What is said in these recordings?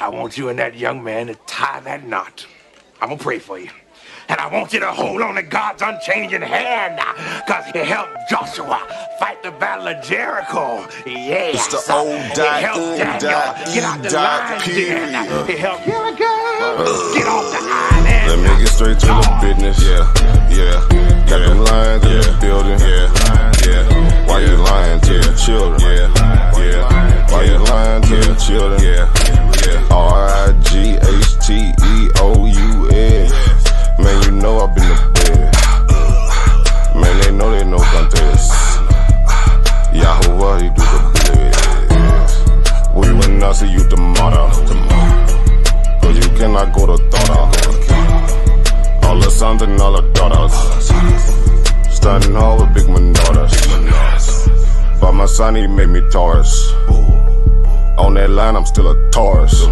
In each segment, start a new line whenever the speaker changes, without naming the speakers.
I want you and that young man to tie that knot. I'm gonna pray for you. And I want you to hold on to God's unchanging hand, because he helped Joshua fight the battle of Jericho.
It's
Yes.
the old
He helped Daniel get out the lion's den. He helped Gilligan get off the island.
Let me get straight to the business. Yeah. Got them lions in the building. Yeah. Why you lying to the children? Yeah. Why you lying to the children? Yeah. RIGHTEOUS. Man, you know I've been to bed. Man, they know they no contest. Yahoo, he do the bled. We will not see you tomorrow. Cause you cannot go to thought. All the sons and all the daughters. Standing all with big daughters. But my son, he made me Taurus. On that line, I'm still a Taurus.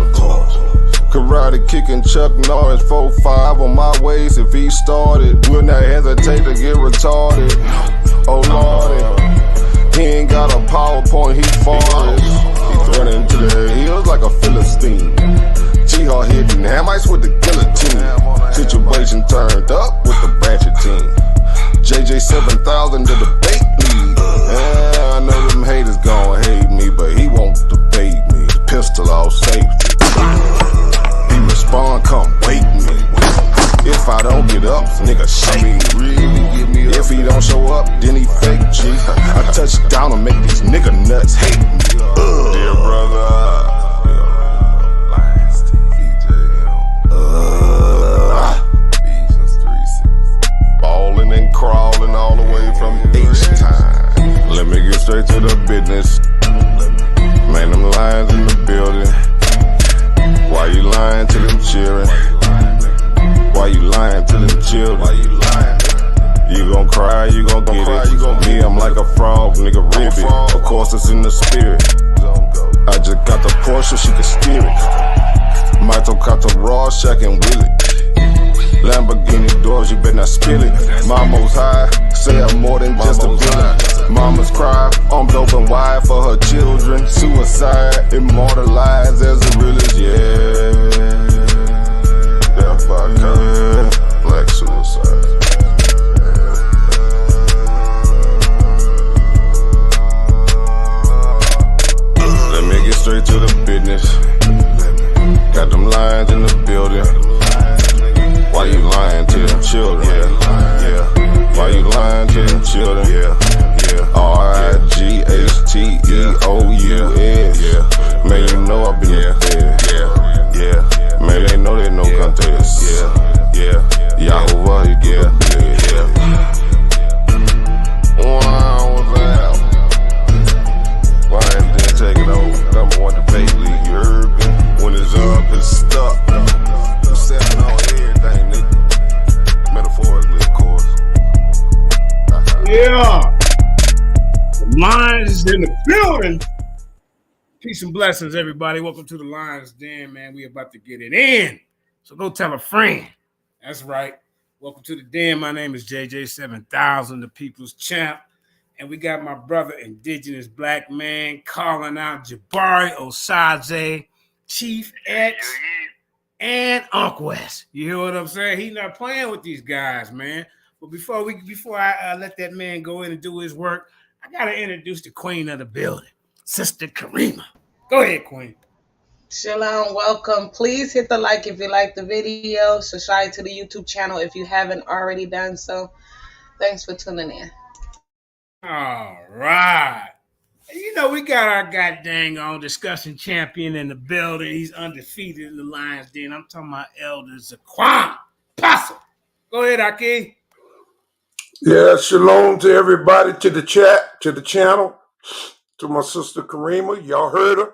Karate kicking Chuck Norris, 4-5 on my waist. If he started, will not hesitate to get retarded. Oh lordy, he ain't got a PowerPoint, he farted. He running to the hills like a Philistine. G-Hawk hitting Hamites with the guillotine. Situation turned up with the Ratchet team. JJ 7000 to the debate league. Yeah, I know them haters gon' hate me, but he won't debate me. Pistol off safety. He respond, come wake me. If I don't get up, nigga shake me. If he don't show up, then he fake G. I touch down and make these nigga nuts hate me. Dear brother. Ballin' and crawling all the way from H-Time. Let me get straight to the business. Man, them lions in the building. Why you lying to them children? Why you lying to them children? You gon' cry, you gon' get it. Me, I'm like a frog, nigga, ribbit. Of course, it's in the spirit. I just got the Porsche, she can steer it. Michael got the Rorschach and Willie. Lamborghini doors, you better not spill it. Mama's high, say I'm more than just a villain. Mama's cry, armed open wide for her children. Suicide, immortalized as the realest, yeah. Death by cop, black suicide. Let me get straight to the business. Got them lions in the building. Why you lying to them children? Yeah. Why you lying to them children? Yeah. RIGHTEOUS. Man, you know I been to bed. Yeah. Man, they know they no contest. Yeah. Yahoo, he do the bed. Wow, what's that? Why didn't take it over? Number one debate league, you heard me? When it's up, it's stuck. I'm stepping on everything, nigga. Metaphorically, of course.
Yeah. The Lions is in the building. Peace and blessings, everybody. Welcome to the Lions Den, man. We about to get it in. So go tell a friend. That's right. Welcome to the Den. My name is JJ 7000, the People's Champ. And we got my brother, Indigenous Black Man, calling out Jabari Osaze, Chief X, and Ankh West. You hear what I'm saying? He's not playing with these guys, man. But before I let that man go in and do his work, I gotta introduce the queen of the building, Sister Karima. Go ahead, Queen.
Shalom, welcome. Please hit the like if you like the video. Subscribe to the YouTube channel if you haven't already done so. Thanks for tuning in.
All right. You know, we got our goddamn on discussion champion in the building. He's undefeated in the Lions Den. I'm talking about Elder Zaquan Possum. Go ahead, Aki.
Yeah, shalom to everybody, to the chat, to the channel, to my sister Karima. Y'all heard her.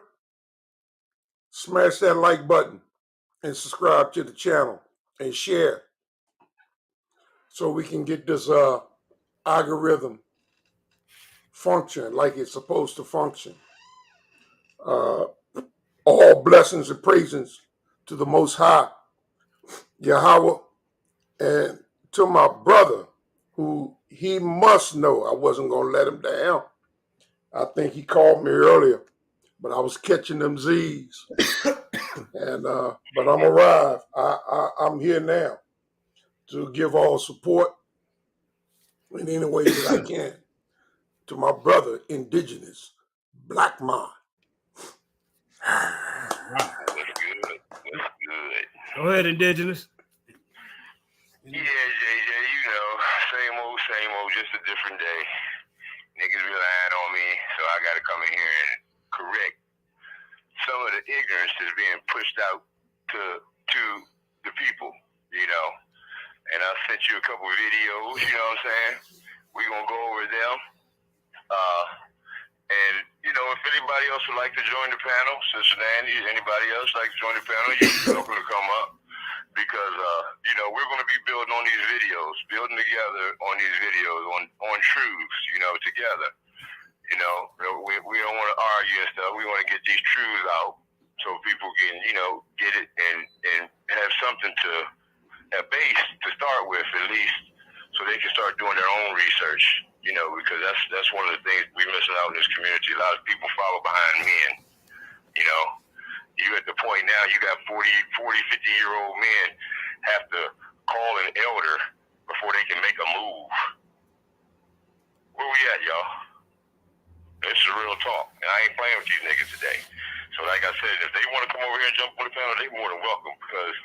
Smash that like button and subscribe to the channel and share so we can get this algorithm function like it's supposed to function. All blessings and praises to the Most High, Yahweh, and to my brother, who he must know I wasn't going to let him down. I think he called me earlier, but I was catching them Z's. And but I'm arrived. I'm here now to give all support in any way that I can to my brother, Indigenous, Black Man.
That's good. That's good.
Go ahead, Indigenous.
Yeah, JJ, you know, same old, just a different day. Niggas relying on me, so I gotta come in here and correct some of the ignorance that's being pushed out to the people, you know. And I sent you a couple of videos, you know what I'm saying? We gonna go over them. And you know, if anybody else would like to join the panel, Sister Nanny, anybody else like to join the panel, you're welcome to come up. Because you know, we're gonna be building on these videos, building together on these videos, on truths, you know, together. You know, we don't want to argue and stuff. We want to get these truths out so people can, you know, get it and have something to a base to start with at least, so they can start doing their own research. You know, because that's one of the things we're missing out in this community. A lot of people follow behind men. You know, you at the point now you got 40, 50-year-old men have to call an elder before they can make a move. Where we at, y'all? This is real talk, and I ain't playing with these niggas today. So like I said, if they want to come over here and jump on the panel, they're more than welcome, because,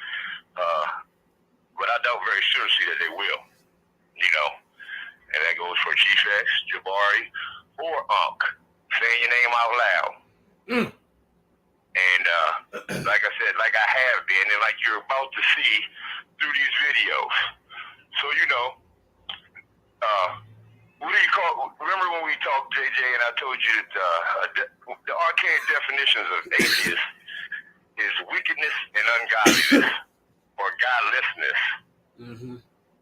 but I doubt very seriously that they will, you know. And that goes for Chief X, Jabari, or Ankh, saying your name out loud. And like I said, like I have been, and like you're about to see through these videos. So, you know, what do you call? Remember when we talked, JJ, and I told you that the archaic definitions of atheist is wickedness and ungodliness, or godlessness,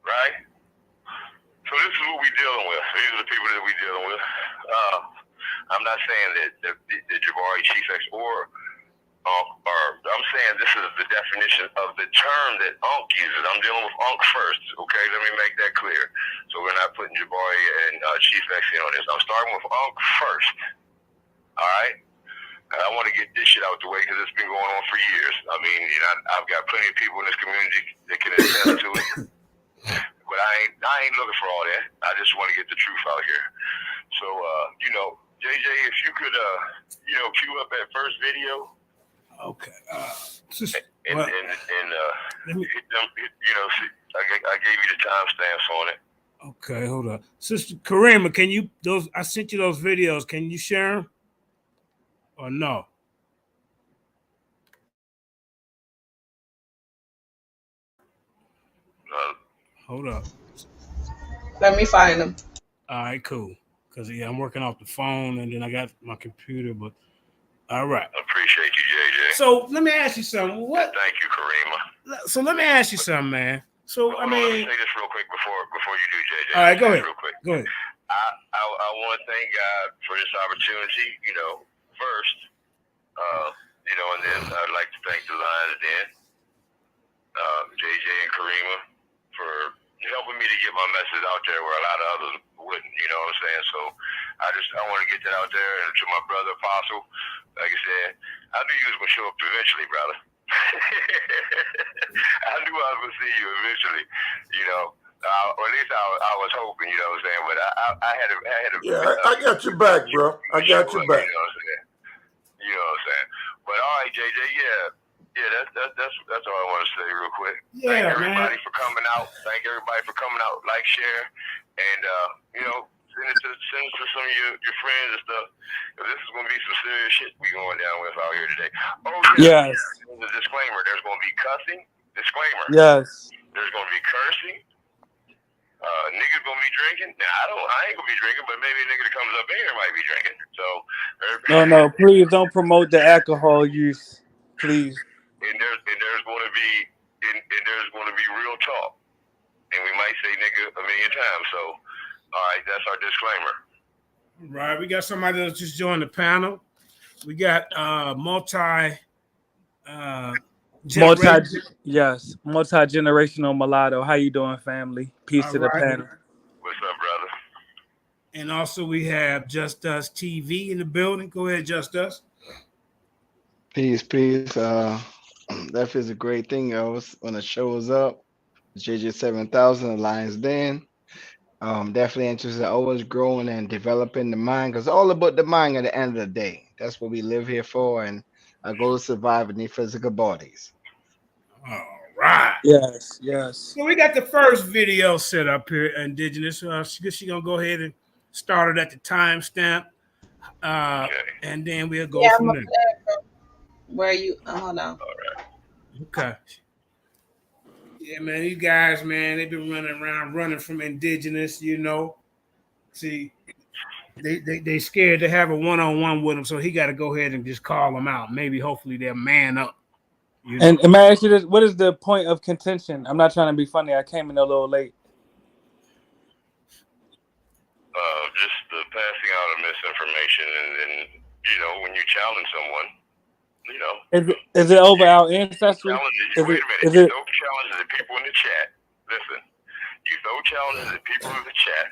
right? So this is what we're dealing with. These are the people that we're dealing with. I'm not saying that the Jabari, Chief X, or I'm saying this is the definition of the term that Ankh uses. I'm dealing with Ankh first, okay? Let me make that clear. So we're not putting Jabari and Chief X in on this. I'm starting with Ankh first, all right? And I want to get this shit out the way because it's been going on for years. I mean, you know, I've got plenty of people in this community that can attest to it. But I ain't looking for all that. I just want to get the truth out here. So, you know, JJ, if you could, you know, cue up that first video.
Okay.
And let me, you know, see, I gave you the timestamps on it.
Okay, hold on. Sister Karima, can you, I sent you those videos. Can you share them? Or no? Hold up.
Let me find them.
All right, cool. Because, yeah, I'm working off the phone, and then I got my computer, but all right.
I appreciate you, JJ.
So let me ask you something.
Thank you, Karima.
So let me ask you something, man. So,
let me say this real quick before you do, JJ.
All right, go ahead.
Real quick.
Go ahead.
I want to thank God for this opportunity, you know, first. You know, and then I'd like to thank the Lions Den, JJ and Karima, for helping me to get my message out there where a lot of others wouldn't, you know what I'm saying? So I want to get that out there. And to my brother Apostle, like I said, I knew you was going to show up eventually, brother. I knew I was going to see you eventually, you know. Or at least I was hoping, you know what I'm saying? But I had a
I got your back, bro. I got your back.
You know what I'm saying? You know what I'm saying? But all right, JJ, yeah, that's all I want to say real quick.
Yeah,
thank everybody
man.
for coming out. Thank everybody for coming out. Like, share, and you know, send it to some of your friends and stuff. Cause this is gonna be some serious shit we going down with out here today. Oh yeah.
Yes.
There's a disclaimer. There's gonna be cussing. Disclaimer.
Yes.
There's gonna be cursing. Niggas gonna be drinking. Now I ain't gonna be drinking, but maybe a nigga that comes up in here might be drinking. So
No, please don't promote the alcohol use, please.
And there's gonna be real talk, and we might say nigga a million times. So, all right, that's our disclaimer.
Right, we got somebody that just joined the panel. We got
multi-generational mulatto. How you doing, family? Peace
all
to the
right.
panel.
What's up, brother?
And also we have Just Us TV in the building. Go ahead, Just Us.
Peace. That is a great thing, else when it shows up. JJ 7000 Alliance Den. Definitely interested in always growing and developing the mind because all about the mind at the end of the day. That's what we live here for, and our goal is survive in these physical bodies.
All right.
Yes, yes.
So we got the first video set up here, Indigenous. She gonna go ahead and start it at the timestamp,
Okay.
and then we'll go
Yeah, I'm
from
gonna
there.
play it from where you hold on.
Okay. Yeah, man, these guys, man, they've been running around running from Indigenous, you know. See, they scared to have a one-on-one with him, so he got to go ahead and just call them out. Maybe, hopefully, they'll man up, you know.
And may I ask you this? What is the point of contention? I'm not trying to be funny. I came in a little late.
Just the passing out of misinformation, and then when you challenge someone,
Is it over our ancestry?
wait a minute.
Is
You
it?
throw challenges at people in the chat. Listen, you throw challenges at people in the chat,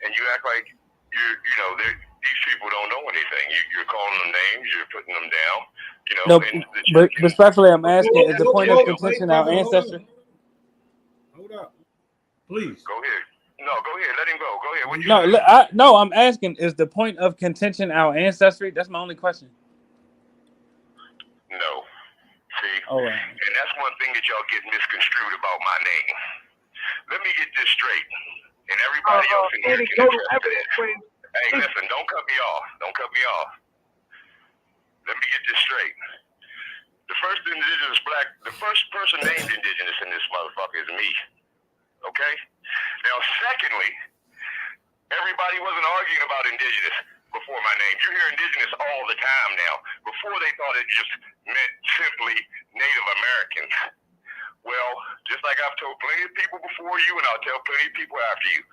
and you act like these people don't know anything. You're calling them names. You're putting them down.
No,
and the
but
chat
respectfully, I'm asking: is the point of
Wait,
contention our
brother,
ancestry?
Hold up, please.
Go ahead. No, go ahead. Let him go. Go ahead. What you
No,
say?
no. I'm asking: is the point of contention our ancestry? That's my only question.
No. See?
All right.
And that's one thing that y'all get misconstrued about my name. Let me get this straight. And everybody else in here can attest to this. Hey, listen, don't cut me off. Don't cut me off. Let me get this straight. The first person named Indigenous in this motherfucker is me. Okay? Now, secondly, everybody wasn't arguing about Indigenous before my name. You hear Indigenous all the time now. Before they thought it just meant simply Native Americans. Well, just like I've told plenty of people before you, and I'll tell plenty of people after you,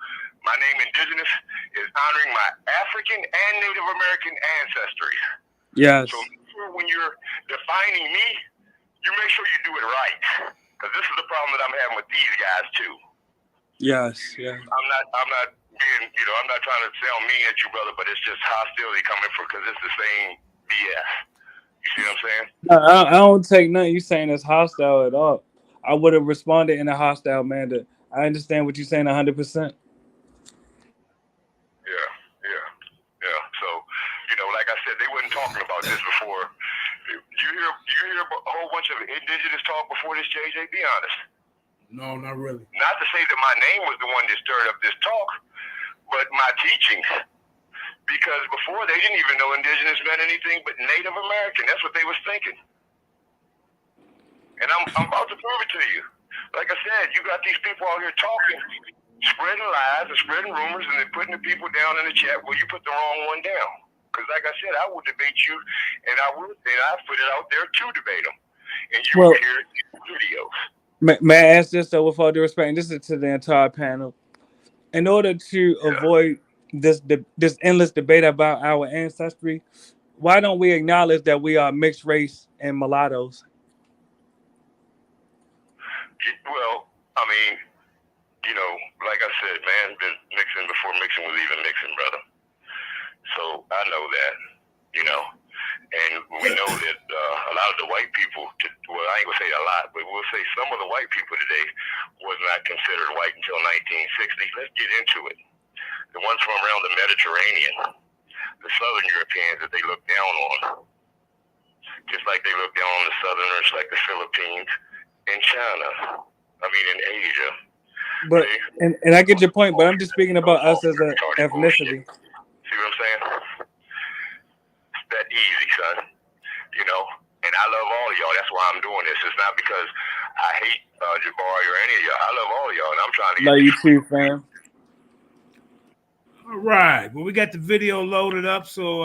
my name Indigenous is honoring my African and Native American ancestry.
Yes.
So when you're defining me, you make sure you do it right. Because this is the problem that I'm having with these guys too.
Yes. Yeah.
I'm not being, I'm not trying to sound mean at you, brother, but it's just hostility coming from because it's the same BS. You see what I'm saying?
No, I don't take nothing you saying as hostile at all. I would have responded in a hostile manner. I understand what you're saying 100%.
Yeah. So, like I said, they wasn't talking about this before. Do you hear a whole bunch of Indigenous talk before this, JJ? Be honest.
No, not really.
Not to say that my name was the one that stirred up this talk, but my teachings. Because before they didn't even know Indigenous meant anything but Native American. That's what they was thinking. And I'm about to prove it to you. Like I said, you got these people out here talking, spreading lies and spreading rumors, and they're putting the people down in the chat. Well, you put the wrong one down. Because like I said, I will debate you, and I put it out there to debate them. And you will hear it in videos.
May I ask this though, with all due respect, and this is to the entire panel, in order to avoid this endless debate about our ancestry, why don't we acknowledge that we are mixed race and mulattoes?
Well, I mean, like I said, man, been mixing before mixing was even mixing, brother. So I know that, and we know that a lot of the white people, well, I ain't gonna say a lot, but we'll say some of the white people today was not considered white until 1960. Let's get into it. The ones from around the Mediterranean, the Southern Europeans that they look down on, just like they look down on the Southerners, like the Philippines, in China, in Asia.
But and I get your point, but I'm just speaking about us as an ethnicity.
See what I'm saying? It's that easy, son. And I love all of y'all. That's why I'm doing this. It's not because I hate Jabari or any of y'all. I love all of y'all, and I'm trying to get
love you too, fam.
All right. Well, we got the video loaded up, so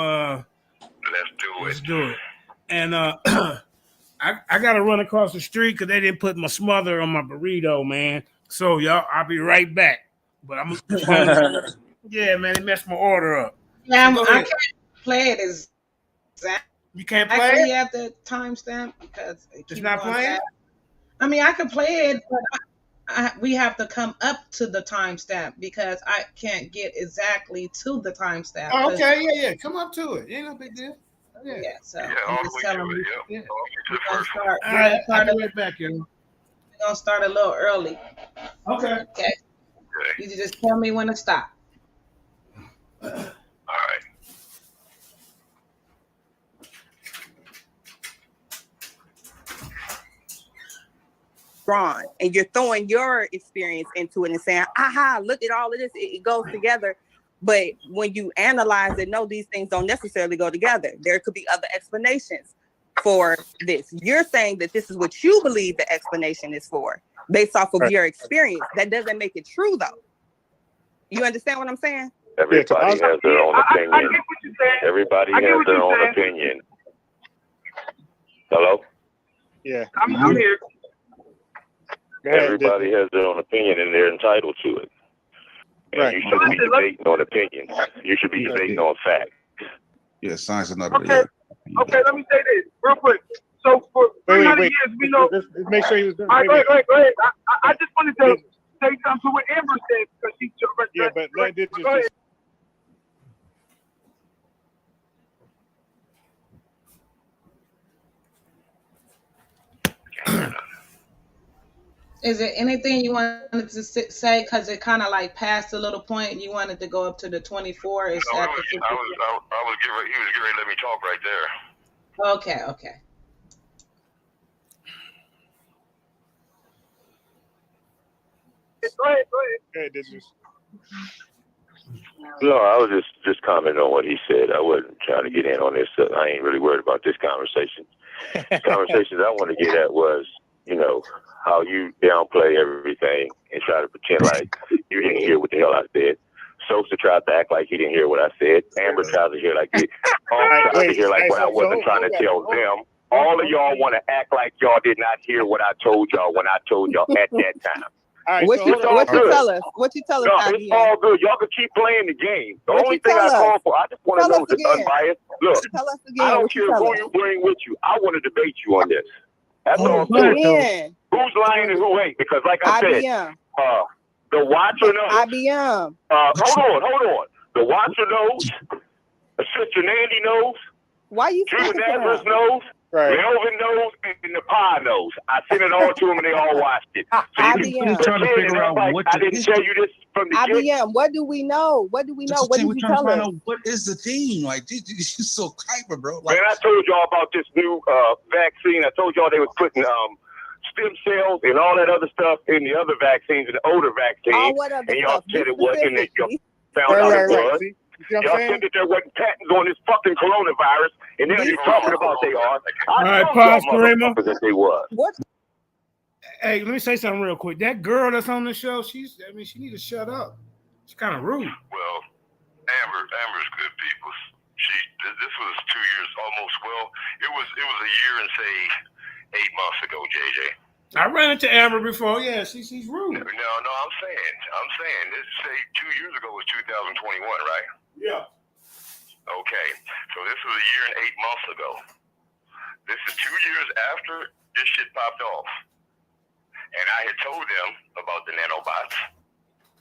let's
do it. And I gotta run across the street because they didn't put my smother on my burrito, man. So y'all, I'll be right back. But I'm yeah, man, they messed my order up.
Yeah, so I can't play it exactly.
You can't play it?
You have the timestamp because
it's not playing.
I could play it, but we have to come up to the timestamp because I can't get exactly to the timestamp.
Oh, okay, yeah, come up to it. Ain't no big deal.
Yeah, so
Yeah,
I'm
all the
just
way
telling
to it.
you,
Yeah, all the way to
we're
the
gonna
first one.
start.
All
We're
right,
gonna
I'll
start.
be right back, yo.
We're gonna start a little early.
Okay.
Okay,
Okay.
you just tell me when to stop.
All right.
Drawn, and you're throwing your experience into it and saying, aha, look at all of this, it goes together. But when you analyze it, no, these things don't necessarily go together. There could be other explanations for this. You're saying that this is what you believe the explanation is for based off of your experience. That doesn't make it true, though. You understand what I'm saying?
Everybody has their own opinion.
I get what you're saying.
Everybody
I get
has
what
their
you're
own
saying.
opinion. Hello?
Yeah, I'm here.
Everybody has their own opinion and they're entitled to it. And
Right.
you shouldn't be debating on opinions. You should be debating on facts.
Yeah, science is not
Okay. Okay, let me say this real quick. So for 300 years, we know. Let's make sure he was done. All right, go ahead. I just wanted to say something to what Amber said because she. Yeah, but let it just. Go ahead.
Is there anything you wanted to say? Because it kind of like passed a little point. You wanted to go up to the 24. It's
No,
at
he
the
was
50.
getting ready to let me talk right there.
Okay.
Go ahead.
No, I was just commenting on what he said. I wasn't trying to get in on this. I ain't really worried about this conversation. The conversations I want to get at was, how you downplay everything and try to pretend like you didn't hear what the hell I said. Sosa tried to act like he didn't hear what I said. Amber tried to hear like he tried to hear like what I wasn't trying to tell them. All of y'all want to act like y'all did not hear what I told y'all when I told y'all at that time.
Right, what you tell us? What you tell us?
No, it's all good. Y'all can keep playing the game. The only thing I call for, I just want to know this unbiased. Look, I don't care who you bring with you. I want to debate you on this. That's all I'm saying. Who's lying and who ain't? Because like I said, the watcher knows.
IBM.
Hold on. The watcher knows. Sister Nandy knows.
Why you
Judah Nazareth knows. Melvin knows, and the pie knows. I sent it all to them, and they all watched it. So
IBM.
Trying to figure out what I didn't tell you this from the
IBM. What do we know? What did you tell us?
What is the theme? Like, you're so hyper, bro.
Man, I told y'all about this new vaccine. I told y'all they was putting stem cells and all that other stuff in the other vaccines, and the older vaccine. And y'all said it wasn't, and y'all found out it was. Y'all said that there wasn't patents on this fucking coronavirus, and now you're talking about they are.
All right, pause, Karima.
That they was.
What?
Hey, let me say something real quick. That girl that's on the show, she need to shut up. She's kind of rude.
Well, Amber's good people. This was 2 years almost. Well, it was a year and say 8 months ago, JJ.
I ran into Amber before. Yeah, she's rude.
No, I'm saying. This say 2 years ago was 2021, right?
Yeah.
Okay, so this was a year and 8 months ago. This is 2 years after this shit popped off. And I had told them about the nanobots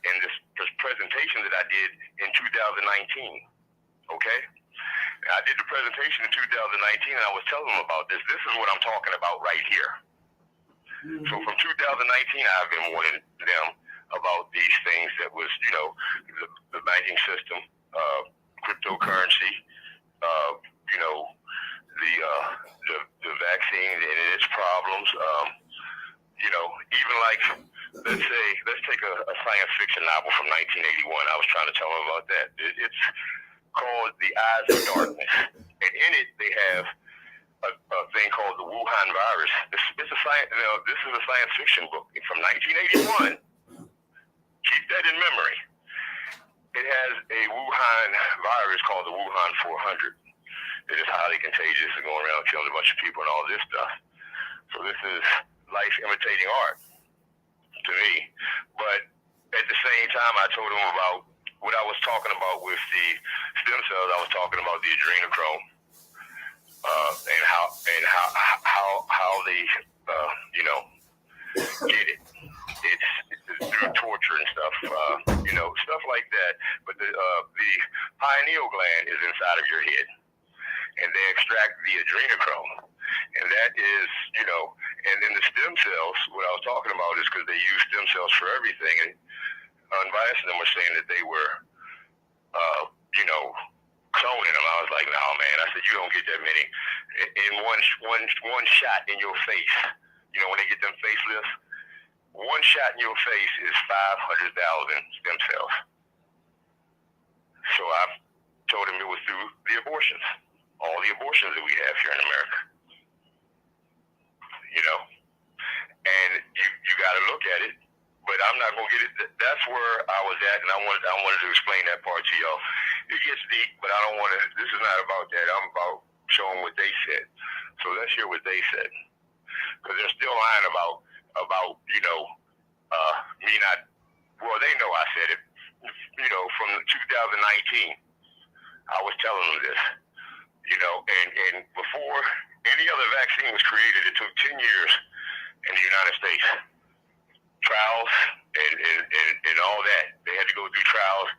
in this presentation that I did in 2019. Okay? I did the presentation in 2019 and I was telling them about this. This is what I'm talking about right here. Mm-hmm. So from 2019, I've been warning them about these things that was, the banking system, cryptocurrency, the vaccine and its problems. Even like, let's take a science fiction novel from 1981. I was trying to tell them about that. It's called The Eyes of Darkness. And in it, they have a thing called the Wuhan virus. This is a science fiction book from 1981. Keep that in memory. It has a Wuhan virus called the Wuhan 400. It is highly contagious and going around killing a bunch of people and all this stuff. So this is life imitating art to me. But at the same time, I told them about what I was talking about with the stem cells. I was talking about the adrenochrome and how they get it. It's through torture and stuff, stuff like that. But the pineal gland is inside of your head. and they extract the adrenochrome. And that is, and then the stem cells, what I was talking about is because they use stem cells for everything. And Unbiased and them were saying that they were, cloning them. I was like, no, man. I said, you don't get that many in one shot in your face. When they get them facelifts, one shot in your face is 500,000 stem cells. So I told him it was through the abortions, all the abortions that we have here in America. And you got to look at it. But I'm not gonna get it. That's where I was at, and I wanted to explain that part to y'all. It gets deep, but I don't want to. This is not about that. I'm about showing what they said. So let's hear what they said, because they're still lying about me not. Well, they know I said it. From 2019, I was telling them this. And before any other vaccine was created, it took 10 years in the United States. Trials and all that. They had to go through trials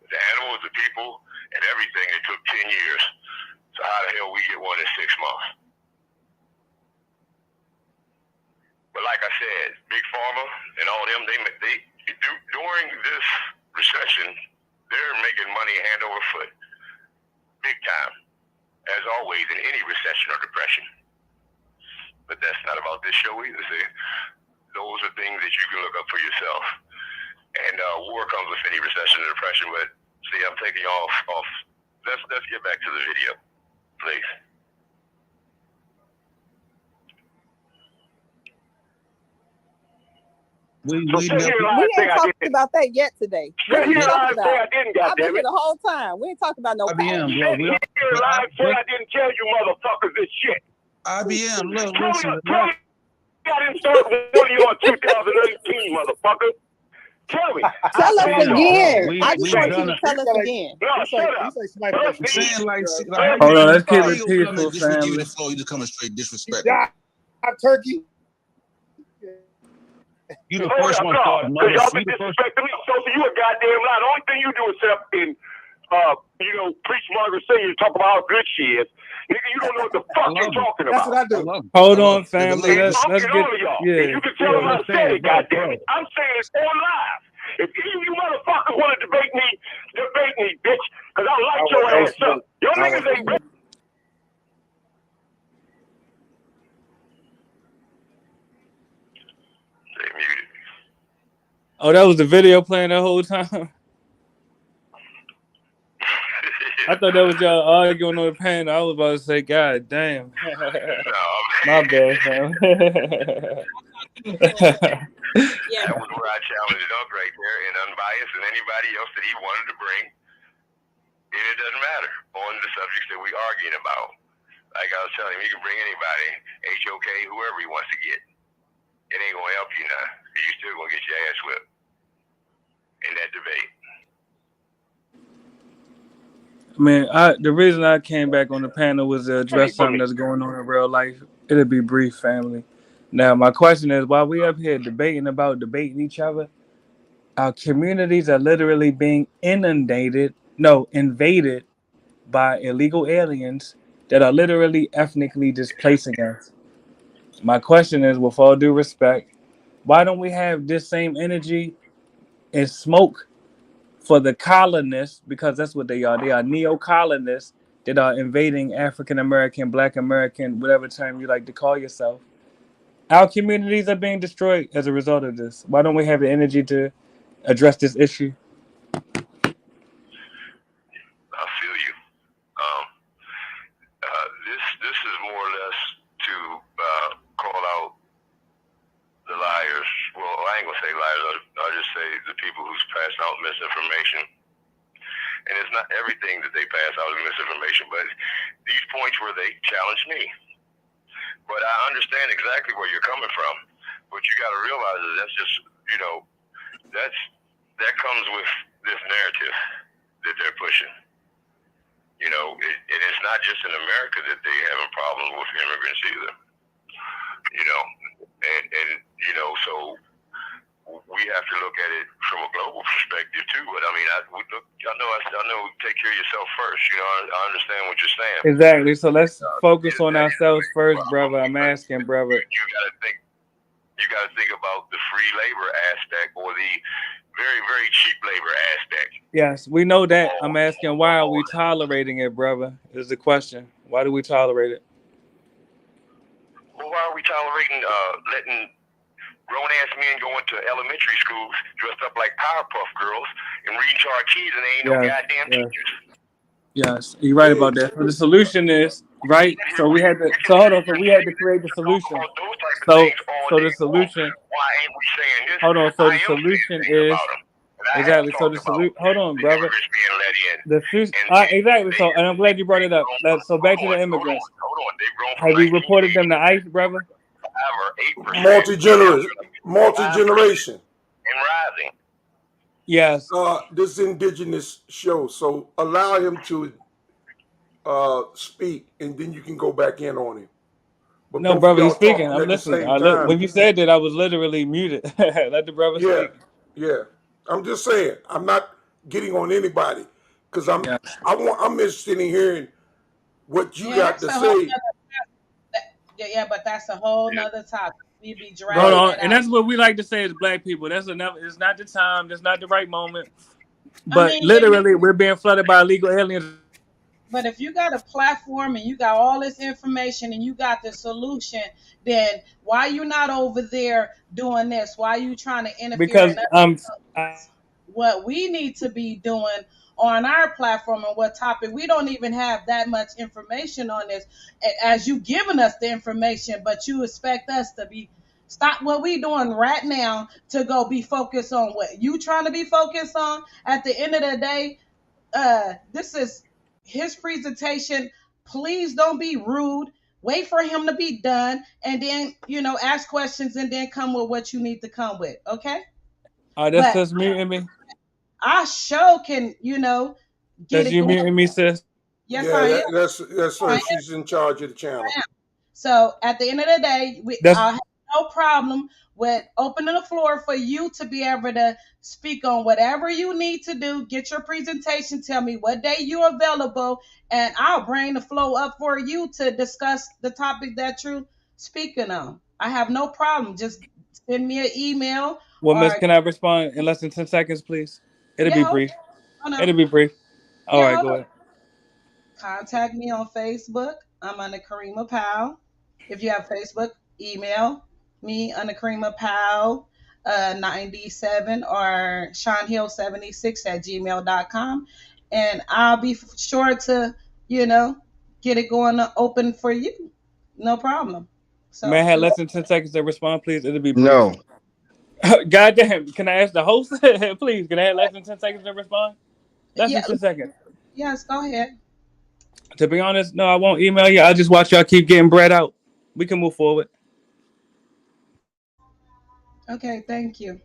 with the animals, the people, and everything. It took 10 years. So how the hell we get one in 6 months? But like I said, Big Pharma and all them, they during this recession, they're making money hand over foot. Big time. As always in any recession or depression. But that's not about this show either, see? Those are things that you can look up for yourself. And war comes with any recession or depression. But see, I'm taking you off. Let's get back to the video, please.
We ain't talked about that yet today. What are you talking about? I've been here the whole time. We ain't talking about no
IBM, bro. I didn't tell you motherfuckers this shit.
IBM, look,
listen. I didn't start one of you in 2018, motherfucker. Tell me.
Tell us again. I just want you to tell us again.
No, shut up.
Hold on, let's keep it peaceful, family.
You just coming straight disrespect.
Turkey.
You the first one started.
Y'all been disrespecting me, so you a goddamn lie. The only thing you do is sit up and, preach Margaret Sanger, talk about how good she is. Nigga, you don't know what the fuck you're talking about.
That's what I do.
Hold on, family. Let's get.
Yeah. You can tell them I said it, goddamn it. I'm saying it's on live. If any of you motherfuckers want to debate me, bitch, because I like your ass up. Your niggas ain't ready.
Oh, that was the video playing the whole time? I thought that was y'all arguing on the panel. I was about to say, God damn. My bad, fam.
That was where I challenged Unc right there, and Unbiased and anybody else that he wanted to bring. And it doesn't matter on the subjects that we arguing about. Like I was telling him, he can bring anybody, HOK, whoever he wants to get. It ain't gonna help you now. You still gonna get your ass whipped in that debate.
I mean, the reason I came back on the panel was to address something that's going on in real life. It'll be brief, family. Now, my question is, while we up here debating each other, our communities are literally being invaded by illegal aliens that are literally ethnically displacing us. My question is, with all due respect, why don't we have this same energy and smoke for the colonists, because that's what they are. They are neo-colonists that are invading African American, Black American, whatever term you like to call yourself. Our communities are being destroyed as a result of this. Why don't we have the energy to address this issue?
I feel you. This is more or less to call out the liars. Well, I ain't gonna say liars. I'll just say the people who's passed out misinformation. And it's not everything that they pass out as misinformation, but these points where they challenge me. But I understand exactly where you're coming from. But you got to realize that that's just, that comes with this narrative that they're pushing. And it's not just in America that they have a problem with immigrants either. So we have to look at it from a global perspective too. But I mean, I know, take care of yourself first. You know, I understand what you're saying.
Exactly. So let's focus on ourselves first, brother. I'm asking, brother.
You got to think about the free labor aspect or the very, very cheap labor aspect.
Yes, we know that. I'm asking, why are we tolerating it, brother? Is the question. Why do we tolerate it?
Well, why are we tolerating letting grown-ass men go into elementary schools dressed up like Powerpuff Girls and reading to our kids and they ain't no goddamn teachers?
Yes, you're right about that. So the solution is, right? So we had to, hold on, so we had to create the solution. So the solution,
why ain't we saying this?
hold on, so the solution is, exactly, so the solution, hold on, brother. The future, exactly, so, and I'm glad you brought it up. So back to the immigrants. Have we reported them to ICE, brother?
Multi-generation.
And rising.
Yes.
This Indigenous show, so allow him to speak, and then you can go back in on him. But
no, brother, he's speaking. I'm listening. When you said that, I was literally muted. Let the brother speak.
Yeah. I'm just saying, I'm not getting on anybody because I'm interested in hearing what you got to say.
But that's a whole nother topic. We be dragging
Hold on,
it
and
out.
that's what we like to say as Black people. That's enough. It's not the time. That's not the right moment. But literally, we're being flooded by illegal aliens.
But if you got a platform and you got all this information and you got the solution, then why you not over there doing this? Why are you trying to interfere?
Because
what we need to be doing on our platform and what topic, we don't even have that much information on this. As you giving us the information, but you expect us to be stop what we doing right now to go be focused on what you trying to be focused on. At the end of the day, this is his presentation. Please don't be rude. Wait for him to be done and then, ask questions and then come with what you need to come with. Okay?
That's just muting me.
Our show can, get
that's
it
you
going.
Muting me, sis?
Yes, I am.
That's her. She's in charge of the channel.
So at the end of the day, I have no problem with opening the floor for you to be able to speak on whatever you need to do. Get your presentation. Tell me what day you're available, and I'll bring the flow up for you to discuss the topic that you're speaking on. I have no problem. Just send me an email.
Well, Miss, can I respond in less than 10 seconds, please? It'll be brief. It'll be brief. All right, go ahead.
Contact me on Facebook. I'm under Karima Powell. If you have Facebook, email me under Karima Powell 97 or SeanHill76@gmail.com. And I'll be sure to, get it going open for you. No problem. So,
may I have less than 10 seconds to respond, please? It'll be brief.
No.
Goddamn. Can I ask the host? Please, can I have less than 10 seconds to respond? Less than 10 seconds.
Yes, go ahead.
To be honest, no, I won't email you. I'll just watch y'all keep getting bread out. We can move forward.
Okay, thank you.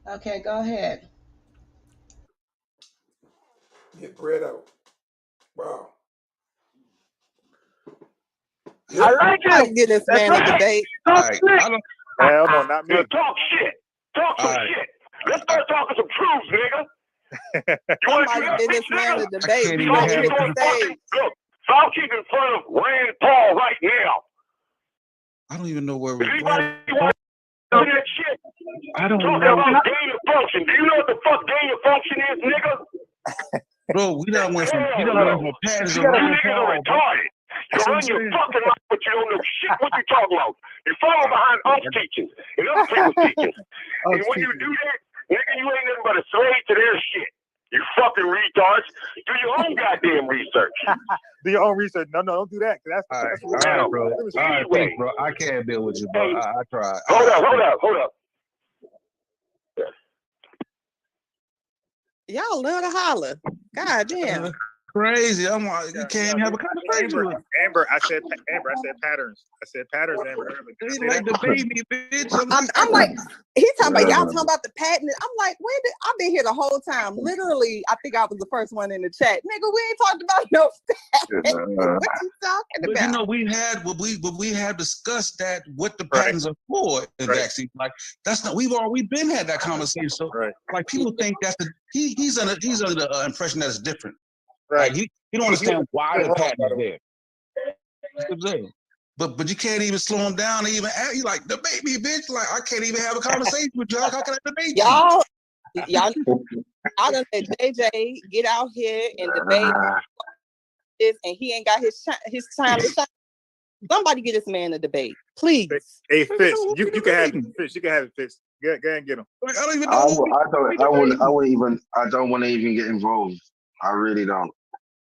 Okay, go ahead.
Get bread out. Wow.
I like it.
I can get this man a debate.
Talk shit.
Hell no, not me.
Talk shit. Talk some shit. Let's start talking some truths, nigga.
Somebody get this man a debate. We gonna hit the stage.
Look, so I'll keep in front of Rand Paul right now.
I don't even know where we're
going. That shit.
I don't
Talking
know.
about gain of function. Do you know what the fuck gain of function is, nigga?
Bro, we done went from patterns
You niggas are retarded. You're on your fucking life, but you don't know shit what you talking about. You follow behind Uncle teachings and other people's teachings. And when you do that, nigga, you ain't nothing but a slave to their shit. You fucking retards. Do your own goddamn research.
Do your own research. No, don't do that. That's
all right, bro. All right, thanks, bro. I can't deal with you, bro. I tried.
Hold up.
Y'all love to holler. God damn.
Crazy. You can't even have a conversation.
Amber, I said patterns. I said patterns, Amber.
They like the baby, bitch.
I'm like, he talking about y'all talking about the patent. I'm like, I've been here the whole time. Literally, I think I was the first one in the chat. Nigga, we ain't talked about no patent. What you talking about?
But you know, we had discussed that what the patents are for in vaccines. Like that's not we've been had that conversation. So like people think that's he's under the impression that it's different. Right. Like, he don't understand why the patent is there. That's what I'm saying. But you can't even slow him down and even ask you like the baby bitch. Like I can't even have a conversation with y'all. How can I debate
y'all done let JJ get out here and debate this, and he ain't got his time to shine. Somebody get this man a debate, please.
Hey, Fitz, you can have it. Fitz, you can have it, Fitz. Go ahead and get him.
Like, I don't even know.
I don't want to even get involved. I really don't.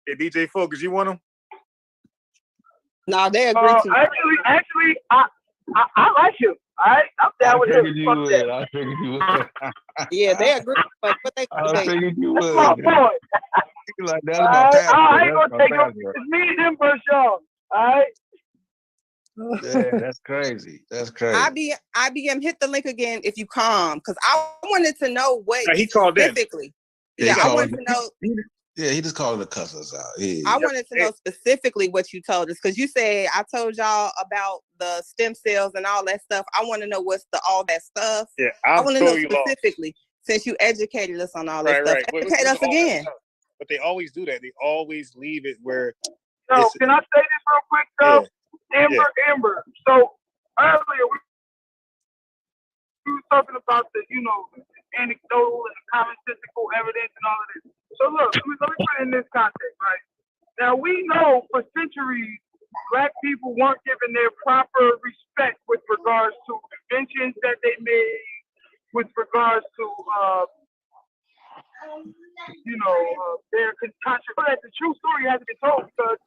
Hey, DJ Focus, you want him?
No, they agree to.
Actually, I like him. All right, I'm down with him.
I figured you would.
Yeah, they agree. But they.
I figured you would.
That's my boy.
Like, that's my pastor.
I ain't gonna take him. It's me and him for sure. All right.
Yeah, that's crazy. That's crazy.
IBM, hit the link again if you calm, because I wanted to know what
he called
specifically.
Yeah,
I wanted to know.
Yeah, he just called the cuss us out.
I wanted to know specifically what you told us, because you said I told y'all about the stem cells and all that stuff. I want to know what's all that stuff.
Yeah,
I want to know specifically, since you educated us on all that stuff. Educate us again.
But they always do that. They always leave it where.
So can I say this real quick though?
Yeah.
Amber. So earlier we were talking about the, anecdotal and the commonsensical evidence and all of this. So look, let me put it in this context, right? Now we know for centuries Black people weren't given their proper respect with regards to inventions that they made, with regards to their contribution. But the true story hasn't been told because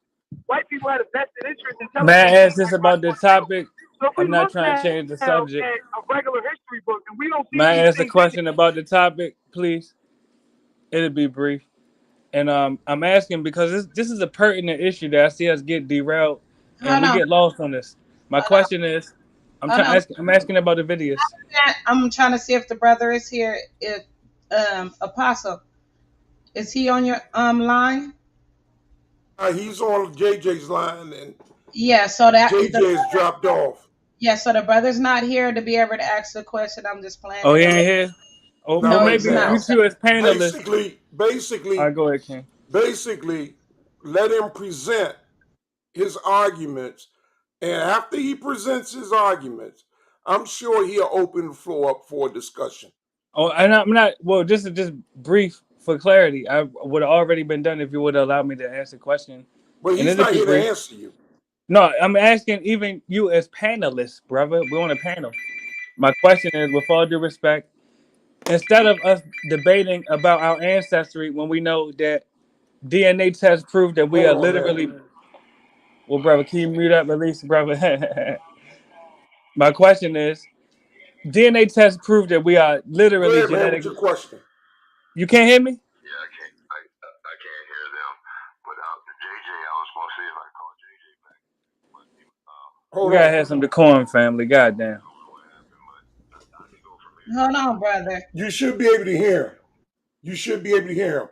white people had a vested interest in telling.
May I ask this about the topic?
So
I'm not trying to change the subject.
A regular history book, and we don't see.
May I ask a question about the topic, please? It'll be brief. And I'm asking because this is a pertinent issue that I see us get derailed and we get lost on this. My question is, I'm asking about the videos.
I'm trying to see if the brother is here. If Apostle, is he on your line?
He's on JJ's line, and
so that
JJ has dropped off.
Yeah, so the brother's not here to be able to ask the question. I'm just playing.
Oh, he ain't here? Oh,
No,
well, maybe you two as panelists.
Basically,
all right, go ahead, King.
Basically, let him present his arguments, and after he presents his arguments, I'm sure he'll open the floor up for a discussion.
Oh, and I'm not. Well, just brief for clarity. I would have already been done if you would have allowed me to answer the question.
But he's not here to answer you.
No, I'm asking even you as panelists, brother. We're on a panel. My question is, with all due respect, instead of us debating about our ancestry when we know that DNA tests prove that we are literally... Man. Well, brother, can you mute up at least, brother? My question is, DNA tests prove that we are literally genetic.
What's your question?
You can't hear me?
Yeah, I can't hear them. But JJ, I was going to see if I call JJ back. But
we gotta have some decorum, family. Goddamn.
Hold on, brother.
You should be able to hear him.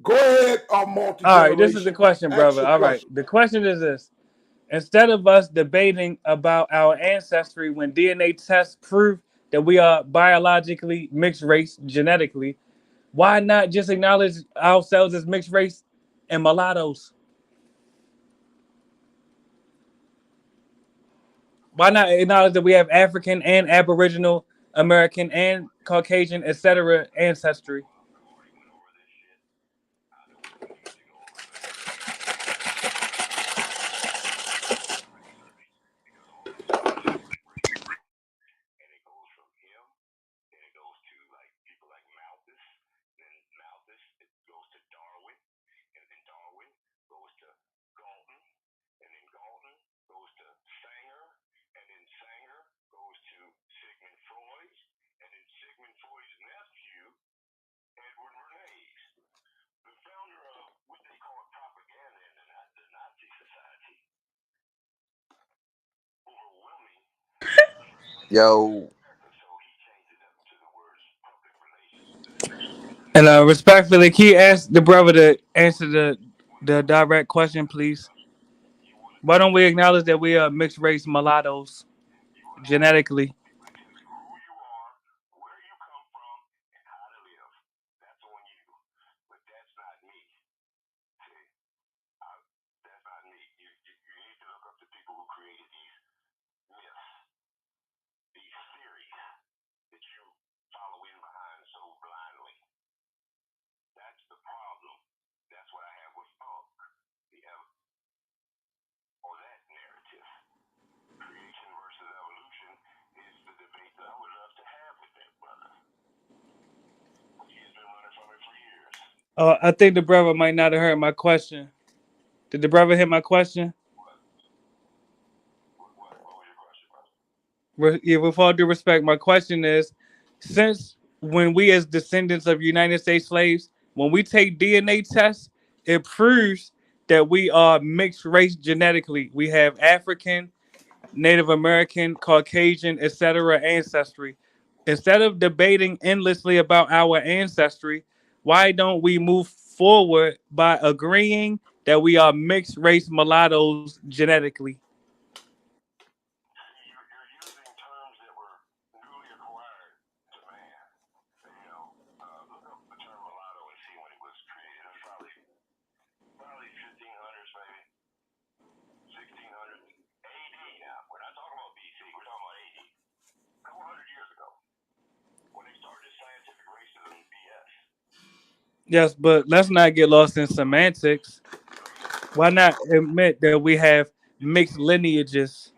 Go ahead, multi-generation.
All right, this is the question, brother. All right, the question is this. Instead of us debating about our ancestry when DNA tests prove that we are biologically mixed race genetically, why not just acknowledge ourselves as mixed race and mulattoes? Why not acknowledge that we have African and Aboriginal, American and Caucasian, etc. ancestry?
Sanger goes to Sigmund Freud, and then Sigmund Freud's nephew
Yo,
And respectfully, can you ask the brother to answer the direct question, please? Why don't we acknowledge that we are mixed race mulattoes genetically? I think the brother might not have heard my question. Did the brother hear my question? Yeah, with all due respect, my question is, since when we as descendants of United States slaves, when we take DNA tests, it proves that we are mixed race genetically. We have African, Native American, Caucasian, etc. ancestry. Instead of debating endlessly about our ancestry, why don't we move forward by agreeing that we are mixed race mulattoes genetically? Yes, but let's not get lost in semantics. Why not admit that we have mixed lineages?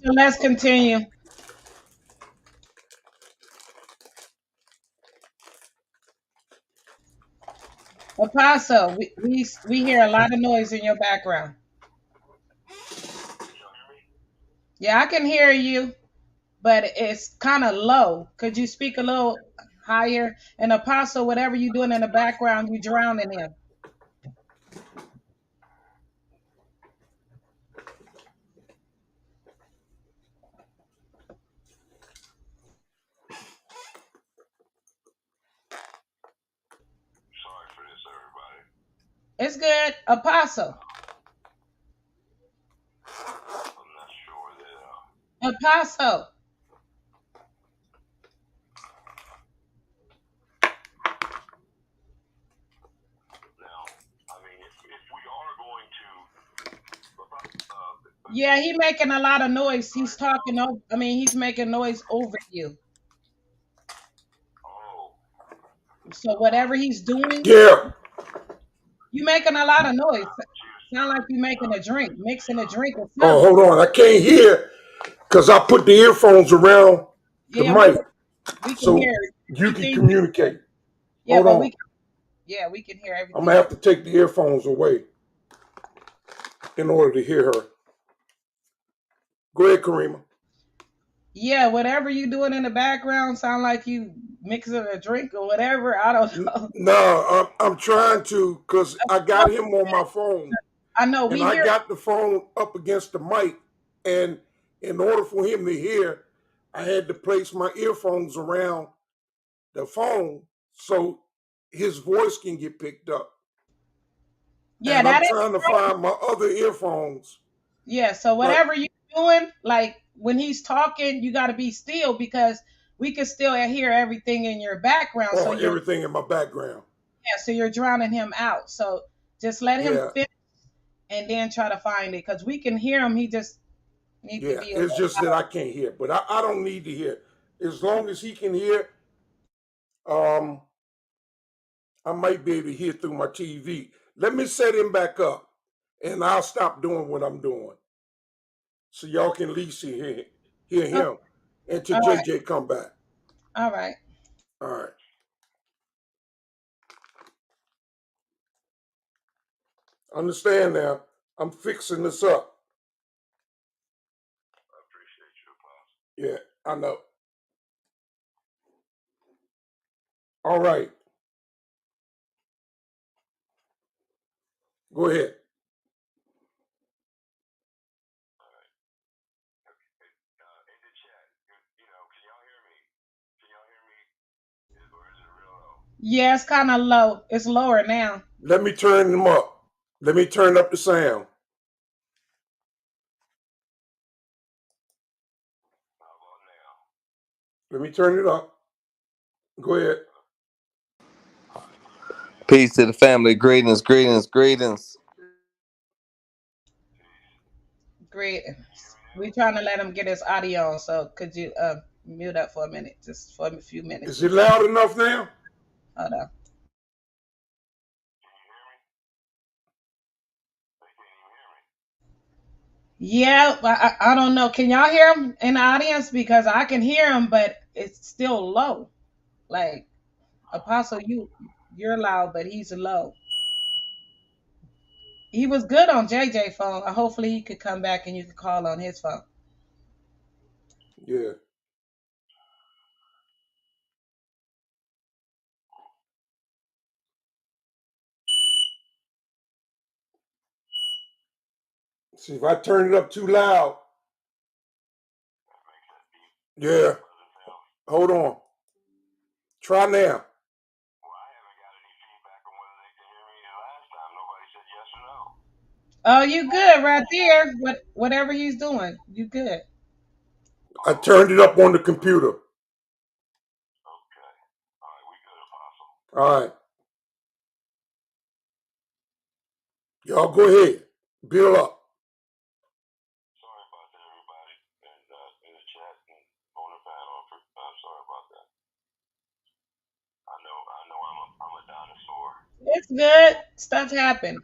So let's continue. Apostle, we hear a lot of noise in your background. Yeah, I can hear you, but it's kind of low. Could you speak a little higher? And Apostle, whatever you're doing in the background, you drowning him. It's good, Apostle. Apostle. Yeah, he making a lot of noise. He's talking over. I mean, he's making noise over you. So whatever he's doing,
Yeah.
you making a lot of noise. Sound like you making a drink, mixing a drink or
Oh,
something.
hold on. I can't hear because I put the earphones around the
Yeah,
mic
we can
so
hear it.
you
You
can
think
communicate.
Yeah,
Hold
but
on.
we can hear everything.
I'm gonna have to take the earphones away in order to hear her. Go ahead, Karima.
Yeah, whatever you doing in the background sound like you mixing a drink or whatever. I don't know.
No, I'm trying to, because I got him on my phone.
I know
And
we
I
hear.
got the phone up against the mic. And in order for him to hear, I had to place my earphones around the phone so his voice can get picked up.
Yeah,
And I'm
that is
trying to
true.
find my other earphones.
Yeah, so
But
whatever you're doing, like when he's talking, you got to be still because we can still hear everything in your background. So you're
everything in my background.
yeah, so you're drowning him out. So just let him
Yeah,
finish and then try to find it because we can hear him. He just needs to
yeah.
be a
It's
little
just that I can't hear. But I don't need to hear. As long as he can hear, um, I might be able to hear through my TV. Let me set him back up and I'll stop doing what I'm doing. So y'all can at least hear
Oh,
him until
all right,
JJ come back.
all right.
All right. Understand now. I'm fixing this up.
I appreciate you, Apostle.
Yeah, I know. All right. Go ahead.
In the chat, can y'all hear me? Can y'all hear me? Or is it real low?
Yeah, it's kind of low. It's lower now.
Let me turn them up. Let me turn up the sound.
How about now?
Let me turn it up. Go ahead.
Peace to the family. Greetings, greetings, greetings.
Great. We're trying to let him get his audio on. So could you mute up for a minute, just for a few minutes?
Is
We're
it
trying.
loud enough now?
Hold on. Yeah, I don't know. Can y'all hear him in the audience? Because I can hear him, but it's still low. Like Apostle, you're loud, but he's low. He was good on JJ phone. Hopefully he could come back and you could call on his phone.
Yeah. See, if I turn it up too loud, yeah. Hold on. Try now.
Well, I haven't got any feedback on whether they can hear me the last time. Nobody said yes or no.
Oh, you good right there. Whatever he's doing, you good.
I turned it up on the computer.
Okay. All right, we good, Apostle.
All right. Y'all go ahead. Build up.
Sorry about that, everybody, in the chat and on the panel. I'm sorry about that. I know, I'm a dinosaur.
It's good. Stuff happened.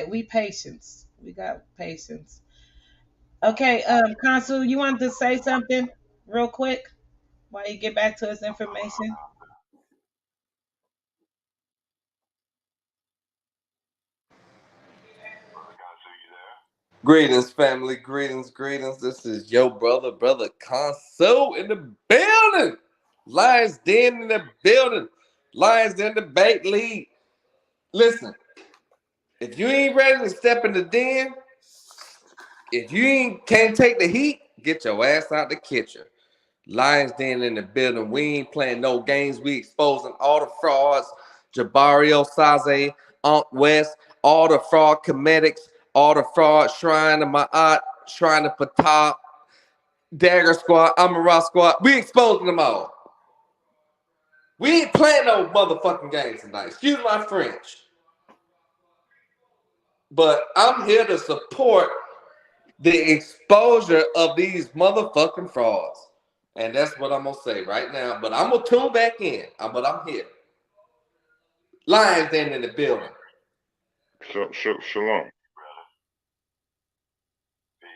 We patience. We got patience. Okay, Consul, you wanted to say something real quick while you get back to his information?
Brother Kansu, you there?
Greetings, family. Greetings, greetings. This is your brother Conso in the building. Lions Den in the building. Lions Den debate league. Listen, if you ain't ready to step in the den, if you can't take the heat, get your ass out the kitchen. Lions Den in the building. We ain't playing no games. We exposing all the frauds. Jabari Osaze, Ankh West, all the fraud comedics, all the fraud Shrine of Ma'at, Shrine of Patah, Dagger Squad, Amara Squad. We exposing them all. We ain't playing no motherfucking games tonight. Excuse my French. But I'm here to support the exposure of these motherfucking frauds. And that's what I'm going to say right now. But I'm going to tune back in. But I'm here. Lions Den in the building.
Brother.
Shalom.
Peace.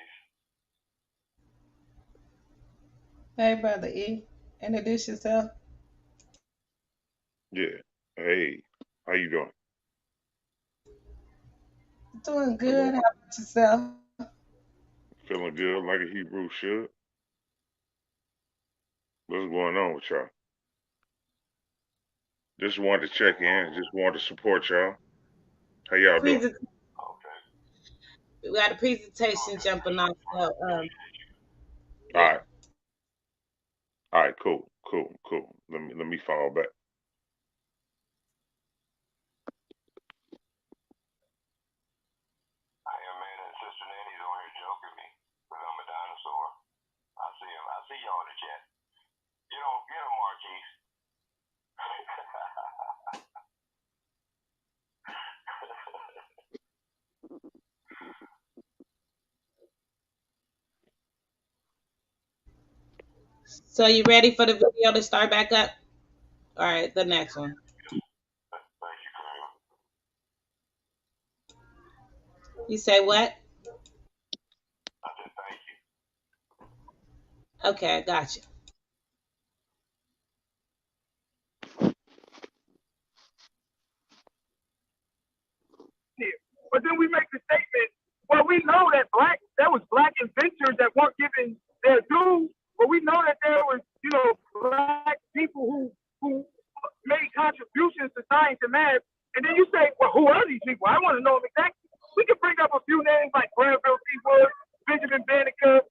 Hey, brother E, introduce yourself.
Yeah. Hey, how you doing?
Doing good. How about yourself?
Feeling good like a Hebrew should. What's going on with y'all? Just wanted to check in. Just wanted to support y'all. How y'all doing?
We got a presentation jumping off. So,
All
yeah.
right. All right. Cool. Let me fall back.
I am mad at Sister Nanny's on here joking me because I'm a dinosaur. I see him. I see y'all in the chat. Get him, Marquise.
So you ready for the video to start back up? All right, the next one.
Thank you, Kareem.
You say what?
I said thank you.
Okay, I got you.
But then we make the statement, well, we know that there was black inventors that weren't given their due, but we know that there was, black people who made contributions to science and math. And then you say, well, who are these people? I want to know them exactly. We can bring up a few names like Granville T. Wood, Benjamin Banneker,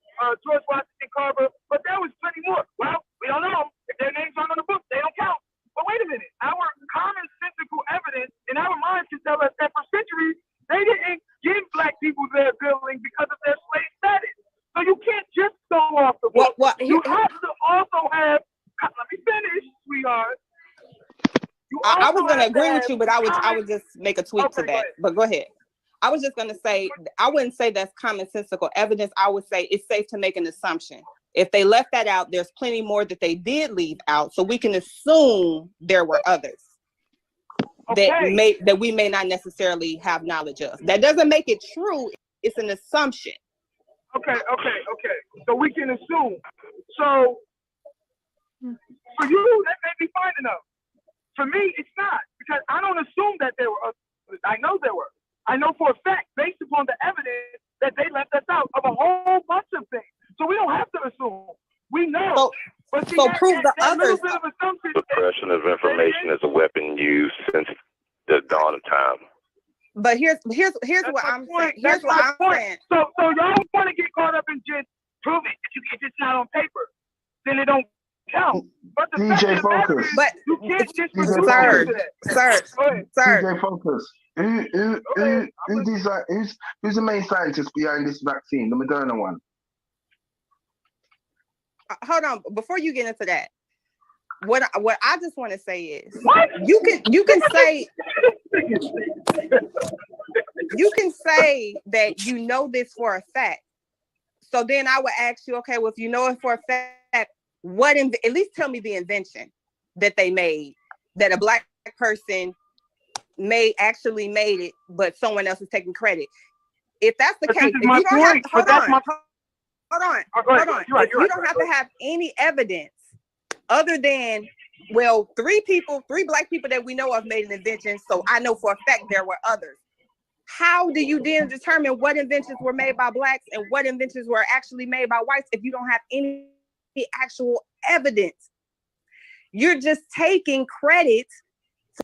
George Washington Carver, but there was plenty more. Well, we don't know them. If their names aren't on the book, they don't count. But wait a minute. Our commonsensical evidence in our minds can tell us that for centuries, they didn't give black people their billing because of their slave status. So you can't just go off the book. You have to also have, let me finish, sweetheart.
I was going to agree with you, but I would just make a tweak to that. But go ahead. I was just going to say, I wouldn't say that's commonsensical evidence. I would say it's safe to make an assumption. If they left that out, there's plenty more that they did leave out. So we can assume there were others that we may not necessarily have knowledge of. That doesn't make it true. It's an assumption.
Okay. So we can assume. So for you, that may be fine enough. For me, it's not, because I don't assume that there were others. I know there were. I know for a fact, based upon the evidence, that they left us out of a whole bunch of things. So we don't have to assume. We know. But see,
prove the others.
Suppression of information is a weapon used since the dawn of time.
But here's what I'm saying. Here's what I'm saying.
So y'all want to get caught up in just prove it. If it's not on paper, then it don't count. But the
DJ Focus.
But
you can't just
sir.
DJ Focus. Who's the main scientist behind this vaccine, the Moderna one?
Hold on, before you get into that, what I just want to say is you can say that you know this for a fact. So then I would ask you, okay, well, if you know it for a fact, at least tell me the invention that they made, that a black person actually made it, but someone else is taking credit. If that's the case, if you don't have to, hold on. You don't have to have any evidence other than, well, three black people that we know of made an invention, so I know for a fact there were others. How do you then determine what inventions were made by blacks and what inventions were actually made by whites if you don't have any actual evidence? You're just taking credit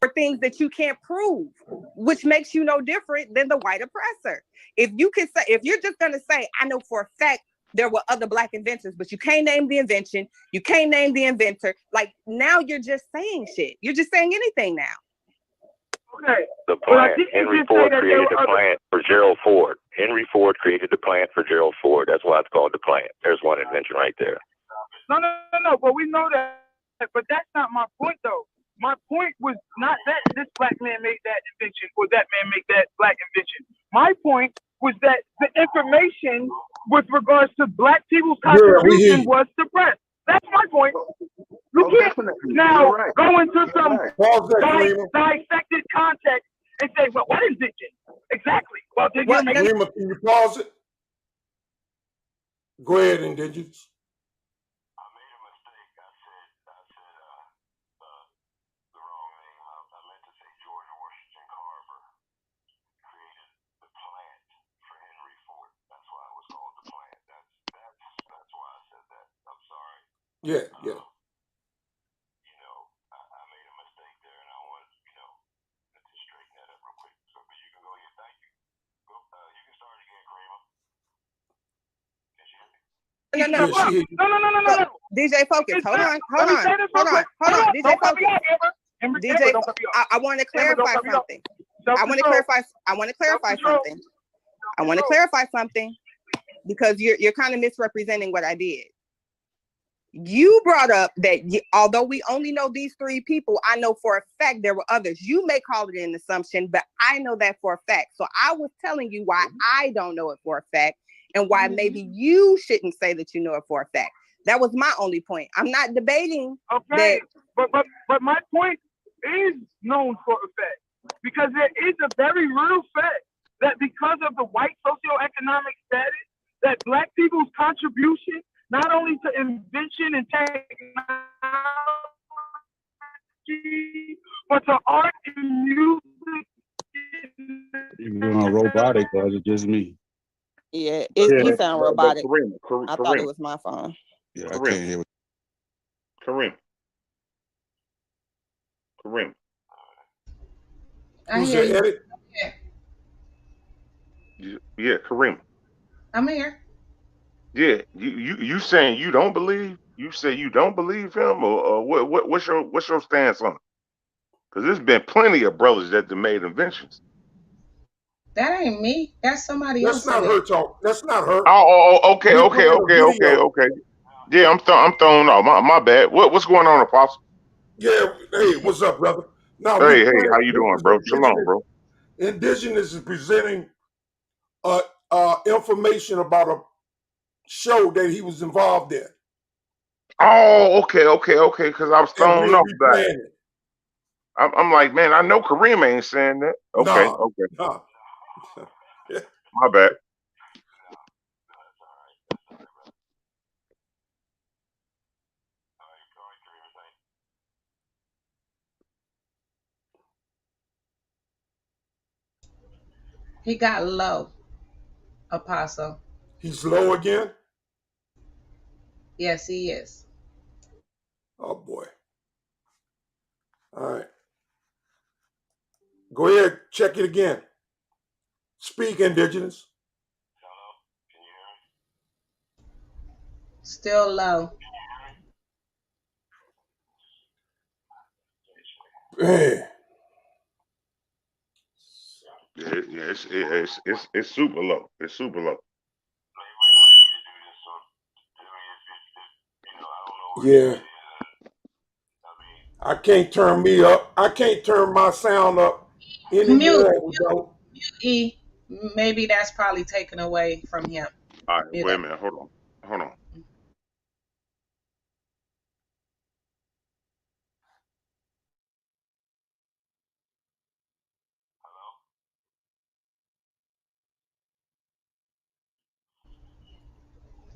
for things that you can't prove, which makes you no different than the white oppressor. If you're just gonna say, I know for a fact there were other black inventors, but you can't name the invention, you can't name the inventor, like now you're just saying shit. You're just saying anything now.
Okay.
The plant. Henry Ford created the plant for Gerald Ford. Henry Ford created the plant for Gerald Ford. That's why it's called the plant. There's one invention right there.
No. But we know that. But that's not my point, though. My point was not that this black man made that invention or that man made that black invention. My point was that the information with regards to black people's contribution was suppressed. That's my point. You can't now go into some dissected context and say, well, what is it? Exactly. Well, did you make
Rima, can you pause it? Go ahead, Indigenous.
I made a mistake. I said the wrong
Yeah, yeah.
You know, I made a mistake there, and I want to straighten that up real quick. So, but you can go ahead. Thank you. Go. You can start again, Kareem.
No,
Yeah, she hit you.
No.
DJ Focus, hold on. DJ Focus. DJ, I want to clarify something. I want to clarify something because you're kind of misrepresenting what I did. You brought up that although we only know these 3 people, I know for a fact there were others. You may call it an assumption, but I know that for a fact. So I was telling you why I don't know it for a fact and why maybe you shouldn't say that you know it for a fact. That was my only point. I'm not debating.
Okay, but my point is known for a fact because there is a very real fact that because of the white socioeconomic status, that Black people's contribution not only to invention and technology, but to art and music.
You're going robotic, or is it just me?
Yeah, you sound robotic. I thought it was my phone.
Yeah, I can't hear.
Kareem.
Who's your edit?
Yeah, Kareem.
I'm here.
Yeah, you saying you don't believe? You say you don't believe him, or what's your stance on it? Because there's been plenty of brothers that have made inventions.
That ain't me. That's somebody else.
That's not her talk. That's not her.
Okay. Yeah, I'm thrown off. My bad. What's going on, Apostle?
Yeah. Hey, what's up, brother? Now,
hey, how you doing, bro? Shalom, bro.
Indigenous is presenting information about a show that he was involved in.
Oh, okay. Because I was thrown off that. I'm like, man, I know Kareem ain't saying that. Okay.
Nah.
My bad.
He got low, Apostle.
He's low again?
Yes, he is.
Oh, boy. All right. Go ahead. Check it again. Speak, Indigenous.
Still low.
Hey.
Yeah, it's super low. It's super low.
Yeah. I can't turn me up. I can't turn my sound up anymore.
Mute. Maybe that's probably taken away from him.
All right, wait a minute. Hold on.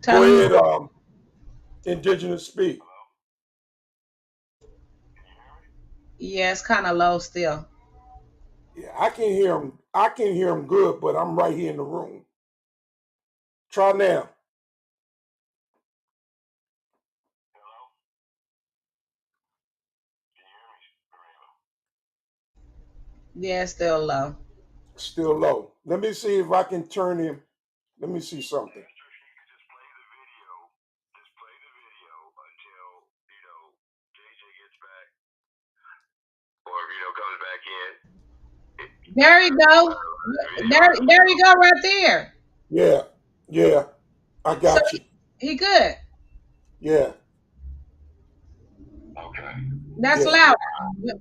Go ahead, Indigenous, speak.
Yeah, it's kind of low still.
Yeah, I can hear him. I can hear him good, but I'm right here in the room. Try now.
Yeah, it's still low.
Still low. Let me see if I can turn him. Let me see something.
There you go. There you go right there.
Yeah. I got you.
He good.
Yeah.
Okay.
That's loud.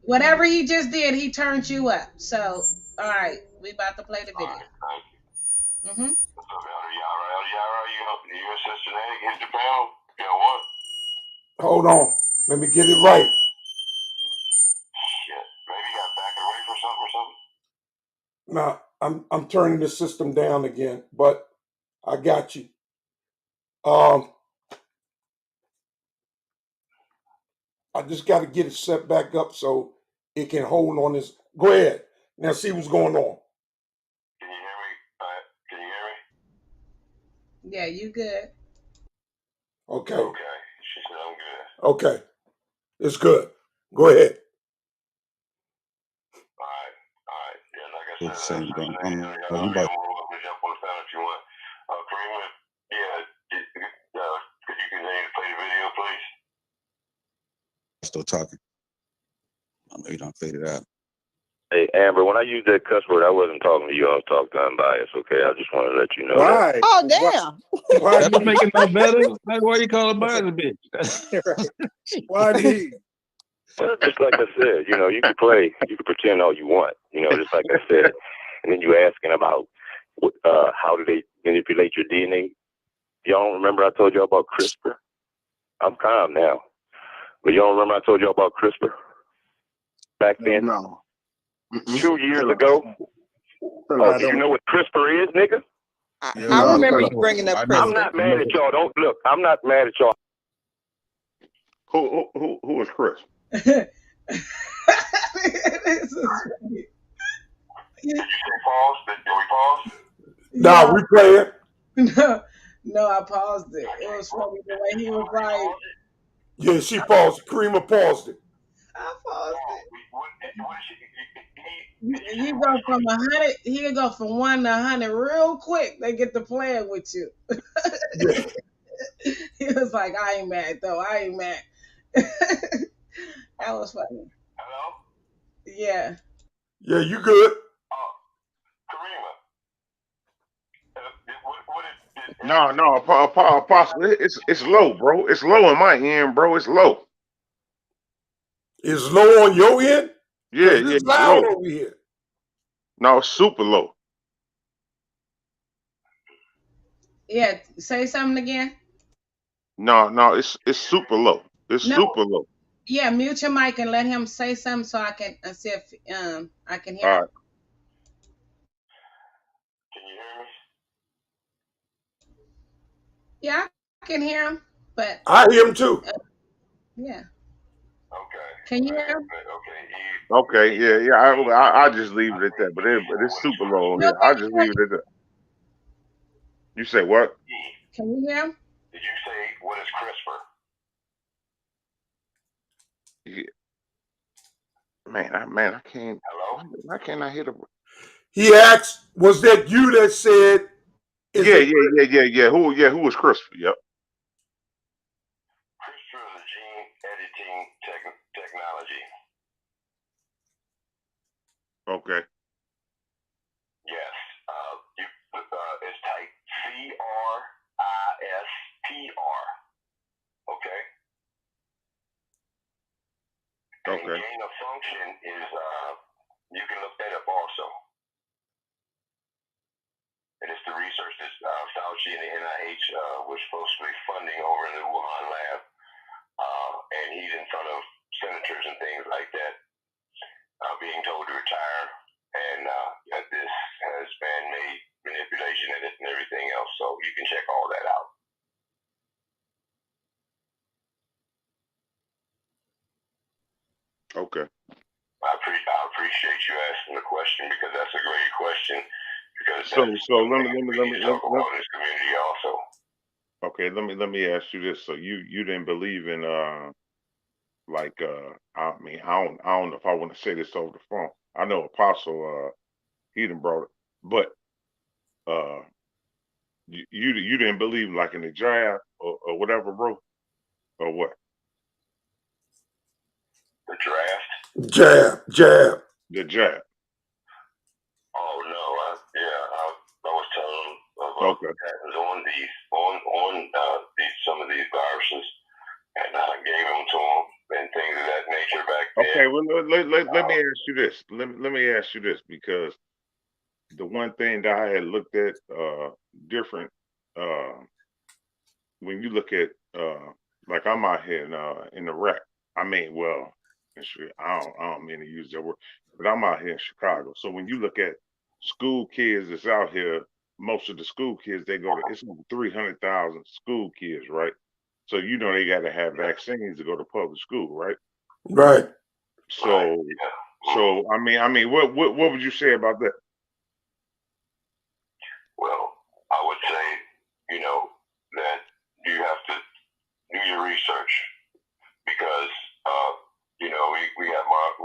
Whatever he just did, he turned you up. So, all right, we about to play the video.
What's up, Elder? You your sister hit the panel? Yeah, what?
Hold on. Let me get it right.
Shit. Maybe you got back away for something or something?
Now, I'm turning the system down again, but I got you. I just got to get it set back up so it can hold on this. Go ahead. Now see what's going on.
Can you hear me? Can you hear me?
Yeah, you good.
Okay.
Okay. She said I'm good.
Okay, it's good. Go ahead.
All right. Yeah, like I
The
said,
same thing.
y'all
You
more
about
welcome to jump on the panel if you want. Kareem, could you continue to play the video, please?
still talking. I know you don't fade it out.
Hey, Amber, when I used that cuss word, I wasn't talking to you. I was talking to unbiased, okay? I just want to let you know that.
Why?
Oh damn.
Why
That don't
me?
make it no better. That's why you call it by the bitch.
Why me?
Well, just like I said, you can play, you can pretend all you want, just like I said. And then you asking about how do they manipulate your DNA. Y'all don't remember I told y'all about CRISPR? I'm calm now. But y'all remember I told y'all about CRISPR back then?
No.
2 years ago? Oh, do you know what CRISPR is, nigga?
I remember you bringing up
I'm
CRISPR.
not mad at y'all. Don't look. I'm not mad at y'all.
Who is Chris?
This is funny.
Did you say pause? Did we pause?
Now we play it.
No, I paused it. It was funny the way he was like,
Yeah, she paused. Karima paused it.
I paused it.
What
He go from 100. He'll go from 1 to 100 real quick. They get to playing with you.
Yeah.
He was like, I ain't mad though. I ain't mad. That was funny.
Hello?
Yeah.
Yeah, you good.
Karima.
No, Apostle, it's low, bro. It's low in my end, bro. It's low.
It's low on your end?
Yeah,
It's
it's
loud
low.
over here.
No, it's super low.
Yeah. Say something again.
No, it's super low. It's
No.
super low.
Yeah, mute your mic and let him say something so I can see if I can hear
All
him.
right.
Can you hear me?
Yeah, I can hear him, but
I hear him too.
yeah.
Okay.
Can you hear him?
Okay, yeah. I just leave it at that. But it's super low on
No,
here. I just leave it at that. You say what?
can you hear him?
Did you say what is CRISPR?
Yeah. Man, I can't.
Hello?
Why can't I hit him?
He asked, was that you that said?
Yeah. Who was Christopher? Yep.
CRISPR is a gene editing technology.
Okay.
Yes. It's type CRISPR. Okay. And
Okay.
gain of function is you can look that up also. And it's the research that Fauci and the NIH was supposed to be funding over in the Wuhan lab. And he's in front of senators and things like that, being told to retire. And that this has been made manipulation in it and everything else. So you can check all that out.
Okay.
I appreciate you asking the question because that's a great question. Because
So let me
talk about in this community also.
Okay, let me ask you this. So you didn't believe in I mean I don't know if I want to say this over the phone. I know Apostle he done brought it, but you didn't believe like in the jab or whatever, bro, or what?
The draft?
Jab.
The jab.
Oh no, I was telling them about
Okay.
what happens on some of these viruses, and I gave them to them and things of that nature back then.
Okay, well let me ask you this. Let me ask you this because the one thing that I had looked at different when you look at like I'm out here in Iraq. I mean, well, I don't mean to use that word, but I'm out here in Chicago. So when you look at school kids that's out here, most of the school kids they go to it's over 300,000 school kids, right? So you know they got to have vaccines to go to public school, right?
Right.
So I mean, what would you say about that?
Well, I would say, that you have to do your research.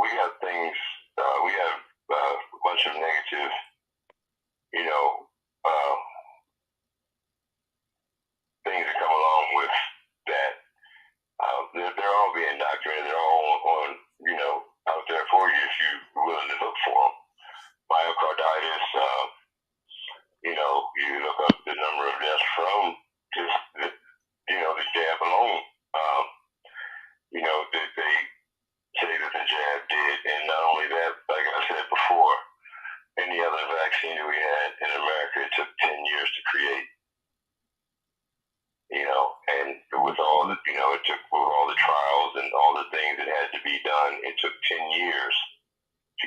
we have things. We have a bunch of negative, things that come along with that. They're all being documented. They're all on, out there for you if you're willing to look for them. Myocarditis. You look up the number of deaths from just the jab alone. They say that the jab did, and not only that, like I said before, any other vaccine that we had in America, it took 10 years to create. And with all the, it took with all the trials and all the things that had to be done, it took 10 years.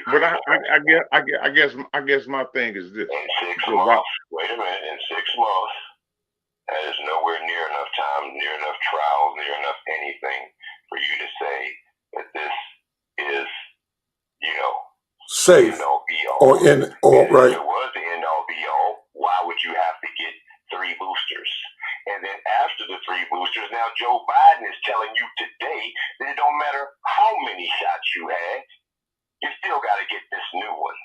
But I guess my thing is this.
In 6 months, wait a minute, in 6 months, that is nowhere near enough time, near enough trials, near enough anything for you to say that this is,
safe.
End all be all.
Or right.
If it was the end all be all, why would you have to get 3 boosters? And then after the 3 boosters, now Joe Biden is telling you today that it don't matter how many shots you had, you still got to get this new one.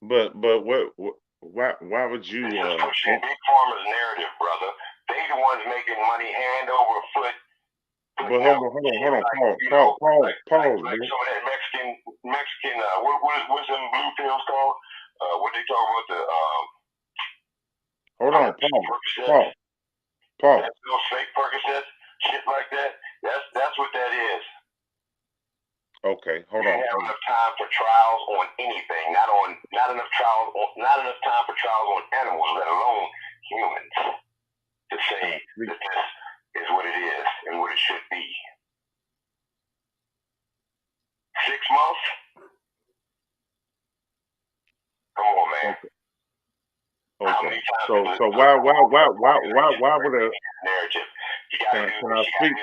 But why would you?
This is pushing Big Pharma's narrative, brother. They the ones making money hand over foot.
But hold on, pause,
like some of that Mexican, what's them blue pills called? What they talk about
hold on, pause.
That's those fake Percocets, shit like that. That's what that is.
Okay, hold on.
They have enough time for trials on anything. Not enough time for trials on animals, let alone humans, to say that this is what it is and what it should be. 6 months? Come on, man.
Okay. So why would a
narrative?
Can I speak?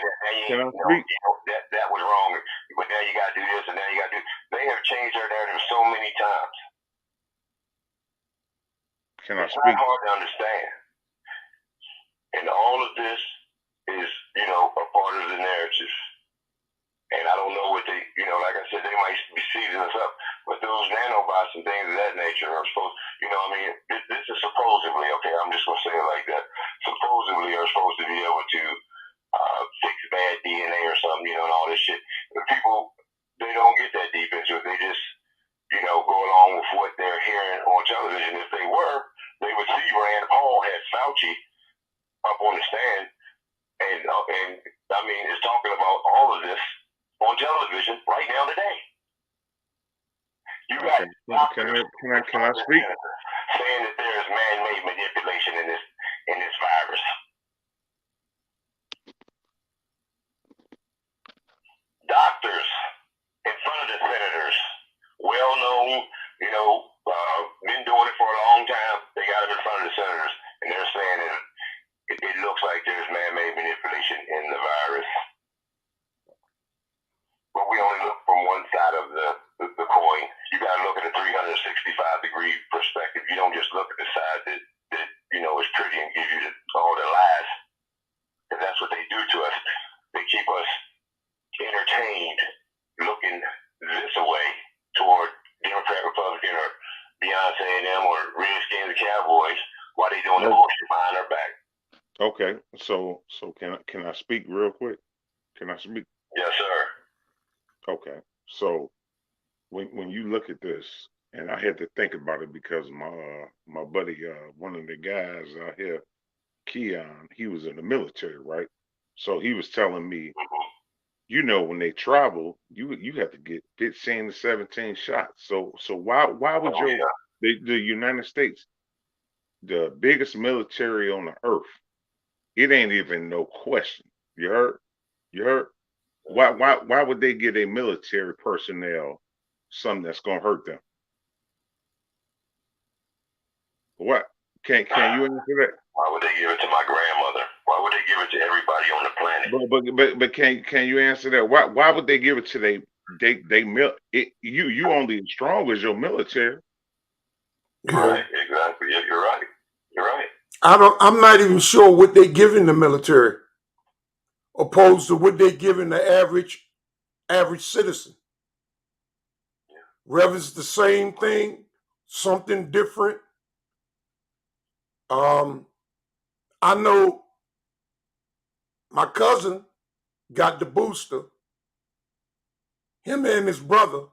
That was wrong, but now you got to do this, and now you got to do. They have changed their narrative so many times.
Can I
speak?
speak?
It's not hard to understand. And all of this is, a part of the narrative. And I don't know what they, like I said, they might be seizing us up, but those nanobots and things of that nature are supposed, this is supposedly, okay, I'm just going to say it like that, supposedly are supposed to be able to fix bad DNA or something, and all this shit. But people, they don't get that deep into it. They just, go along with what they're hearing on television. If they were, they would see Rand Paul had Fauci up on the stand, and is talking about all of this on television right now today. You got
can I speak?
Saying that there is man-made manipulation in this virus. Doctors in front of the senators, well known, been doing it for a long time. They got them in front of the senators, and they're saying that it looks like there's man-made manipulation in the virus. But we only look from one side of the coin. You got to look at a 365-degree perspective. You don't just look at the side that is pretty and give you all the lies. Because that's what they do to us. They keep us entertained, looking this way toward Democrat, Republican, or Beyonce and them, or Redskins and Cowboys, while they doing the bullshit behind our back.
Okay, so can I speak real quick? Can I speak?
Yes, sir.
Okay, so when you look at this, and I had to think about it because my buddy, one of the guys out here, Keon, he was in the military, right? So he was telling me, when they travel, you have to get 15 to 17 shots. So why would the United States, the biggest military on the earth, it ain't even no question. You heard? Why would they give a military personnel something that's gonna hurt them? What? Can you answer that?
Why would they give it to my grandmother? Why would they give it to everybody on the
But
planet?
can you answer that? Why would they give it to you only as strong as your military?
Right, exactly. Yeah, you're right. You're right.
I'm not even sure what they giving the military, opposed to what they giving the average citizen. whether it's the same thing, something different. I know my cousin got the booster, him and his brother,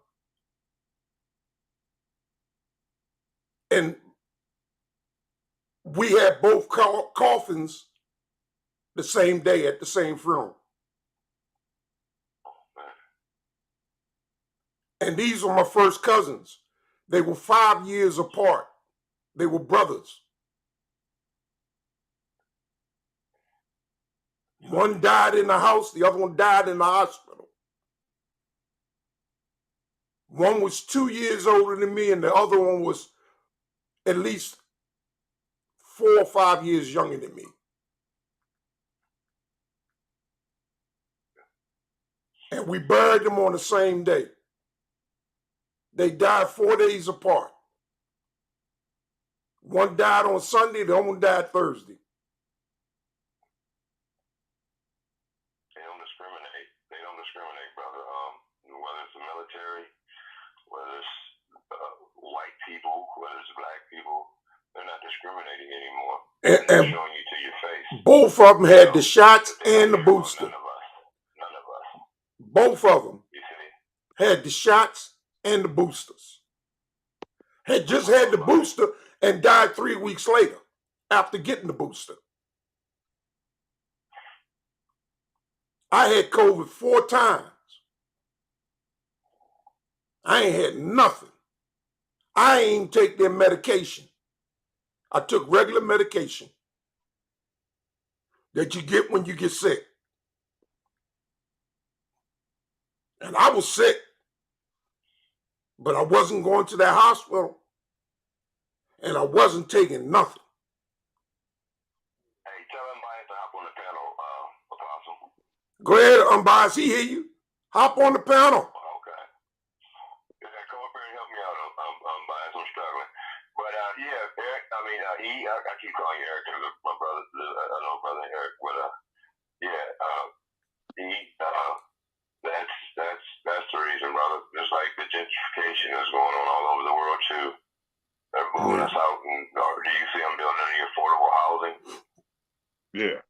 and we had both coffins the same day at the same funeral. And these were my first cousins. They were 5 years apart. They were brothers. One died in the house, the other one died in the hospital. One was 2 years older than me, and the other one was at least 4 or 5 years younger than me. And we buried them on the same day. They died 4 days apart. One died on Sunday, the other one died Thursday.
They don't discriminate. They don't discriminate, brother. Whether it's the military, whether it's white people, whether it's black people, they're not discriminating anymore. They're showing you to your face.
Both of them had the shots and the booster.
None of us.
Both of them
You see?
had the shots and the boosters. Had just had the booster and died 3 weeks later after getting the booster. I had COVID 4 times. I ain't had nothing. I ain't take their medication. I took regular medication that you get when you get sick. And I was sick, but I wasn't going to that hospital, and I wasn't taking nothing.
Hey, tell him to hop on the panel, Apostle.
Go ahead, Unbiased. He hear you. Hop on the panel.
Okay. Yeah, come up here and help me out, Unbiased. I'm struggling. But yeah, Eric. I mean, I keep calling you Eric because my brother. I know brother Eric. But that's the reason, brother. Just like the gentrification is going on all over the world too. They're moving us out, and do you see them building any affordable housing?
Yeah.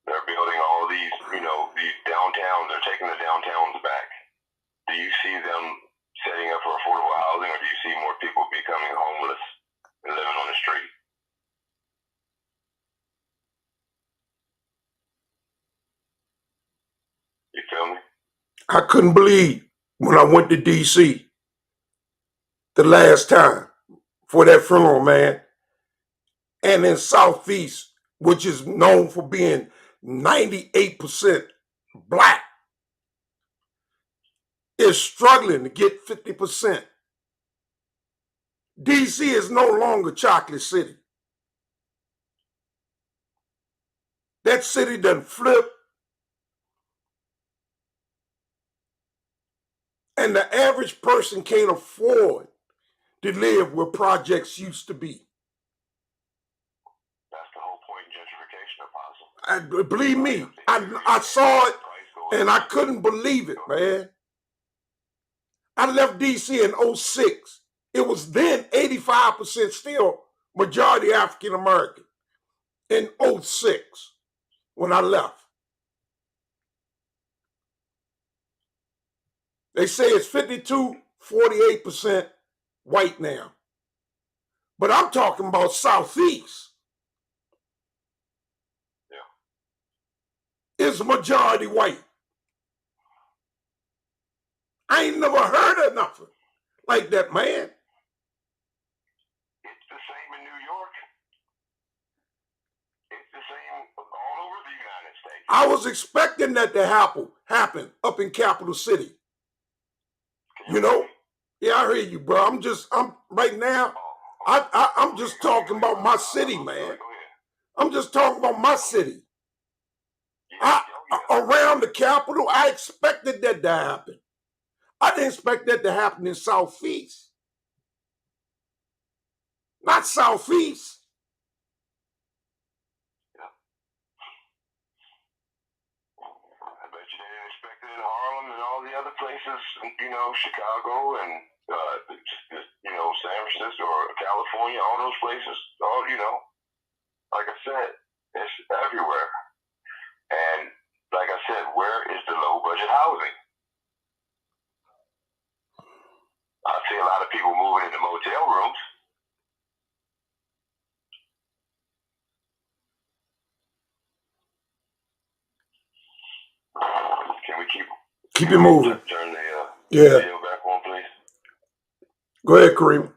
They're building all these, these downtowns. They're taking the downtowns back. Do you see them setting up for affordable housing, or do you see more people becoming homeless and living on the street? You feel me?
I couldn't believe when I went to D.C. the last time for that funeral, man. And in Southeast, which is known for being 98% black, is struggling to get 50%. D.C. is no longer Chocolate City. That city done flipped. And the average person can't afford to live where projects used to be.
That's the whole point in gentrification, Apostle.
Believe me, I saw it and I couldn't believe it, man. I left D.C. in 06. It was then 85% still majority African American in 06 when I left. They say it's 48% white now. But I'm talking about Southeast. Yeah. It's majority white. I ain't never heard of nothing like that, man.
It's the same in New York. It's the same all over the United States.
I was expecting that to happen up in Capital City. Yeah, I hear you, bro. I'm right now, I'm just talking about my city, man. I'm just talking about my city. Around the Capitol, I expected that to happen. I didn't expect that to happen in Southeast. Not Southeast.
I bet you they didn't expected in Harlem and all the other places, you know, Chicago and you know, San Francisco or California, all those places, all, you know, like I said, it's everywhere. And like I said, where is the low budget housing? I see a lot of people moving into motel rooms. Can we
keep it moving?
Turn the
Yeah.
video back on, please.
Go ahead, Kareem.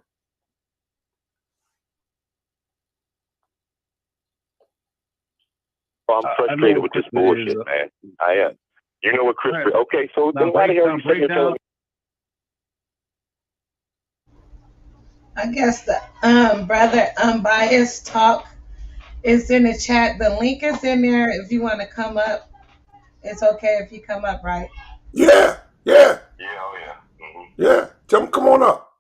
I'm frustrated with this bullshit, man. I am. You know what, Chris? Right. Okay, so then why the hell are you sitting there telling me?
I guess the brother unbiased talk is in the chat. The link is in there if you want to come up. It's okay if you come up, right?
Yeah, yeah.
Yeah, oh yeah. Mm-hmm.
Yeah. Tell him come on up.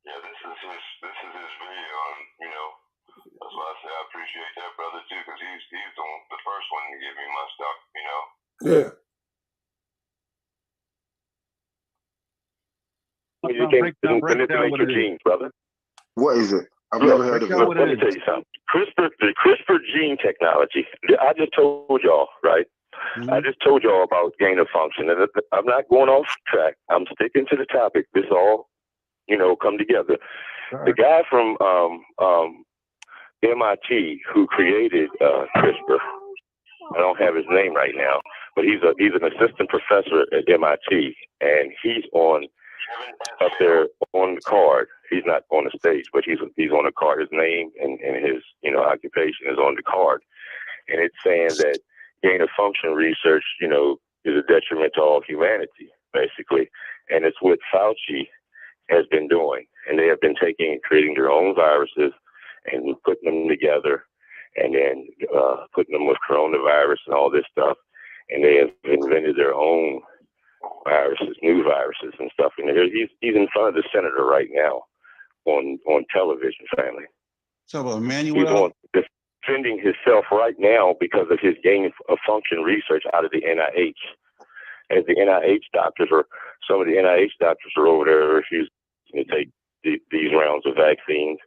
Yeah, this is his video, and you know, that's why I say I appreciate that brother too, because he's the first one to give me my stuff, you know.
Yeah.
You can't manipulate your genes, brother.
What is it? I've never heard of it.
Let me tell you something. The CRISPR gene technology. I just told y'all, right? Mm-hmm. I just told y'all about gain of function, and I'm not going off track. I'm sticking to the topic. This all, you know, come together. Right. The guy from MIT who created CRISPR, I don't have his name right now, but he's an assistant professor at MIT, and he's up there on the card. He's not on the stage, but he's on the card. His name and his, you know, occupation is on the card, and it's saying that gain of function research, you know, is a detriment to all humanity, basically, and it's what Fauci has been doing, and they have been taking and creating their own viruses and putting them together, and then putting them with coronavirus and all this stuff, and they have invented their own viruses, new viruses and stuff. And he's in front of the senator right now on television, family.
So Emmanuel,
he's on defending himself right now because of his gain of function research out of the NIH. As the NIH doctors, or some of the NIH doctors, are over there refusing to take these rounds of vaccines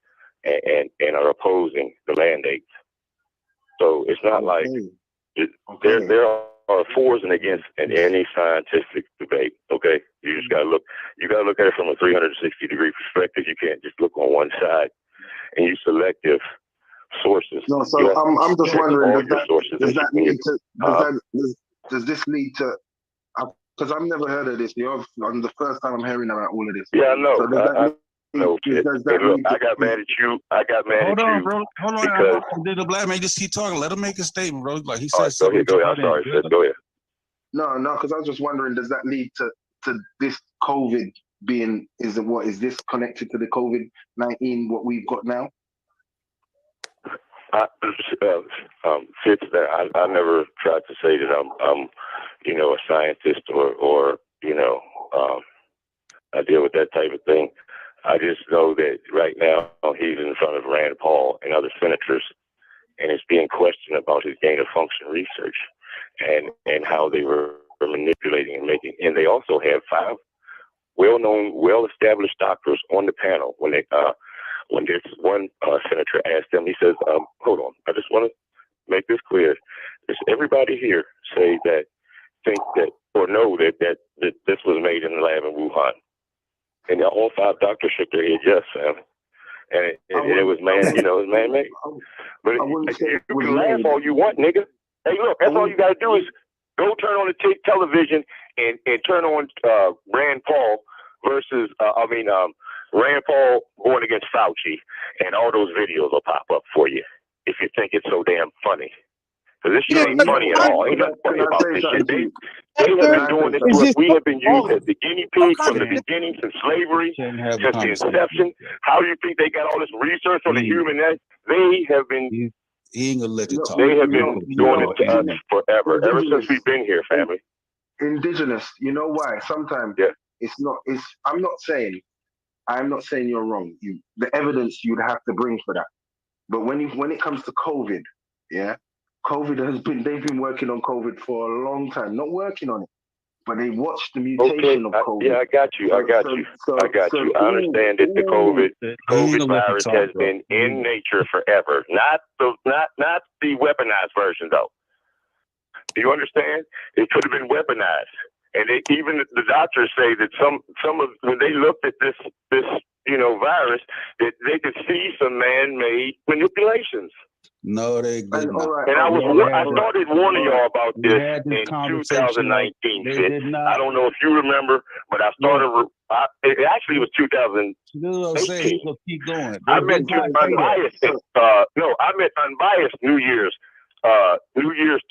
and are opposing the mandates. So it's not like there are fors and against in any scientific debate. Okay, you just gotta look. You gotta look at it from a 360-degree perspective. You can't just look on one side and use selective sources.
No, so I'm just wondering, does this lead to? Because I've never heard of this. I'm the first time I'm hearing about all of this.
Yeah, I know.
So
I got mad at you.
Hold on, bro. Hold on. Because did the black man just keep talking? Let him make a statement, bro. Like he said.
Go ahead. I'm sorry. Go ahead.
No, because I was just wondering, does that lead to this COVID being? Is this connected to the COVID-19? What we've got now?
Fitz, I never tried to say that I'm you know, a scientist or you know, I deal with that type of thing. I just know that right now he's in front of Rand Paul and other senators, and it's being questioned about his gain of function research and how they were manipulating and making. And they also have 5 well-known, well-established doctors on the panel. When this one senator asked them, he says, "Hold on, I just want to make this clear. Does everybody here think that or know that this was made in the lab in Wuhan?" And all 5 doctors shook their head, yes, Sam. And it was it was man-made. But you can laugh all you want, nigga. Hey, look, that's all you got to do is go turn on the television and turn on Rand Paul versus, Rand Paul going against Fauci, and all those videos will pop up for you if you think it's so damn funny. Because this shit ain't funny at all. Ain't nothing funny about this shit. They have been doing this to us. We have been used as the guinea pig from the beginning, since slavery, since the inception. How do you think they got all this research on the human? They have been.
He ain't gonna let you talk.
They have been doing it to us forever, ever since we've been here, family.
Indigenous. You know why? Sometimes it's not. I'm not saying you're wrong. The evidence you'd have to bring for that. But when it comes to COVID, they've been working on COVID for a long time, not working on it, but they watched the mutation of COVID.
Yeah, I got you. I understand that the COVID virus has been in nature forever. Not the weaponized version though. Do you understand? It could have been weaponized. And even the doctors say that some of when they looked at this virus, that they could see some man-made manipulations.
No, they did not.
And I started warning y'all about this in 2019. I don't know if you remember, but I started. It actually was 2018.
Keep going.
I meant unbiased. I meant unbiased New Year's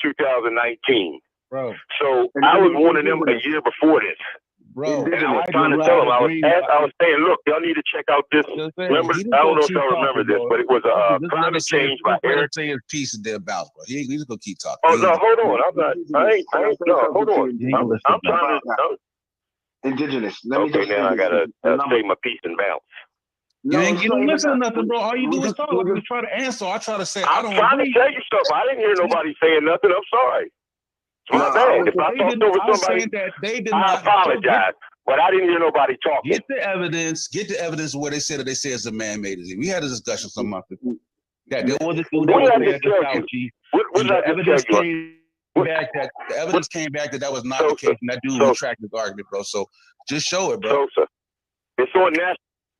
2019.
Bro.
So I was warning them a year before this.
Bro,
and I was trying to tell them, I was saying, look, y'all need to check out this. Remember, I don't know if y'all remember this, but it was climate change by Eric.
Say his piece of their about, bro. He's just gonna keep talking.
Oh no, hold on. I ain't. No, hold on. I'm trying to.
Indigenous.
Okay, now I gotta say my piece and bounce.
You ain't getting listen to nothing, bro. All you do is talk. You try to answer. I try to say.
I'm trying to tell you something. I didn't hear nobody saying nothing. I'm sorry. My bad. If I talked over somebody, I apologize. But I didn't hear nobody talking.
Get the evidence. Get the evidence where they said that they say it's a man-made disease. We had a discussion some months ago. That there was a dude that was Fauci. The evidence came back that was not the case, and that dude retracted his argument, bro. So just show it, bro.
It's on national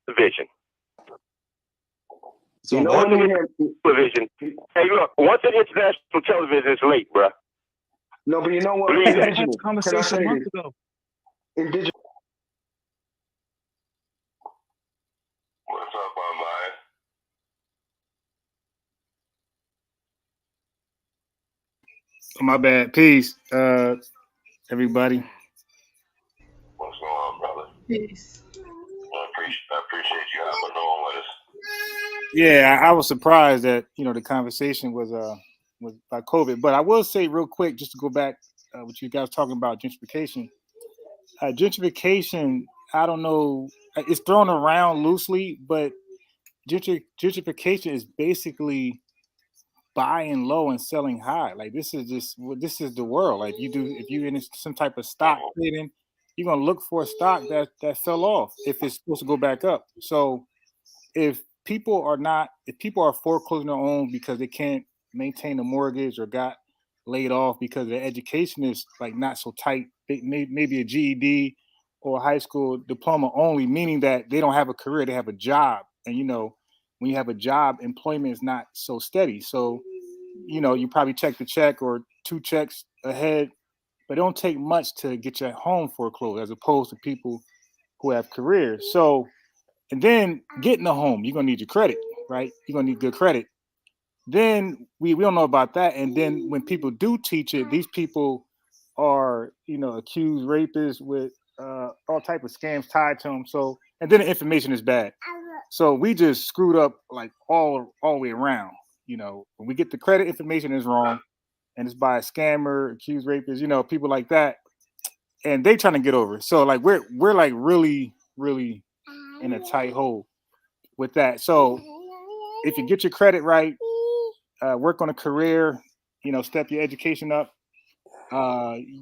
television.
So
once it hits television, hey, look, once it hits national television, it's late, bro.
No, but you know what?
Believe that.
Had a conversation months ago.
Indigenous.
What's up, online?
Oh, my bad. Peace, everybody.
What's going on, brother?
Peace.
I appreciate you hopping on with us.
Yeah, I was surprised that the conversation was about COVID, but I will say real quick, just to go back, what you guys talking about gentrification. Gentrification, I don't know, it's thrown around loosely, but gentrification is basically buying low and selling high. Like this is the world. Like if you in some type of stock trading, you're gonna look for a stock that fell off if it's supposed to go back up. So if people are foreclosing their own because they can't maintain a mortgage or got laid off because their education is like not so tight, maybe a GED or a high school diploma only, meaning that they don't have a career, they have a job. And when you have a job, employment is not so steady. So you probably check the check or two checks ahead, but it don't take much to get your home foreclosed as opposed to people who have careers. So, and then getting a home, you're gonna need your credit, right? You're gonna need good credit. Then we don't know about that. And then when people do teach it, these people are accused rapists with all type of scams tied to them. So, and then the information is bad. So we just screwed up like all the way around. When we get the credit, information is wrong, and it's by a scammer, accused rapists, people like that, and they trying to get over it. So like we're like really, really in a tight hole with that. So if you get your credit right, work on a career, step your education up,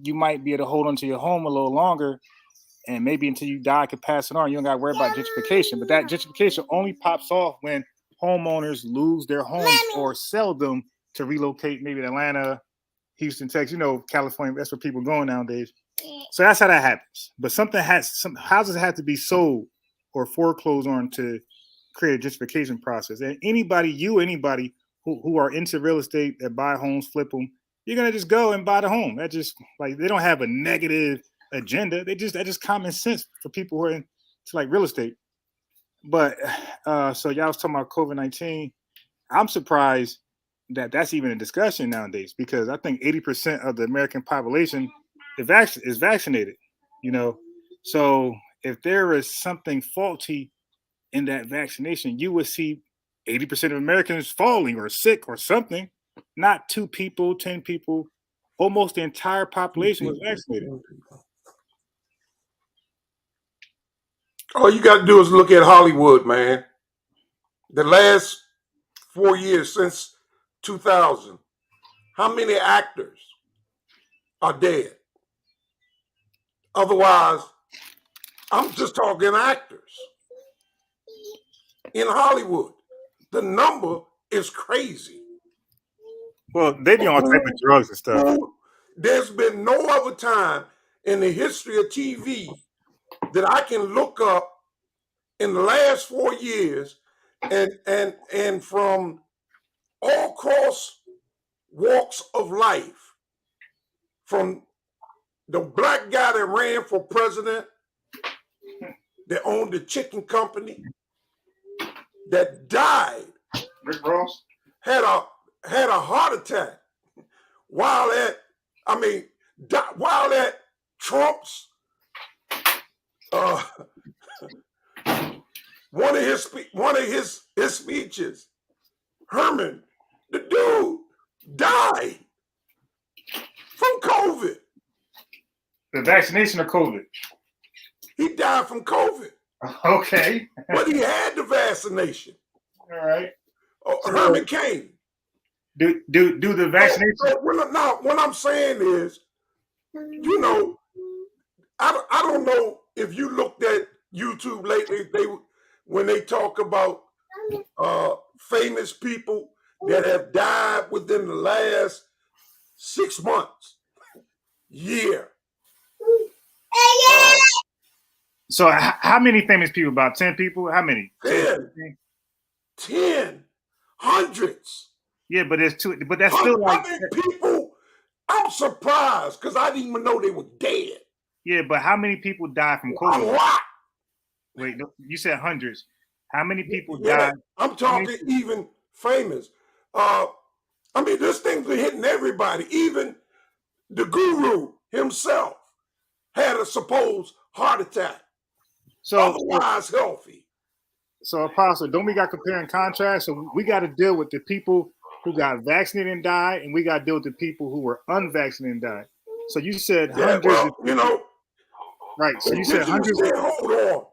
you might be able to hold on to your home a little longer, and maybe until you die, could pass it on. You don't got to worry about gentrification. But that gentrification only pops off when homeowners lose their homes or sell them to relocate, maybe to Atlanta, Houston, Texas, California. That's where people are going nowadays. So that's how that happens. But some houses have to be sold or foreclosed on to create a gentrification process. And anybody who are into real estate that buy homes, flip them, you're gonna just go and buy the home. That just like they don't have a negative agenda. That just common sense for people who are into like real estate. But so y'all was talking about COVID-19. I'm surprised that that's even a discussion nowadays because I think 80% of the American population is vaccinated. So if there is something faulty in that vaccination, you would see 80% of Americans falling or sick or something. Not 2 people, 10 people. Almost the entire population was vaccinated.
All you got to do is look at Hollywood, man. The last 4 years since 2000, how many actors are dead? Otherwise, I'm just talking actors in Hollywood. The number is crazy.
Well, they be on all type of drugs and stuff.
There's been no other time in the history of TV that I can look up in the last 4 years and from all cross walks of life, from the black guy that ran for president, that owned the chicken company, that died,
Rick Ross,
had a heart attack while at Trump's one of his speeches. Herman, the dude died from COVID.
The vaccination or COVID?
He died from COVID.
Okay.
But he had the vaccination.
All right.
Herman Cain.
Do the vaccination?
What I'm saying is, you know, I don't know if you looked at YouTube lately. When they talk about famous people that have died within the last 6 months, year.
So how many famous people? About 10 people? How many?
10, hundreds.
Yeah, but it's two. But that's still like
how many people. I'm surprised because I didn't even know they were dead.
Yeah, but how many people died from COVID?
A lot.
Wait, you said hundreds. How many people died?
I'm talking even famous. I mean, this thing's been hitting everybody. Even the guru himself had a supposed heart attack.
So
otherwise healthy.
So Apostle, don't we got compare and contrast? So we got to deal with the people who got vaccinated and died, and we got to deal with the people who were unvaccinated and died. So you said hundreds.
Well, you know.
Right. So you said hundreds.
Hold on.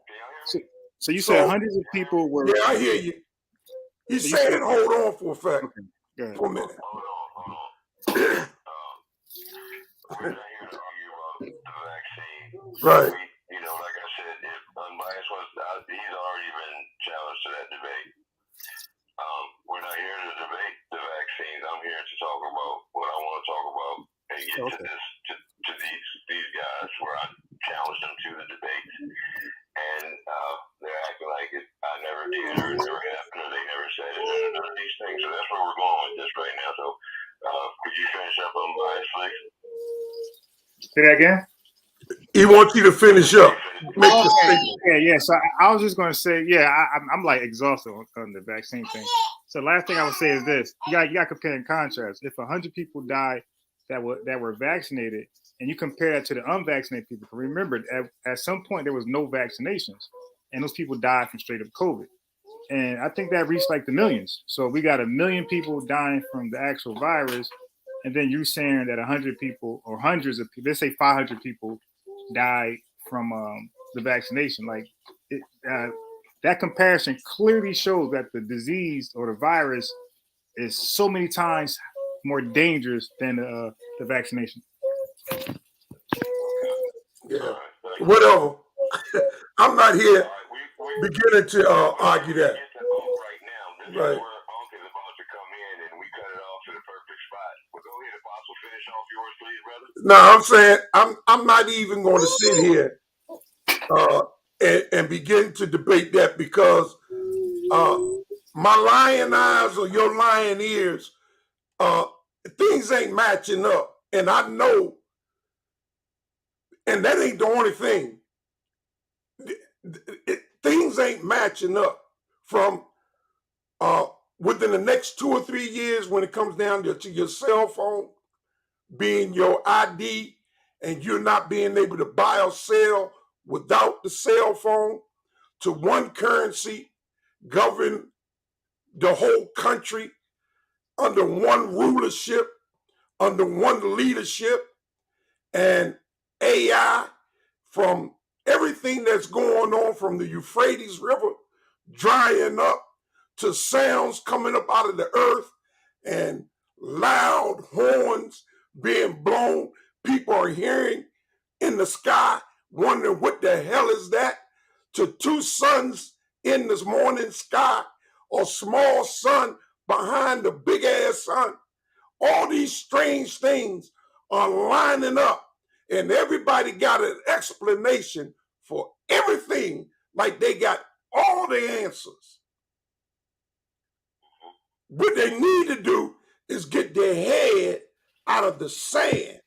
So you said hundreds of people were.
Yeah, I hear you. You said hold on for a fact.
Okay.
For a minute. Right.
You know, like I said, if unbiased was, he's already been challenged to that debate. We're not here to debate the vaccines. I'm here to talk about what I want to talk about and get to these guys where I challenged them to the debate, and they're acting like I never did or it never happened or they never said it or none of these things. So that's where we're going with this right now. So could you finish up unbiased, please?
Say that again.
He wants you to finish up. Make the statement.
Yeah. So I was just going to say, I'm like exhausted on the vaccine thing. So the last thing I would say is this: you got to compare and contrast. If 100 people died that were vaccinated, and you compare that to the unvaccinated people, remember at some point there was no vaccinations, and those people died from straight up COVID. And I think that reached like the millions. So we got 1 million people dying from the actual virus, and then you saying that 100 people or hundreds of people, let's say 500 people, died from the vaccination. Like that comparison clearly shows that the disease or the virus is so many times more dangerous than the vaccination.
Yeah, whatever. I'm not here beginning to argue that. Right. No, I'm saying I'm not even going to sit here and begin to debate that because my lying eyes or your lying ears, things ain't matching up, and I know, and that ain't the only thing. Things ain't matching up from within the next 2 or 3 years when it comes down to your cell phone being your ID and you're not being able to buy or sell without the cell phone, to one currency govern the whole country under one rulership, under one leadership, and AI, from everything that's going on from the Euphrates River drying up to sounds coming up out of the earth and loud horns being blown. People are hearing in the sky, wondering what the hell is that? To two suns in this morning sky, or small sun behind the big ass sun. All these strange things are lining up, and everybody got an explanation for everything, like they got all the answers. What they need to do is get their head out of the sand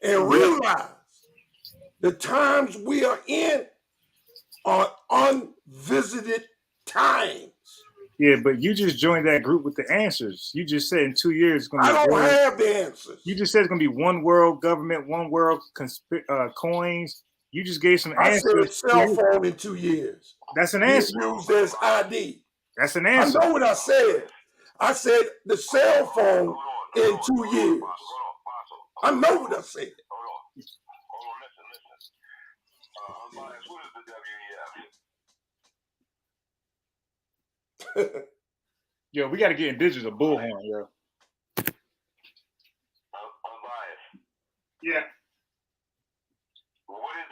and realize the times we are in are unvisited times.
Yeah, but you just joined that group with the answers. You just said in 2 years it's going to be.
I don't have the answers.
You just said it's going to be one world government, one world coins. You just gave some answers.
I said cell phone in 2 years.
That's an answer.
Used as ID.
That's an answer.
I know what I said. I said the cell phone in 2 years. I know what I said.
Yo, we got to get indigenous a bullhorn, yo. Yeah.
What is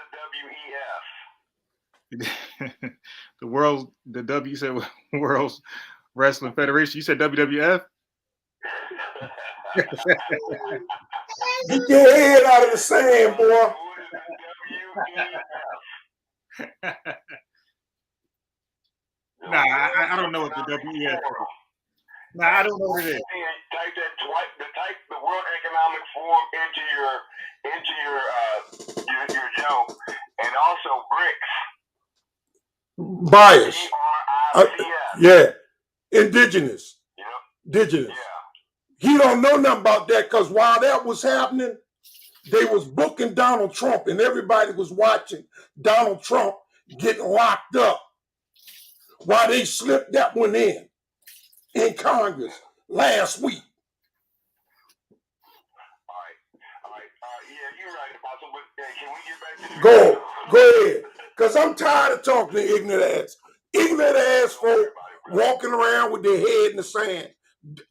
the WEF?
You said World's Wrestling Federation. You said WWF?
Get your head out of the sand, boy.
Nah, I don't know what the WEF is. Nah, I don't know what it is.
Type the World Economic Forum into your joke, and also BRICS.
Bias. Yeah. Indigenous. Yep. Indigenous. Yeah. He don't know nothing about that, because while that was happening, they was booking Donald Trump, and everybody was watching Donald Trump get locked up while they slipped that one in Congress last week.
All right. Yeah, you're right, Apostle, but can we get back to the
Go ahead. Because I'm tired of talking to ignorant ass. Ignorant ass folk walking around with their head in the sand.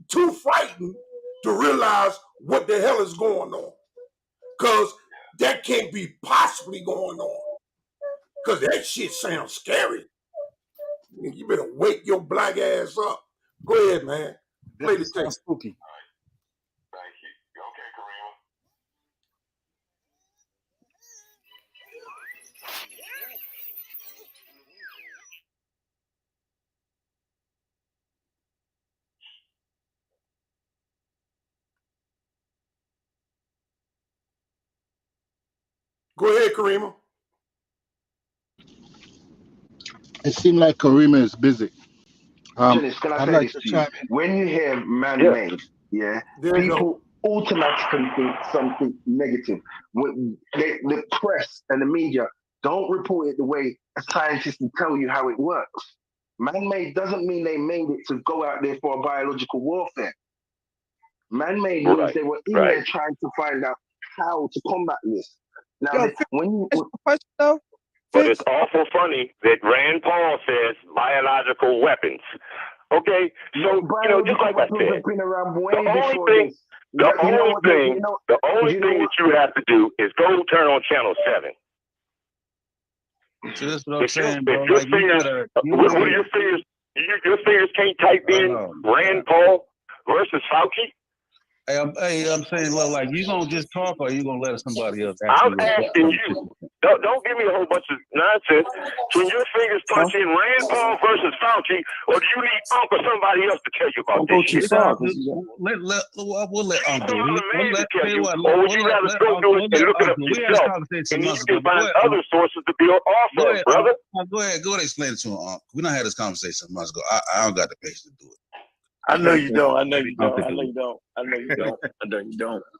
Too frightened to realize what the hell is going on. Because that can't be possibly going on. Because that shit sounds scary. You better wake your black ass up. Go ahead, man. Play the tape.
Spooky.
All right. Thank you. Okay, Kareem.
Go ahead, Karima.
It seemed like Karima is busy.
Dennis, can I say this to you? When you hear man-made, people automatically think something negative. When the press and the media don't report it the way a scientist will tell you how it works. Man-made doesn't mean they made it to go out there for a biological warfare. Man-made means they were in there trying to find out how to combat this. Now,
but it's awful funny that Rand Paul says biological weapons. Okay, so just like I said, the only thing that you have to do is go turn on channel 7.
So that's what I'm saying, bro.
Your fingers can't type in Rand Paul versus Fauci.
Hey, I'm saying, look, like, you gonna just talk, or you gonna let somebody else?
I'm asking you. Don't give me a whole bunch of nonsense. Can your fingers touch in Rand Paul versus Fauci, or do you need Unc or somebody else to tell you about this shit?
We'll let Unc do it.
Or would you rather go do it and look it up yourself? And you can find other sources to build off of, brother.
Go ahead, explain it to him, Unc. We done had this conversation months ago. I don't got the patience to do it.
I know you don't.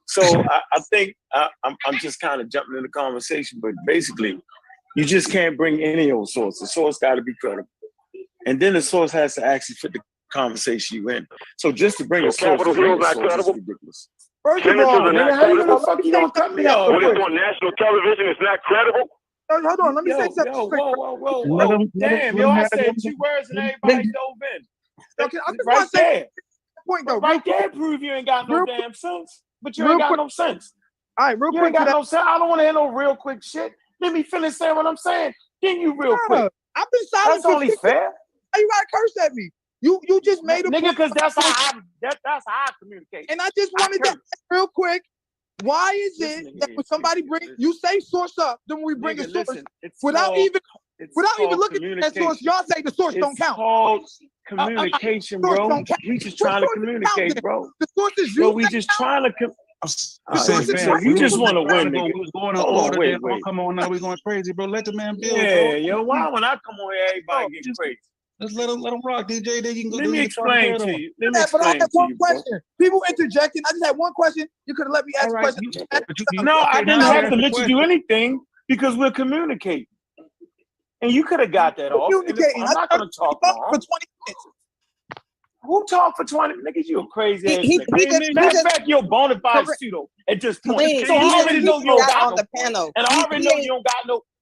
So I think I'm just kind of jumping in the conversation, but basically, you just can't bring any old source. The source got to be credible, and then the source has to actually fit the conversation you in. So just to bring a source,
Capitol Hill not credible.
Ridiculous.
First of all, how you gonna fuck you gonna cut me out? When it's on national television, it's not credible.
Hold on, let me say something. Whoa. Damn, I said 2 words and everybody dove in.
Okay, I just want to say, point though.
Right there, prove you ain't got no damn sense. But you ain't got no sense.
All right, real
you
quick.
You ain't got no sense. I don't want to hear no real quick shit. Let me finish saying what I'm saying. Then you real quick.
I've been silent.
That's only fair.
Why you gotta curse at me? You just made a
nigga,
point.
Because that's how I communicate.
And I just wanted to ask real quick. Why is it that when somebody you say source up, then when we bring a source without even looking at that source, y'all say the source don't count.
It's called communication, bro. We just trying to communicate, bro.
The source is
you. We just trying to. You just want to win, nigga.
We was going on order. Wait. Come on now, we going crazy, bro. Let the man build.
Yeah, yo. Why when I come on here, everybody get crazy?
Let's let him rock, DJ. Then you can go.
Let me explain to you.
But I have one question. People interjecting. I just had one question. You could have let me ask a question.
No, I didn't have to let you do anything because we're communicating. And you could have got that off. I'm not going to talk long. For 20 minutes. Who talked for 20 niggas? You a crazy ass nigga. Matter of fact, you're a bona fide pseudo at this point. So I already know you don't got no panel. And I already know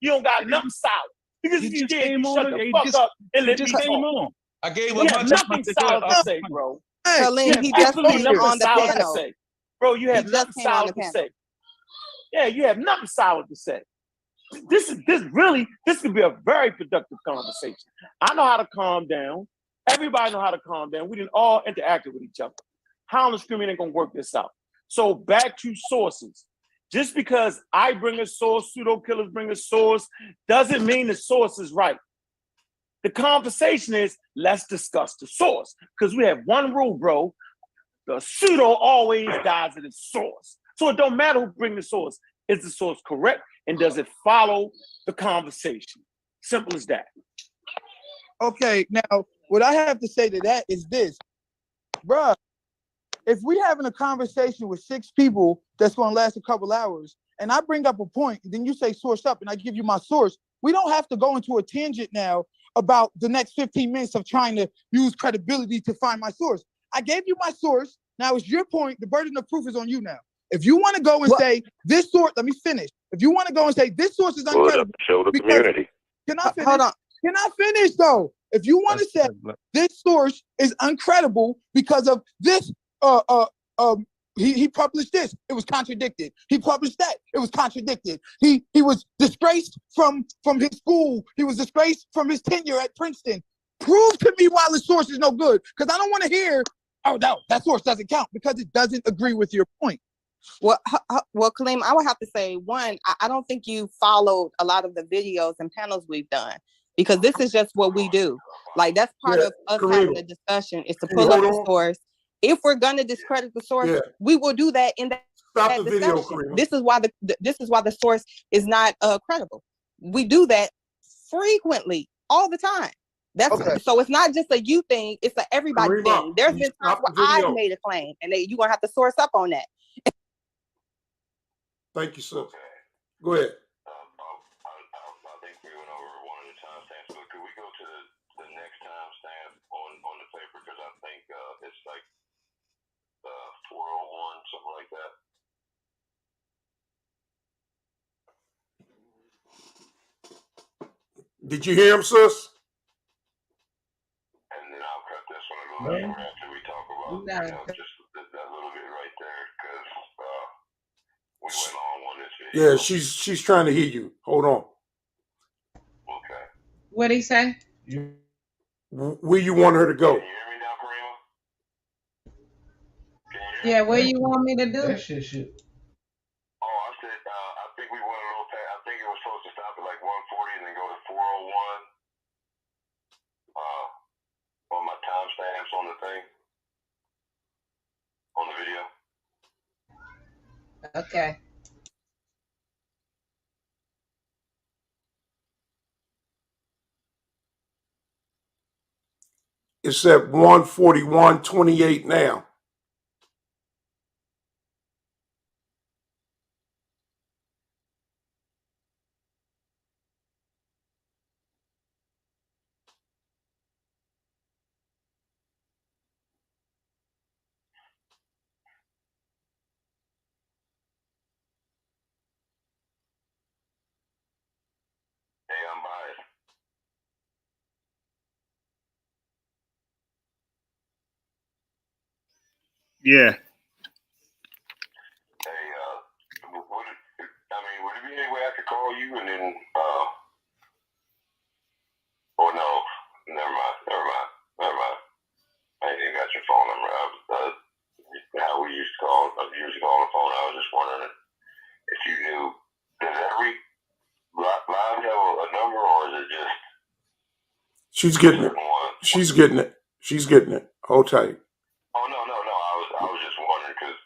you don't got nothing solid. Because if you did, you shut the fuck up and let me talk.
I gave
you have nothing solid to say, bro.
Colleen, he just came on the panel.
Bro, you have nothing solid to say. Yeah, you have nothing solid to say. This could be a very productive conversation. I know how to calm down. Everybody know how to calm down. We didn't all interact with each other. How on the screen ain't gonna work this out? So back to sources. Just because I bring a source, pseudo killers bring a source, doesn't mean the source is right. The conversation is, let's discuss the source. Because we have one rule, bro. The pseudo always dies at its source. So it don't matter who bring the source. Is the source correct? And does it follow the conversation? Simple as that.
Okay, now what I have to say to that is this, bruh. If we having a conversation with 6 people that's going to last a couple hours, and I bring up a point, then you say source up, and I give you my source, we don't have to go into a tangent now about the next 15 minutes of trying to use credibility to find my source. I gave you my source. Now it's your point. The burden of proof is on you now. If you want to go and say this source, let me finish. If you want to go and say this source is uncredible,
show the community.
Can I finish? Hold on. Can I finish though? If you want to say this source is uncredible because of this, he published this, it was contradicted. He published that, it was contradicted. He was disgraced from his school. He was disgraced from his tenure at Princeton. Prove to me why the source is no good, because I don't want to hear, oh no, that source doesn't count, because it doesn't agree with your point.
Well, Kaleem, I would have to say, one, I don't think you followed a lot of the videos and panels we've done, because this is just what we do. Like, that's part of us having a discussion, is to pull up the source. If we're going to discredit the source, we will do that in that discussion. This is why the source is not credible. We do that frequently, all the time. So it's not just a you thing; it's a everybody thing. There's been times where I've made a claim, and you're gonna have to source up on that.
Thank you, sir. Go ahead.
I think we went over one of the timestamps, but could we go to the next timestamp on the paper? Because I think it's like 401, something like that.
Did you hear him, sis?
And then I'll cut this one a little bit more after we talk about just that little bit right there, because we went long on this video.
Yeah, she's trying to hear you. Hold on.
Okay.
What'd he say?
Where you want her to go?
Can you hear me now, Karima?
Yeah, what you want me to do?
That shit. Oh, I said, I think we went a little past. I think it was supposed to stop at like 140 and then go to 401. On my timestamps on the thing, on the video.
Okay.
It's at 141:28 now.
Hey, I'm biased.
Yeah.
Hey, would it be any way I could call you and then, or no, never mind. I ain't even got your phone number. How we used to call on the phone. I was just wondering if you knew, does every line have a number, or is it just?
She's getting it. She's getting it. She's getting it. Hold tight.
Oh no. I was just wondering because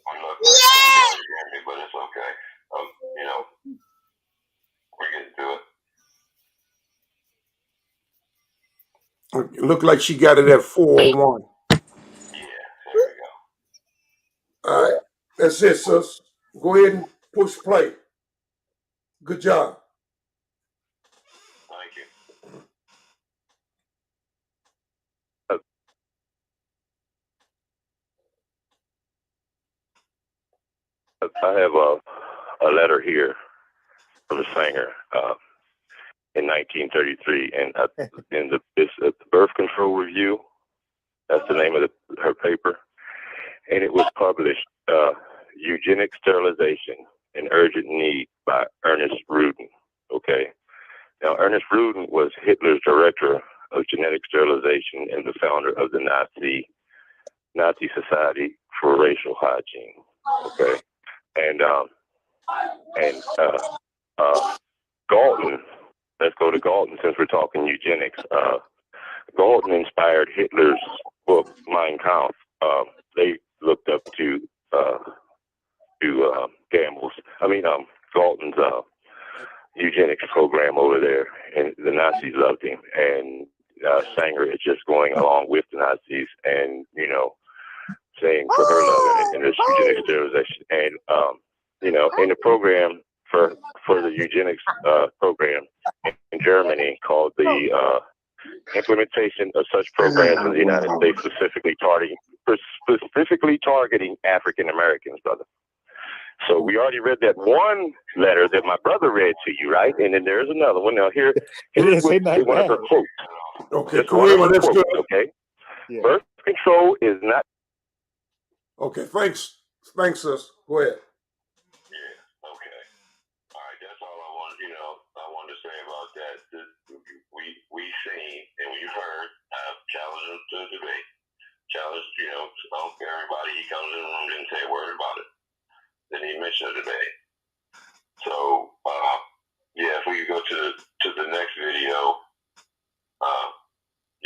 I'm not hearing me, but it's okay. We're getting to it.
It looked like she got it at 401.
Yeah, there we go.
All right. That's it, sis. Go ahead and push play. Good job.
Thank you.
I have a letter here from the singer in 1933, and in the Birth Control Review, that's the name of her paper, and it was published, Eugenics, Sterilization, an Urgent Need by Ernest Rudin. Okay. Now, Ernest Rudin was Hitler's director of genetic sterilization and the founder of the Nazi Society for Racial Hygiene. Okay. And Galton, let's go to Galton since we're talking eugenics. Galton inspired Hitler's book, Mein Kampf. They looked up to Galton's eugenics program over there, and the Nazis loved him. And Sanger is just going along with the Nazis and, saying for her love and this eugenics sterilization. And, in the program for the eugenics program in Germany called the implementation of such programs in the United States, specifically targeting African Americans, brother. So we already read that one letter that my brother read to you, right? And then there's another one. Now here's one of her quotes.
Okay, Karima, that's good.
Okay. Yeah. Birth control is not.
Okay, thanks, sis. Go ahead.
Yeah. Okay. All right. That's all I wanted to say about that. We seen and we've heard. I've challenged him to debate. Everybody. He comes in the room, didn't say a word about it. Didn't even mention the debate. So, if we could go to the next video,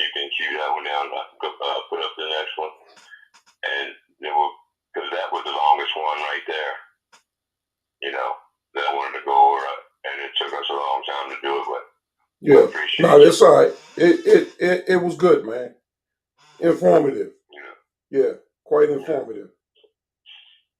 you can cue that one down. Put up the next one, and then because that was the longest one right there. That I wanted to go over, and it took us a long time to do it, but
no, that's all right. It was good, man. Informative. Yeah, quite informative.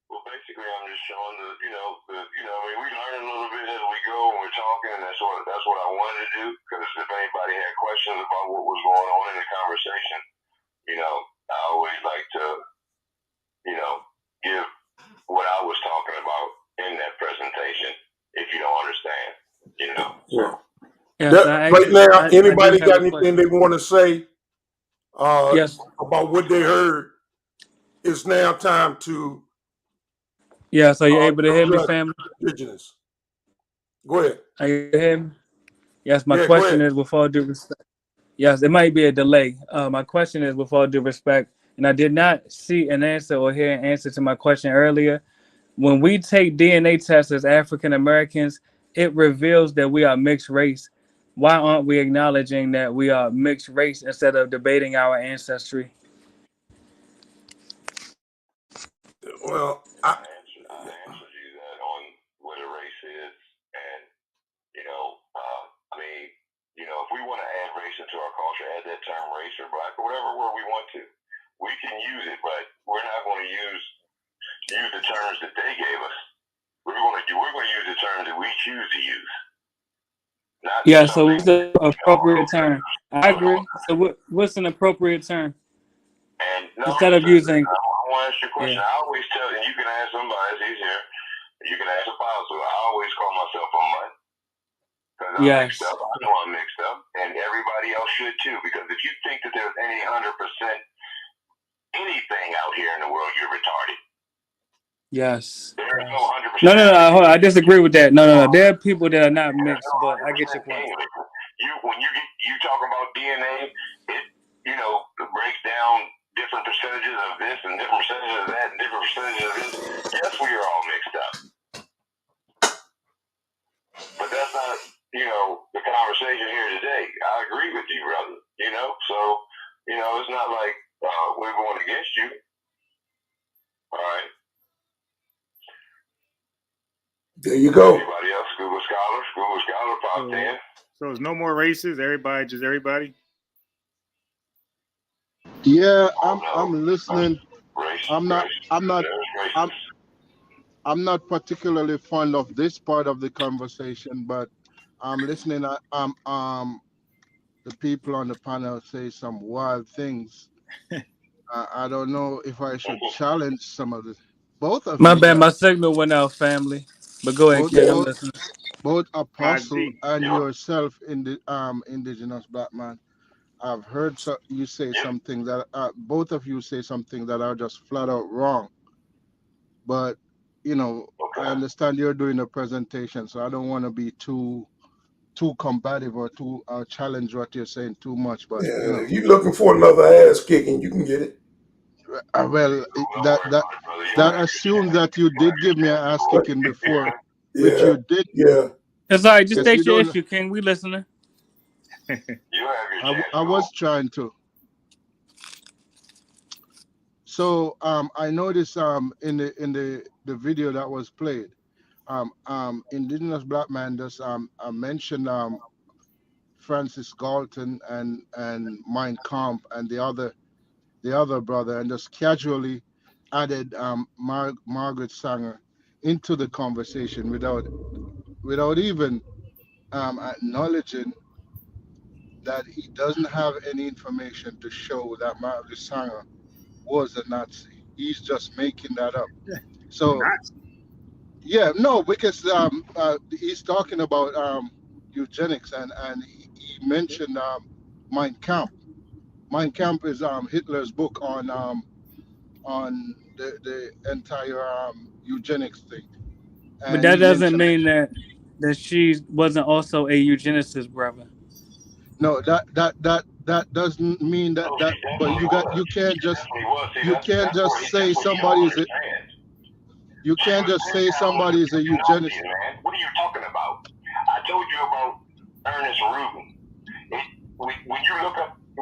Well, basically, I'm just showing we learn a little bit as we go when we're talking, and that's what I wanted to do. Because if anybody had questions about what was going on in the conversation, I always like to, give what I was talking about in that presentation. If you don't understand,
Yeah.
Yes,
right now, anybody got anything they want to say about what they heard? It's now time to.
Yeah, so you're able to hear me, family?
Indigenous. Go ahead.
Are you hear me? Yes, my question is, with all due respect. Yes, it might be a delay. My question is, with all due respect, and I did not see an answer or hear an answer to my question earlier. When we take DNA tests as African Americans, it reveals that we are mixed race. Why aren't we acknowledging that we are mixed race instead of debating our ancestry?
Well,
I answered you that on what a race is, and if we want to add race into our culture, add that term race or black or whatever word we want to, we can use it, but we're not going to use the terms that they gave us. We're going to use the terms that we choose to use.
So what's the appropriate term? I agree. So what's an appropriate term?
And
instead of using.
I want to ask you a question. I always tell you, you can ask somebody, he's here. You can ask a apostle. I always call myself a mutt. Because I'm
Yes.
mixed up. I know I'm mixed up, and everybody else should too. Because if you think that there's any 100% anything out here in the world, you're retarded.
Yes.
There is no 100%.
No. Hold on. I disagree with that. No. There are people that are not mixed, but I get your point.
When you talk about DNA, it breaks down different percentages of this and different percentages of that and different percentages of this. Yes, we are all mixed up, but that's not the conversation here today. I agree with you, brother. So it's not like we're going against you. All right.
There you go.
Anybody else? Google Scholar popped in.
So there's no more races. Just everybody.
Yeah, I'm listening. I'm not particularly fond of this part of the conversation, but I'm listening. The people on the panel say some wild things. I don't know if I should challenge some of this. Both of
My
you
bad,
guys.
my signal went out, family. But go ahead, Ken. I'm listening.
Both Apostle and yourself in the Indigenous Black Man. I've heard you say something that both of you say something that are just flat out wrong. But I understand you're doing a presentation, so I don't want to be too combative or too challenge what you're saying too much. But
if you're looking for another ass kicking, you can get it.
Well, that assumes that you did give me an ass kicking before, which you did.
Yeah.
It's all right. Just state your issue, Ken. We listening.
I was trying to. So I noticed in the video that was played, Indigenous Black Man just mentioned Francis Galton and Mein Kampf and the other brother, and just casually added Margaret Sanger into the conversation without even acknowledging that he doesn't have any information to show that Margaret Sanger was a Nazi. He's just making that up. So yeah, no, because he's talking about eugenics and he mentioned Mein Kampf. Mein Kampf is Hitler's book on the entire eugenics thing.
But
And
that
he
doesn't
mentioned
mean that she wasn't also a eugenicist, brother.
no, that doesn't mean that but you can't just say somebody is it. You can't just say somebody is a eugenicist.
What are you talking about? I told you about Ernest Rubin. When you look up the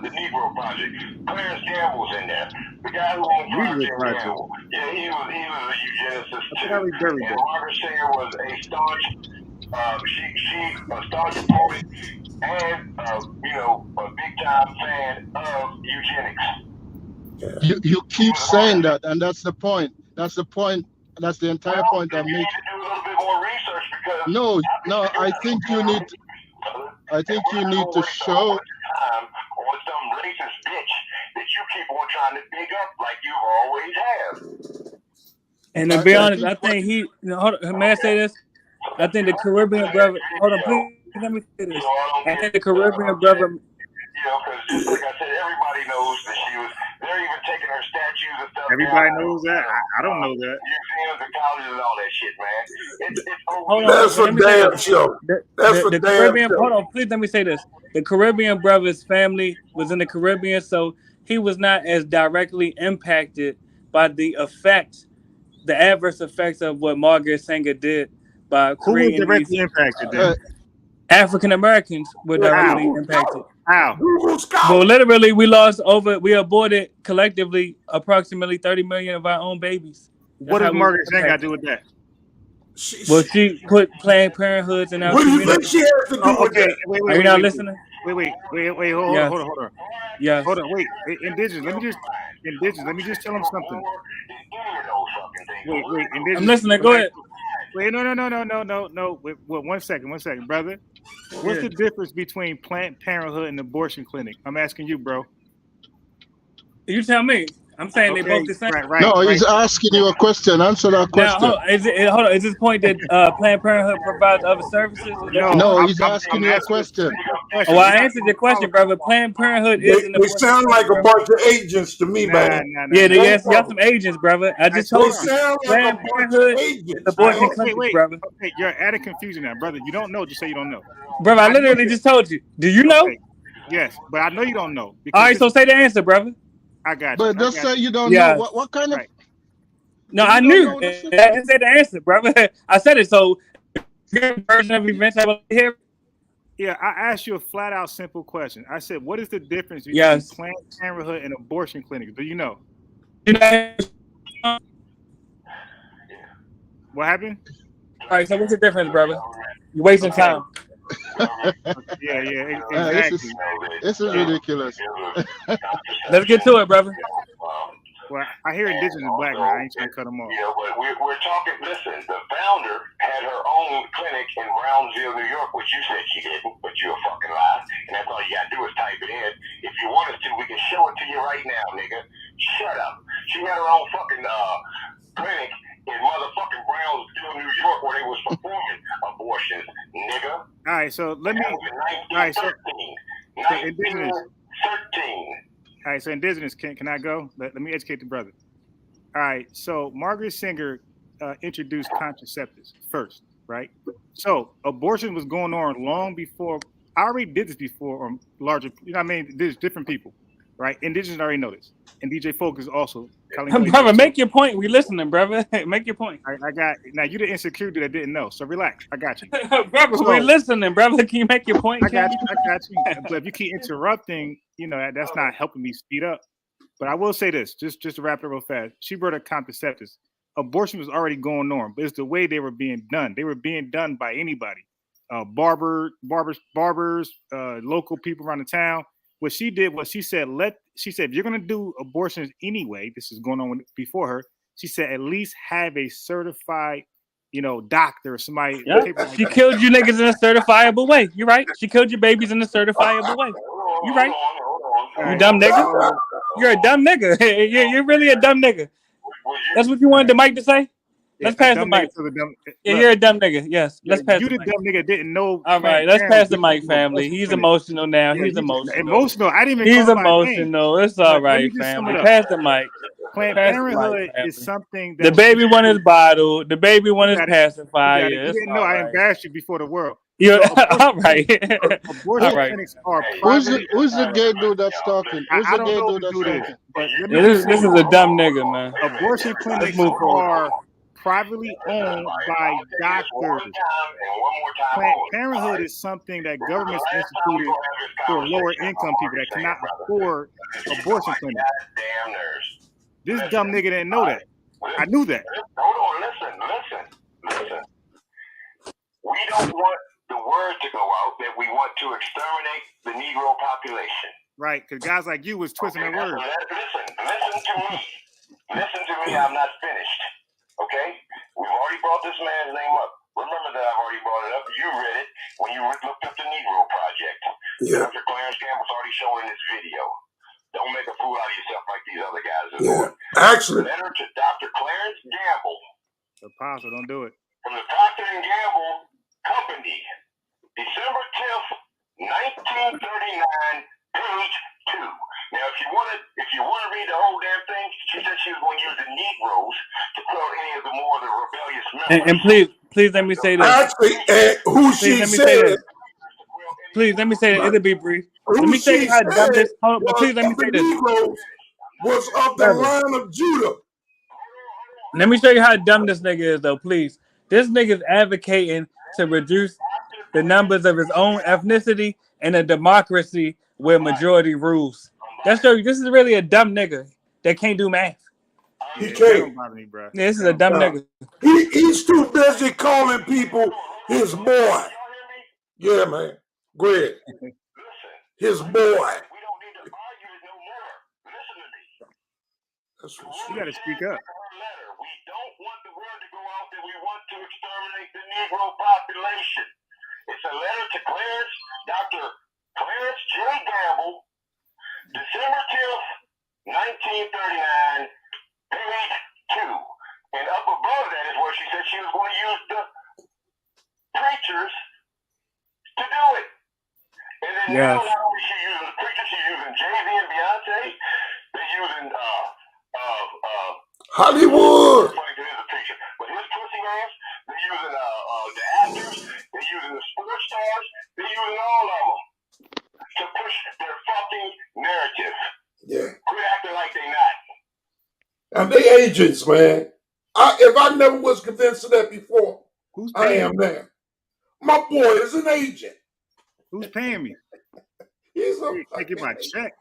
Negro Project, Clarence Gamble's in there. The guy who owns Project Gamble. Yeah, he was a eugenicist too. And Margaret Sanger was a staunch a staunch opponent and a big time fan of eugenics.
You keep saying that, and that's the point. That's the point. That's the entire point I'm making.
You need to do a little bit more research because
no, I think you need to show
on some racist bitch that you keep on trying to big up like you always have.
And to be honest, I think he. May I say this? I think the Caribbean brother. Hold on, please. Let me say this. I think the Caribbean brother.
Because just like I said, everybody knows that she was. They're even taking her statues and stuff.
Everybody knows that. I don't know that.
Museums and colleges and all that shit, man.
Hold on,
that's a damn show. That's a
the
damn
Caribbean.
show.
Hold on, please let me say this. The Caribbean brother's family was in the Caribbean, so he was not as directly impacted by the adverse effects of what Margaret Sanger did by creating.
Who was directly impacted then?
African Americans were directly impacted.
How?
Well, literally, we aborted collectively approximately 30 million of our own babies.
What does Margaret Sanger got to do with that?
She put Planned Parenthoods in our community.
What do you think she has to do with that?
Are you not listening?
Wait, hold on.
Yes.
Hold on, wait. Indigenous, let me just tell them something. Wait, Indigenous.
I'm listening, go ahead.
Wait, no. Wait, 1 second, brother. What's the difference between Planned Parenthood and abortion clinic? I'm asking you, bro.
You tell me. I'm saying they both the same.
No, he's asking you a question. Answer that question.
Now, hold on. Is this point that Planned Parenthood provides other services?
No, he's asking you a question.
Oh, I answered your question, brother. Planned Parenthood is an
They sound like a bunch of agents to me, man.
Yeah, yes, y'all some agents, brother. I just told you.
Sound like a bunch of agents.
Abortion clinics, brother.
Okay, you're adding confusion now, brother. You don't know, just say you don't know.
Brother, I literally just told you. Do you know?
Yes, but I know you don't know.
All right, so say the answer, brother.
I got you.
But just say you don't know. What kind of?
No, I knew. I didn't say the answer, brother. I said it. So, version of events I was here.
Yeah, I asked you a flat out simple question. I said, what is the difference between Planned Parenthood and abortion clinics? Do you know? What happened?
All right, so what's the difference, brother? You're wasting time.
Yeah, exactly.
This is ridiculous.
Let's get to it, brother.
Well, I hear Indigenous is black, man. I ain't trying to cut them off.
Yeah, but we're talking. Listen, the founder had her own clinic in Brownsville, New York, which you said she didn't, but you're a fucking lie. And that's all you gotta do is type it in. If you want us to, we can show it to you right now, nigga. Shut up. She had her own fucking clinic in motherfucking Brownsville, New York, where they was performing abortions, nigga.
All right, so let me.
All right, so
Indigenous.
13.
All right, so Indigenous, can I go? Let me educate the brother. All right, so Margaret Sanger introduced contraceptives first, right? So abortion was going on long before. I already did this before, or larger. You know what I mean? There's different people, right? Indigenous already know this, and DJ Folk is also.
Brother, make your point. We listening, brother. Make your point.
I got now. You the insecurity that didn't know, so relax. I got you,
brother. So, we listening, brother. Can you make your point?
I got you. But if you keep interrupting, you know that's not helping me speed up. But I will say this, just to wrap it real fast. She brought up contraceptives. Abortion was already going on, but it's the way they were being done. They were being done by anybody, barbers, local people around the town. What she did was she said, if you're gonna do abortions anyway, this is going on before her. She said at least have a certified, doctor or somebody.
Yeah. She killed you niggas in a certifiable way. You're right. She killed your babies in a certifiable way. You're right. You dumb nigga. You're a dumb nigga. You're really a dumb nigga. That's what you wanted the mic to say? Let's pass the mic. You're a dumb nigga. Yes. Let's pass the mic. You the
dumb nigga didn't know.
All right. Let's pass the mic, family. He's emotional now. He's emotional.
Emotional. I didn't even.
He's emotional. It's all right, family. Pass the mic.
Planned Parenthood is something that
the baby one is bottled. The baby one is pacifier.
You didn't know I embarrassed you before the world.
You're all right.
Abortion clinics are
who's the gay dude that's talking? Who's the gay dude that's talking?
This is a dumb nigga, man.
Abortion clinics are privately owned by doctors. Planned Parenthood is something that governments instituted for lower income people that cannot afford abortion clinics. This dumb nigga didn't know that. I knew that.
Hold on, listen. We don't want the word to go out that we want to exterminate the Negro population.
Right, because guys like you was twisting the words.
Listen to me, I'm not finished. Okay? We've already brought this man's name up. Remember that I've already brought it up. You read it when you looked up the Negro Project.
Yeah.
Dr. Clarence Campbell's already shown in this video. Don't make a fool out of yourself like these other guys are doing.
Actually.
Letter to Dr. Clarence Gamble.
Apostle, don't do it.
From the Procter & Gamble Company, December 10th, 1939, page 2. Now, if you want to read the whole damn thing, she said she was going to use the Negroes to kill any of the more of the rebellious members.
And please let me say this.
Actually,
Please let me say that. It'll be brief. Let me say how dumb this. Hold on, but please let me say this.
Was of the line of Judah.
Let me show you how dumb this nigga is, though. Please, this nigga is advocating to reduce the numbers of his own ethnicity in a democracy where majority rules. That's show you. This is really a dumb nigga that can't do math.
He can't.
This is a dumb nigga.
He's too busy calling people his boy. Yeah, man. Go ahead. His boy.
You got to speak up.
We don't want the word to go out that we want to exterminate the Negro population. It's a letter to Dr. Clarence J. Gamble, December 10th, 1939, page 2. And up above that is where she said she was going to use the preachers to do it. And then now not only she's using the preachers, she's using Jay-Z and Beyonce. They're using
Hollywood.
But his pussy ass, they're using the actors, they're using the sports stars, they're using all of them to push their fucking narrative.
Yeah.
Quit acting like they not.
And they agents, man. If I never was convinced of that before, I am now. My boy is an agent.
Who's paying me?
He's
taking my check.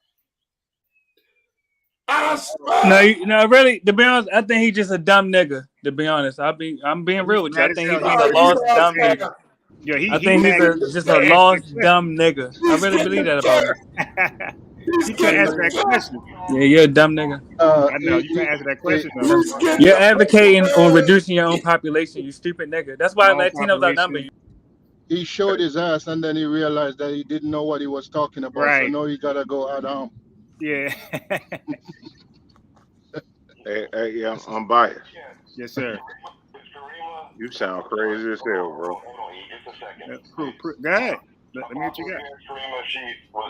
No, really, to be honest, I think he's just a dumb nigga. To be honest, I'm being real with you. I think he's just a lost dumb nigga.
Yeah,
I think he's just a lost dumb nigga. I really believe that about him.
You can't answer that question.
Yeah, you're a dumb nigga.
I know you can't answer that question though.
You're advocating on reducing your own population, you stupid nigga. That's why Latinos outnumber you.
He showed his ass and then he realized that he didn't know what he was talking about.
Right.
So now he gotta go out on.
Yeah.
Hey, I'm biased.
Yes, sir.
You sound crazy as hell, bro.
Go ahead. Let me get you got.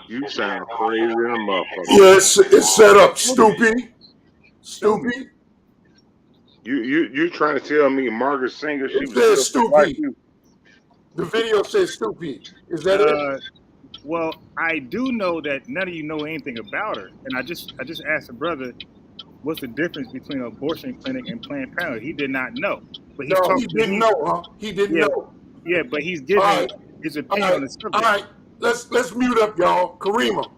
You sound crazy in a motherfucker.
Yes, it's set up, stupid. Stupid.
You trying to tell me Margaret Singer she
It
was
says stupid. The video says stupid. Is that it?
Well, I do know that none of you know anything about her, and I just asked a brother, what's the difference between an abortion clinic and Planned Parenthood? He did not know. But
he didn't know, huh? He didn't know.
Yeah, but he's giving his opinion on the subject.
All right, let's mute up, y'all. Karima,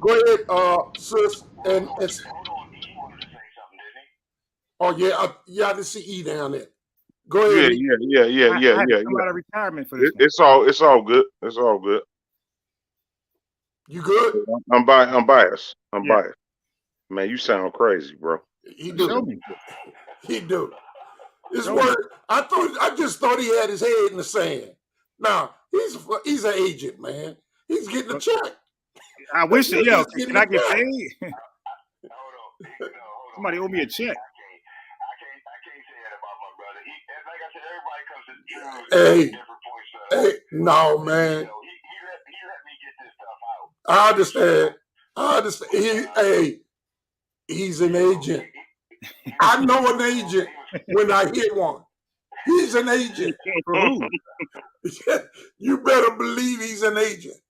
go ahead, sis, and oh yeah, I didn't see E down there. Go ahead.
Yeah.
I had to come out of retirement for this.
It's all good. It's all good.
You good?
I'm biased. I'm biased. Man, you sound crazy, bro.
He do. He do. His word. I just thought he had his head in the sand. Now he's an agent, man. He's getting a check.
I wish it. Yo, can I get paid? Somebody owe me a check.
Hey, no, man. I understand. He's an agent. I know an agent when I hear one. He's an agent. You better believe he's an agent.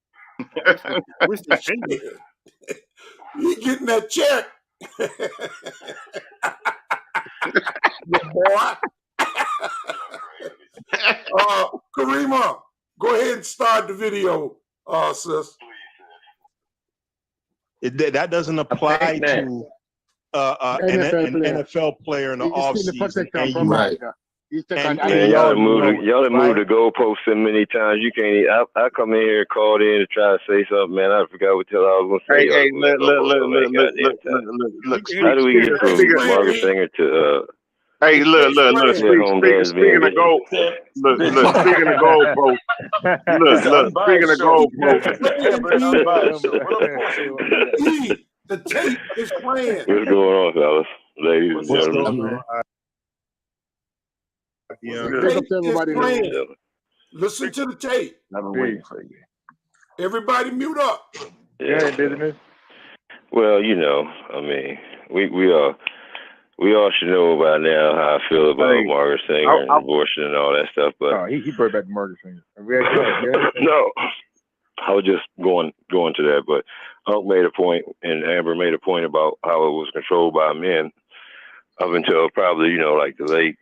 He getting that check. Boy. Karima, go ahead and start the video, sis.
That doesn't apply to an NFL player in the offseason.
Right. Man, y'all have moved the goalpost so many times. You can't even, I come in here, called in to try to say something, man. I forgot what the hell I was going to say.
Hey, look.
How do we get from Margaret Singer to
Hey, look. Speaking of goal, look. Speaking of goalpost, Speaking of goalpost.
The tape is playing.
What's going on, fellas, ladies and gentlemen?
Listen to the tape.
I've been waiting for you.
Everybody mute up.
Yeah, business. Well, I mean, we all should know by now how I feel about Margaret Singer and abortion and all that stuff. But
he brought back Margaret Singer.
No, I was just going to that. But Unc made a point, and Amber made a point about how it was controlled by men up until probably like the late.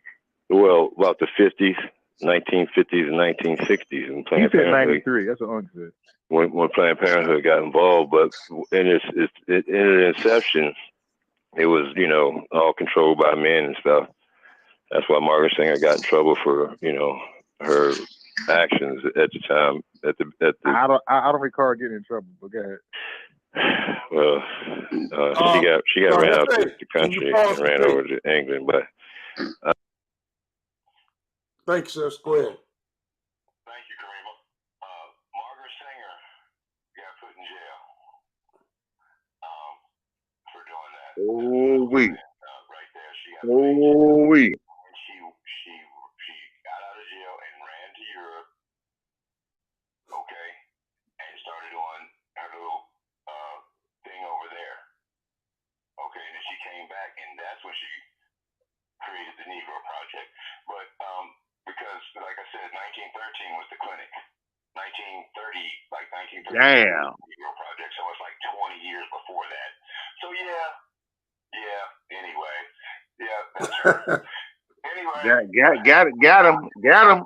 Well, about the 50s, 1950s and 1960s. And Planned
He said
Parenthood,
93. That's what Unc said.
when Planned Parenthood got involved. But in its inception, it was, all controlled by men and stuff. That's why Margaret Singer got in trouble for, her actions at the time.
I don't recall getting in trouble, but go ahead.
Well, she got ran out of the country and ran over to England, but.
Thanks, sis. Go ahead.
Thank you, Karima. Margaret Singer got put in jail for doing
Oh, we.
Right there, she got
Oh, we.
and she got out of jail and ran to Europe, okay, and started on her little thing over there, okay, and then she came back, and that's when she created the Negro Project. But because, like I said, 1913 was the clinic. 1930
Damn.
Negro Project, so it's like 20 years before that. So anyway, that's her. Anyway,
Got him.
you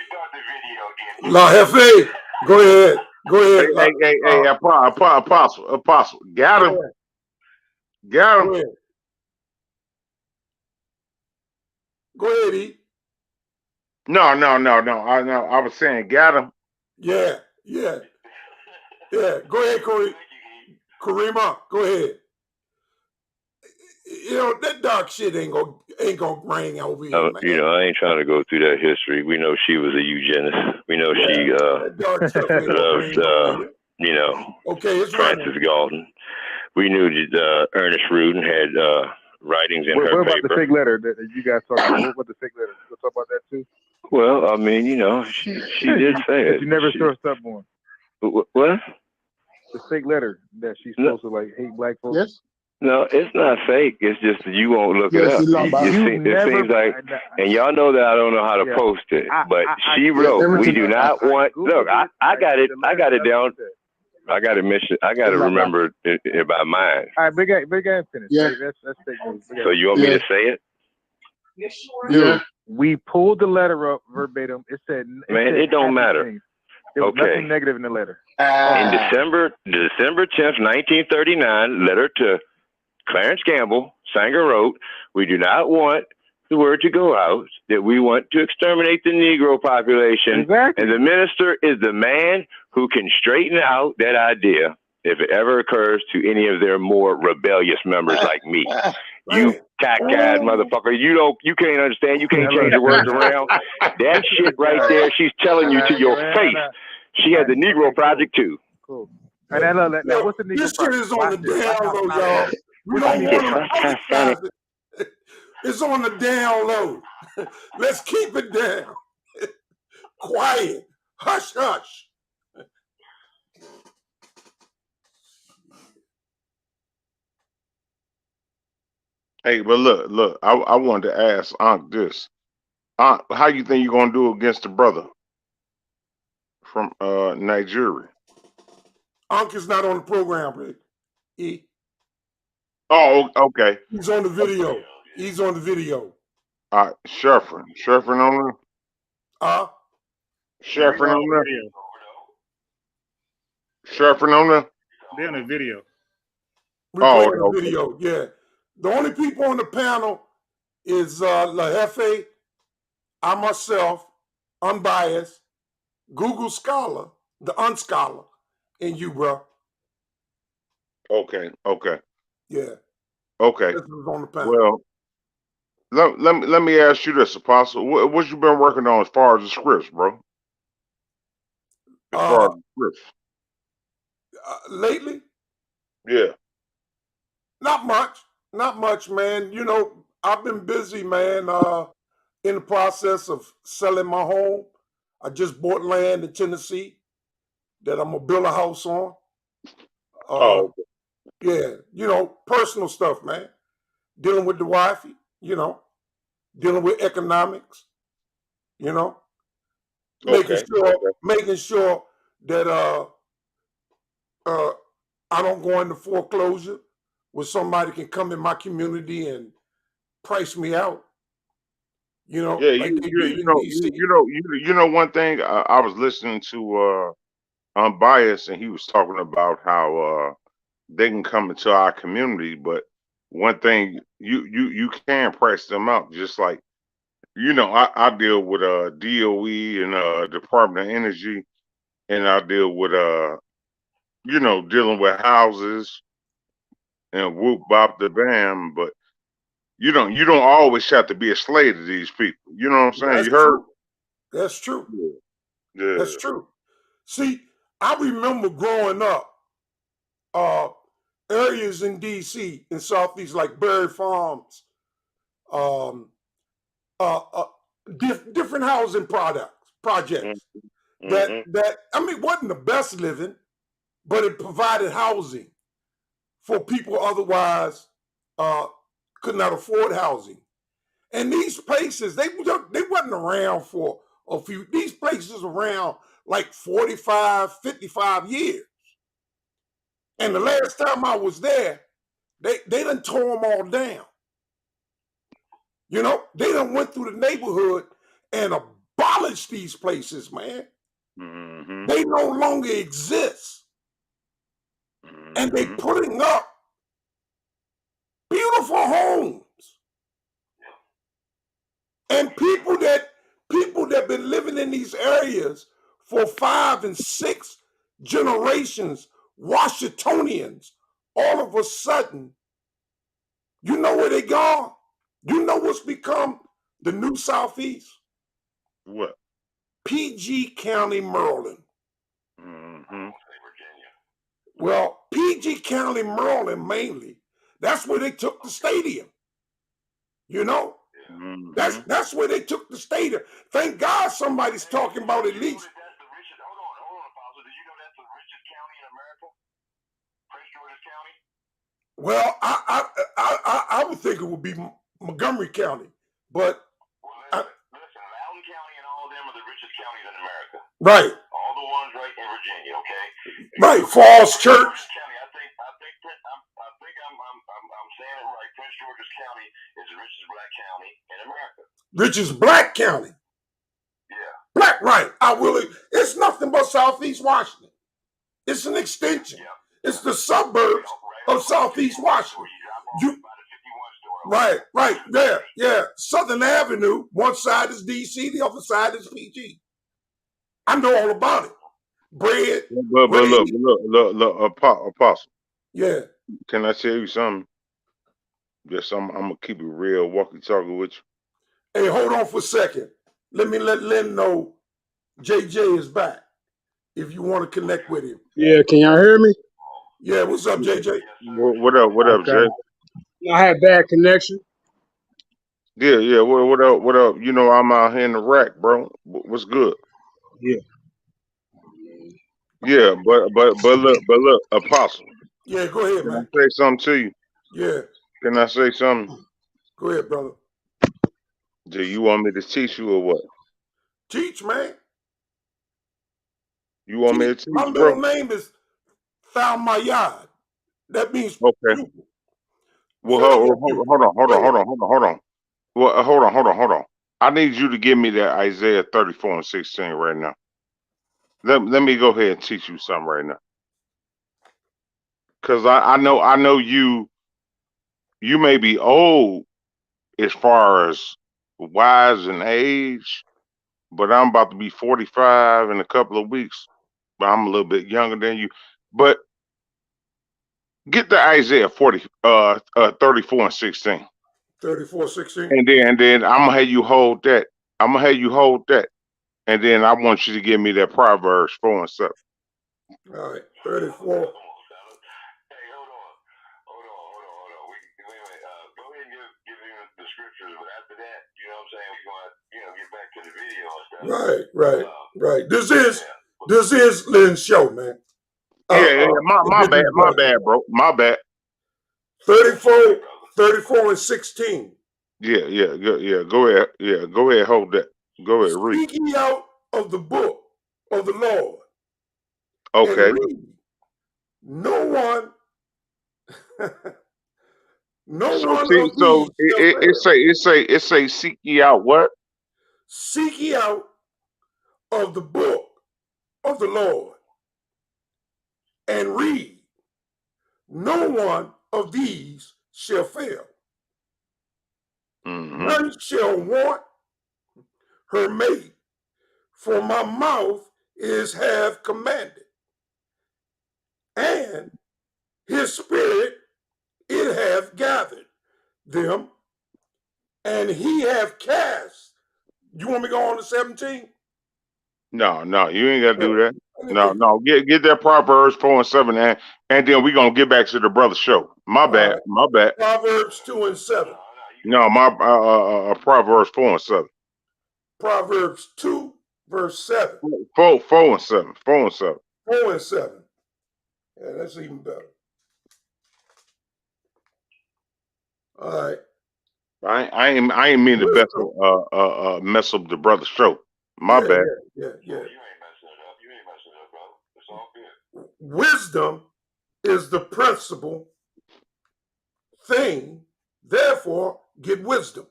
start the video again.
La Jefe, go ahead.
Hey, Apostle. Got him.
Go ahead, E.
No. I was saying, got him.
Yeah. Go ahead, Karima. Go ahead. You know that dark shit ain't gonna bring over here, man.
You know, I ain't trying to go through that history. We know she was a eugenist. We know she loved, you know, Francis Galton. We knew that Ernest Rudin had writings in her
What about
paper.
the fake letter that you guys talked about? What about the fake letter? We'll talk about that too.
Well, I mean, you know, she did say it.
You never trust up on.
What?
The fake letter that she's supposed to like hate black folks. Yes.
No, it's not fake. It's just that you won't look it up. It seems like, and y'all know that I don't know how to post it, but she wrote, "We do not want." Look, I got it down. I got to mention. I got to remember it by mine.
All right, big ass finish. Yeah, that's fake news.
So you want me to say it?
Yeah. We pulled the letter up verbatim. It said,
"Man, it don't matter."
Things. There was nothing negative in the letter.
In December 10th, 1939, letter to Clarence Gamble, Sanger wrote, "We do not want the word to go out that we want to exterminate the Negro population.
Exactly.
And the minister is the man who can straighten out that idea if it ever occurs to any of their more rebellious members like me." You cockeyed motherfucker. You can't understand. You can't change the words around. That shit right there, she's telling you to your face. She had the Negro Project too.
Cool. And what's the Negro
This shit
Project?
is on the down low, y'all. We don't want to publicize it. It's on the down low. Let's keep it down. Quiet. Hush, hush.
Hey, but look. I wanted to ask Ankh this. Ankh, how you think you're gonna do against the brother from Nigeria?
Ankh is not on the program, Rick. E.
Oh, okay.
He's on the video.
All right, Sheffrin on there. Sheffrin on there. Sheffrin on there.
They're on the video.
The video, yeah. The only people on the panel is La Jefe, I myself, unbiased, Google Scholar, the unscholar, and you, bro.
Okay.
Yeah.
Okay.
This was on the panel.
Well, let me ask you this, Apostle. What you been working on as far as the scripts, bro? As far as the scripts.
Lately?
Yeah.
Not much, man. You know, I've been busy, man, in the process of selling my home. I just bought land in Tennessee that I'm going to build a house on. Yeah, you know, personal stuff, man. Dealing with the wifey, you know, dealing with economics, you know, making sure that I don't go into foreclosure where somebody can come in my community and price me out. You know,
Yeah,
like they did in DC.
you know one thing. I was listening to Unbiased, and he was talking about how they can come into our community, but one thing you can price them out, just like, you know, I deal with DOE and Department of Energy, and I deal with you know, dealing with houses and whoop bop the bam, but you don't always have to be a slave to these people. You know what I'm saying?
That's
you heard?
true. That's true.
Yeah.
That's true. See, I remember growing up, areas in D.C. in Southeast, like Berry Farms, different housing projects that I mean wasn't the best living, but it provided housing for people otherwise could not afford housing. And these places, they wasn't around for a few. These places around like 45, 55 years. And the last time I was there, they done tore them all down. You know, they done went through the neighborhood and abolished these places, man. They no longer exist. And they putting up beautiful homes. And people that been living in these areas for 5 and 6 generations, Washingtonians, all of a sudden, you know where they gone? You know what's become the new Southeast?
What?
PG County, Maryland. Well, PG County, Maryland mainly, that's where they took the stadium. You know? That's where they took the stadium. Thank God somebody's talking about at least. Well, I would think it would be Montgomery County, but listen, Loudoun County and all of them are the richest counties in America. Right. All the ones right in Virginia, okay? Right. Falls Church. County, I think I'm saying it right. Prince George's County is the richest black county in America. Richest black county. Yeah. Black, right. I will. It's nothing but Southeast Washington. It's an extension. Yeah. It's the suburbs of Southeast Washington. Right, yeah. Southern Avenue, one side is DC, the other side is PG. I know all about it. Bread.
But look, Apostle.
Yeah.
Can I tell you something? Yes, I'm gonna keep it real, walkie-talkie with you.
Hey, hold on for a second. Let me let Lynn know JJ is back. If you want to connect with him.
Yeah, can y'all hear me?
Yeah, what's up, JJ?
What up, Jay?
I had bad connection.
Yeah. What up? You know I'm out here in the rack, bro. What's good?
Yeah.
Yeah, but look, Apostle.
Yeah, go ahead, man.
Can I say something to you?
Yeah.
Can I say something?
Go ahead, brother.
Do you want me to teach you or what?
Teach, man.
You want me to teach,
my
bro?
middle name is Thalmayad. That means
okay. Well, hold on. Well, hold on. I need you to give me that Isaiah 34:16 right now. Let me go ahead and teach you something right now. Cause I know you may be old as far as wise in age, but I'm about to be 45 in a couple of weeks. But I'm a little bit younger than you. But get the Isaiah 34:16.
34:16.
And then I'm gonna have you hold that. And then I want you to give me that Proverbs 4:7.
All right, 34. Right. This is Lynn's show, man.
My bad, bro. My bad.
34 and 16.
Yeah. Go ahead. Yeah, go ahead. Hold that. Go ahead. Read.
Speaking out of the book of the Lord.
Okay.
No one.
It say seek ye out what?
Seek ye out of the book of the Lord and read. No one of these shall fail. None shall want her mate, for my mouth is have commanded, and his spirit it hath gathered them, and he hath cast. You want me to go on to 17?
No, you ain't got to do that. No. Get that Proverbs 4 and 7, and then we're gonna get back to the brother show. My bad.
Proverbs 2 and 7.
No, my Proverbs 4 and 7.
Proverbs 2, verse 7.
4 and 7. 4 and 7.
4 and 7. Yeah, that's even better. All right.
I ain't mean to mess up the brother show. My bad.
Yeah. Wisdom is the principal thing, therefore get wisdom.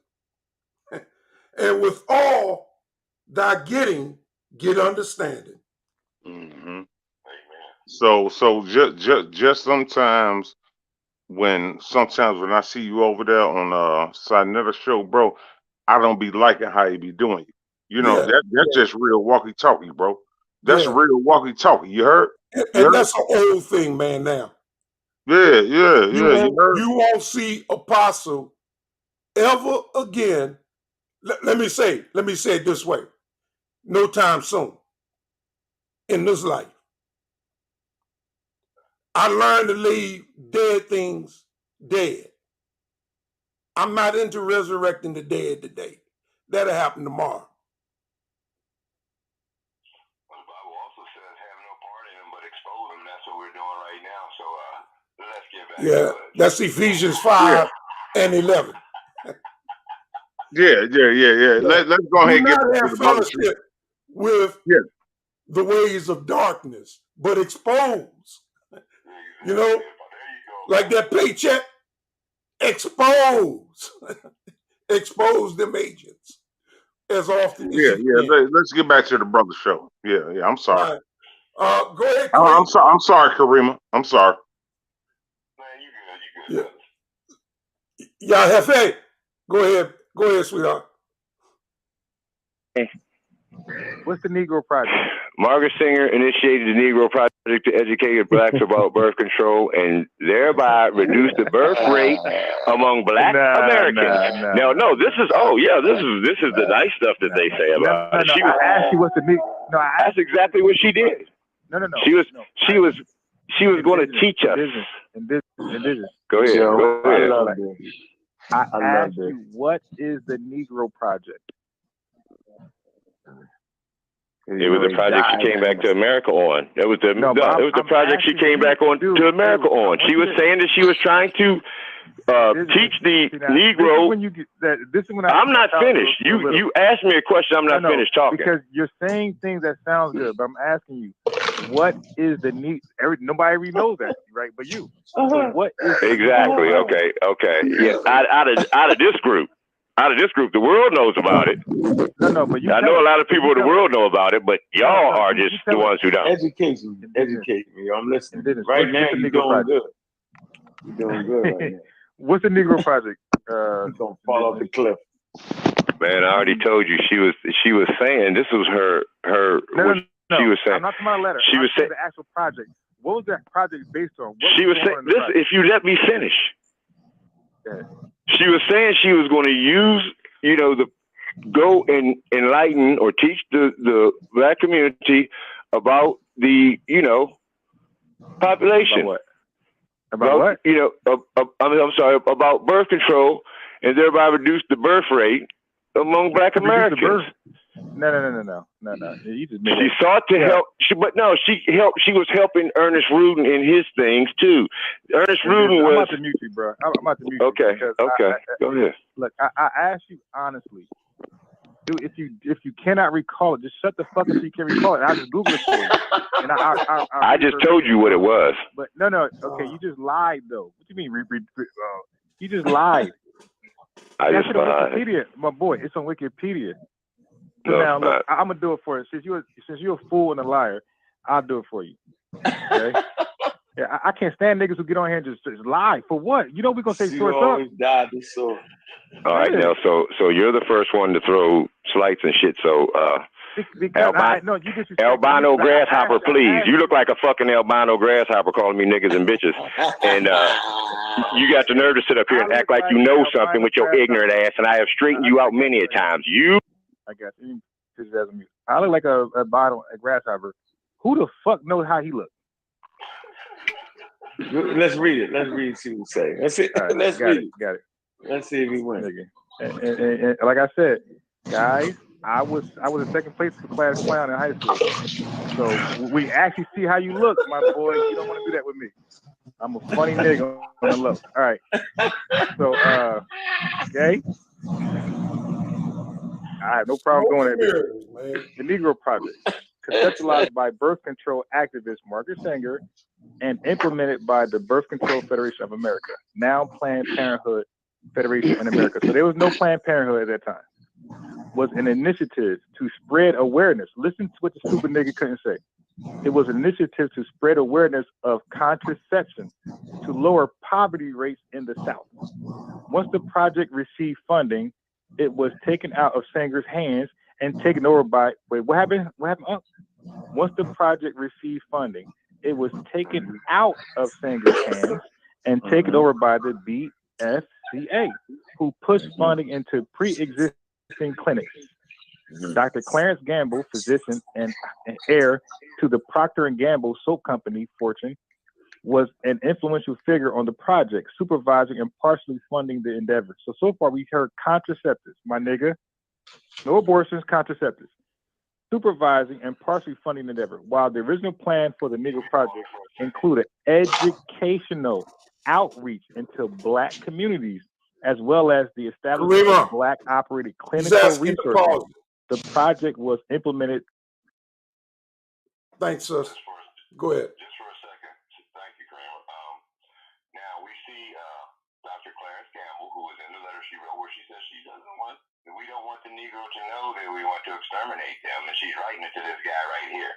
And with all thy getting, get understanding.
Mm-hmm. So just sometimes when I see you over there on Sinetta show, bro, I don't be liking how you be doing it. You know, that's just real walkie-talkie, bro. That's real walkie-talkie. You heard?
And that's an old thing, man, now.
Yeah.
You won't see Apostle ever again. Let me say it this way. No time soon in this life. I learned to leave dead things dead. I'm not into resurrecting the dead today. That'll happen tomorrow.
Well, the Bible also says have no part in them, but expose them. That's what we're doing right now. So let's get back to it.
That's Ephesians 5 and 11.
Yeah. Let's go ahead and get
not
to
have
the brother show.
fellowship with the ways of darkness, but expose. You know, like that paycheck, expose. Expose them agents as often as you can.
Let's get back to the brother show. Yeah. I'm sorry.
Go ahead.
I'm sorry, Karima. I'm sorry.
Yeah. Jefe, go ahead, sweetheart.
What's the Negro Project?
Margaret Sanger initiated the Negro Project to educate blacks about birth control and thereby reduce the birth rate among black Americans. No, this is the nice stuff that they say about it.
I asked you what's the Negro.
That's exactly what she did.
No.
She was going to teach us.
Indigenous.
Go ahead.
I asked you, what is the Negro Project?
It was the project she came back to America on. It was the project she came back on to America on. She was saying that she was trying to teach the Negro. I'm not finished. You asked me a question. I'm not finished talking.
Because you're saying things that sound good, but I'm asking you, what is the need? Nobody really knows that, right? But you. So what is
exactly? Okay. Yeah. Out of this group. The world knows about it.
No, but
I know a lot of people in the world know about it, but y'all are just the ones who don't.
Educate me. I'm listening. Right now, you're doing good. You're doing good right now.
What's the Negro Project?
You're gonna fall off the cliff.
Man, I already told you. She was saying this was her. She was saying.
I'm not talking about a letter.
She was saying
the actual project. What was that project based on?
She was saying this. If you let me finish.
Yeah.
She was saying she was going to use, go and enlighten or teach the black community about the, population.
About what?
I'm sorry, about birth control and thereby reduce the birth rate among black Americans.
No. You just made
she sought to help. She was helping Ernest Rudin in his things too. Ernest Rudin was.
I'm about to mute you, bro. I'm about to mute you.
Okay. Go ahead.
Look, I asked you honestly, dude. If you cannot recall it, just shut the fuck up so you can recall it. I just Google it for you. And
I just told you what it was.
But no. Okay, you just lied though. What do you mean? You just lied.
I just lied.
Wikipedia, my boy. It's on Wikipedia. So
no,
now, look, I'm gonna do it for you. Since you're a fool and a liar, I'll do it for you. Okay? Yeah, I can't stand niggas who get on here and just lie. For what? You know we're gonna say source up.
All right, now, so you're the first one to throw slights and shit. So, albino grasshopper, please. You look like a fucking albino grasshopper calling me niggas and bitches, and you got the nerve to sit up here and act like you know something with your ignorant ass. And I have straightened you out many a times.
I guess I look like a grasshopper. Who the fuck knows how he looked?
Let's read it. Let's read. See what he say. Let's see.
Right,
Let's read it.
Got it.
Let's see if he wins.
And like I said, guys, I was in second place for class clown in high school. So we actually see how you look, my boy. You don't want to do that with me. I'm a funny nigga on the low. All right. So, okay. I have no problem doing it. The Negro Project, conceptualized by birth control activist Margaret Sanger and implemented by the Birth Control Federation of America, now Planned Parenthood Federation in America. So there was no Planned Parenthood at that time. Was an initiative to spread awareness. Listen to what the stupid nigga couldn't say. It was an initiative to spread awareness of contraception to lower poverty rates in the South. Once the project received funding, it was taken out of Sanger's hands and taken over by, wait, what happened? What happened? Oh. Once the project received funding, it was taken out of Sanger's hands and taken over by the BFCA, who pushed funding into pre-existing clinics. Dr. Clarence Gamble, physician and heir to the Procter & Gamble soap company fortune, was an influential figure on the project, supervising and partially funding the endeavor. So far we heard contraceptives, my nigga. No abortions, contraceptives. Supervising and partially funding the endeavor. While the original plan for the Negro Project included educational outreach into Black communities, as well as the establishment of Black operated clinical resources, the project was implemented.
Thanks, sir. Go ahead.
Just for a second. Thank you, Kramer. Now we see Dr. Clarence Gamble, who was in the letter she wrote where she says we don't want the Negro to know that we want to exterminate them, and she's writing it to this guy right here.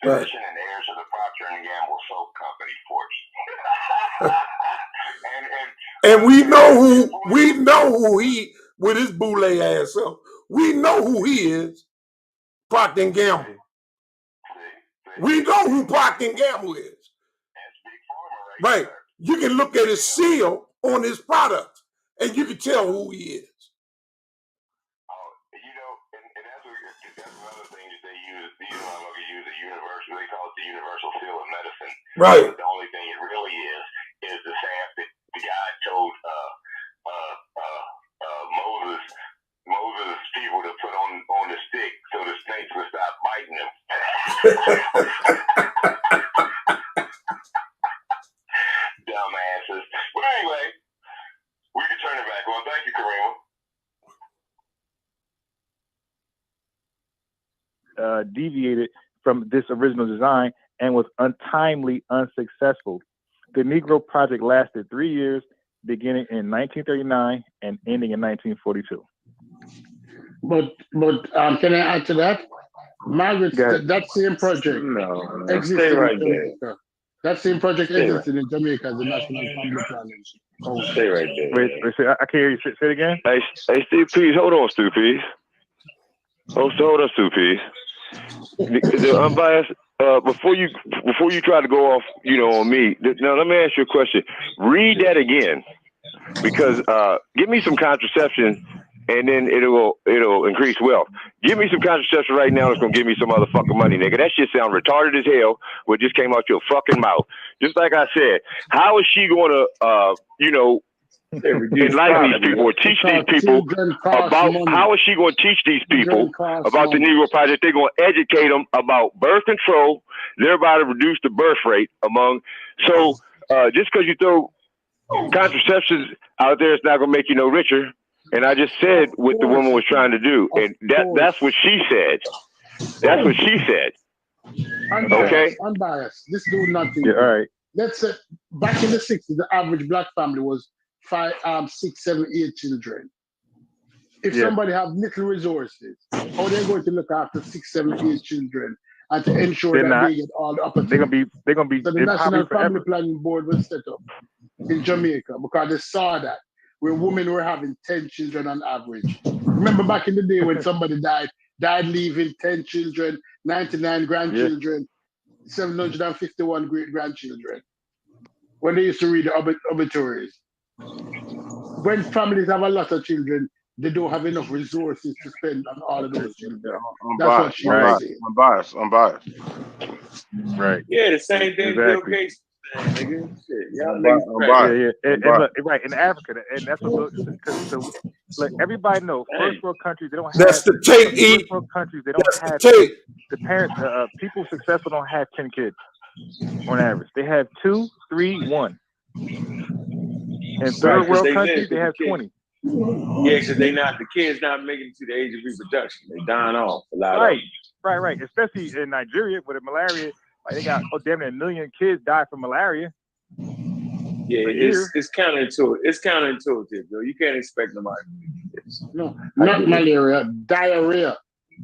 Physician and heir to the Procter & Gamble soap company fortune.
and we know who he, with his boule ass up, we know who he is, Procter & Gamble. We know who Procter & Gamble is. Right. You can look at his seal on his product, and you can tell who he is.
That's another thing that they use. These motherfuckers use a universal. They call it the universal seal of medicine.
Right.
But the only thing it really is the fact that the guy told Moses' people to put on the stick so the snakes would stop biting them. Dumbasses. But anyway, we can turn it back on. Thank you, Karima.
Deviated from this original design and was untimely unsuccessful. The Negro Project lasted 3 years, beginning in 1939 and ending in 1942.
But can I add to that? Margaret, that same project
stay right there.
That same project existed in Jamaica as the National Family Planning.
Oh, stay right there.
Wait, I can't hear you. Say it again.
Hey, Steve Pease, hold on, Stu Pease. Hold on, Stu Pease. The unbiased. Before you try to go off, on me. Now let me ask you a question. Read that again, because give me some contraception, and then it'll increase wealth. Give me some contraception right now. It's gonna give me some motherfucking money, nigga. That shit sound retarded as hell. What just came out your fucking mouth? Just like I said, how is she gonna, enlighten these people or teach these people about how is she going to teach these people about the Negro Project? They're going to educate them about birth control, thereby to reduce the birth rate among. So just because you throw contraceptions out there, it's not going to make you no richer. And I just said what the woman was trying to do, and that's what she said. That's what she said. Okay.
Unbiased. This do nothing.
Yeah, all right.
Let's say back in the 60s, the average Black family was 5, 6, 7, 8 children. If somebody have little resources, how they're going to look after 6, 7, 8 children and to ensure that they get all the opportunities?
They're gonna be.
So the National Family Planning Board was set up in Jamaica because they saw that where women were having 10 children on average. Remember back in the day when somebody died leaving 10 children, 99 grandchildren, 751 great grandchildren. When they used to read the obituaries. When families have a lot of children, they don't have enough resources to spend on all of those children.
I'm biased.
Right.
Yeah, the same thing Bill
Exactly.
Gates said, nigga. Shit, y'all
I'm
niggas crazy.
And look, right in Africa, and that's what because like everybody knows, first world countries they don't have.
That's the tape.
First world countries they don't
That's
have
the tape.
the parents. People successful don't have 10 kids on average. They have 2, 3, 1. In third world countries, they have 20.
Yeah, because the kids not making it to the age of reproduction. They dying off a lot of them.
Right. Especially in Nigeria with the malaria, like they got damn near 1 million kids die from malaria.
Yeah, it's counterintuitive. It's counterintuitive, bro. You can't expect nobody to do this.
No, not malaria, diarrhea.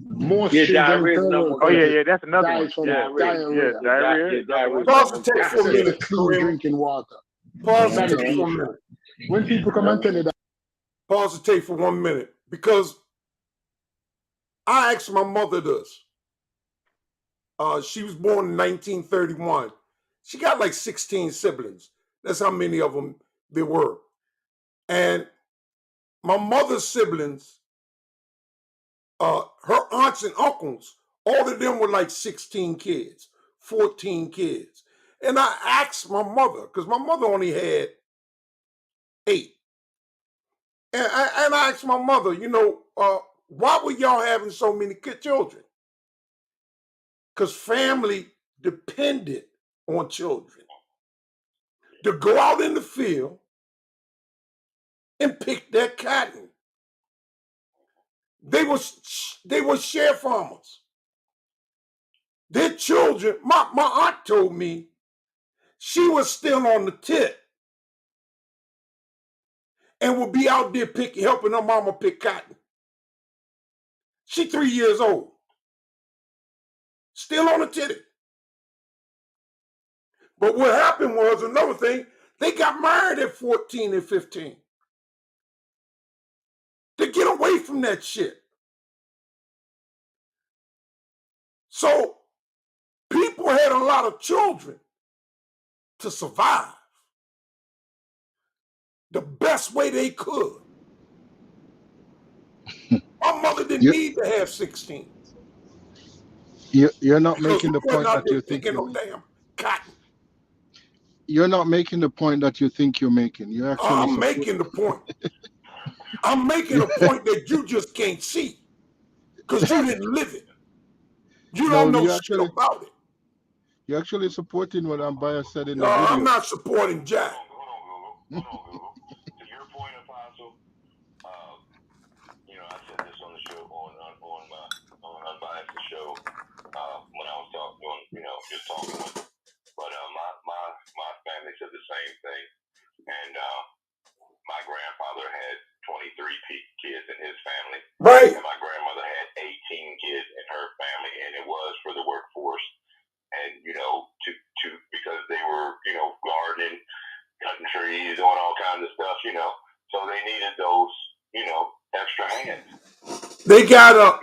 Most
diarrhea.
That's another one.
Diarrhea.
Pause the tape for a minute.
Clean drinking water.
Pause the tape for a minute.
When people come and tell you that.
Pause the tape for 1 minute because I asked my mother this. She was born in 1931. She got like 16 siblings. That's how many of them there were. And my mother's siblings, her aunts and uncles, all of them were like 16 kids, 14 kids. And I asked my mother, because my mother only had 8. And I asked my mother, why were y'all having so many children? Because family depended on children to go out in the field and pick their cotton. They were share farmers. Their children, my aunt told me she was still on the tip and would be out there helping her mama pick cotton. She 3 years old. Still on the titty. But what happened was another thing, they got married at 14 and 15. To get away from that shit. So people had a lot of children to survive the best way they could. My mother didn't need to have 16.
You're not making the point that you think
no damn cotton.
You're not making the point that you think you're making. You're actually
I'm making the point. I'm making a point that you just can't see because you didn't live it. You don't know shit about it.
You're actually supporting what Ambaya said in the
video.
video.
I'm not supporting Jack.
Hold on, Google. To your point, Apostle, I said this on the show, on Unbiased the show, when I was talking, just talking with them. But my family said the same thing. And my grandfather had 23 kids in his family.
Right.
And my grandmother had 18 kids in her family, and it was for the workforce. And, because they were, gardening, cutting trees, doing all kinds of stuff, so they needed those, extra hands.
They got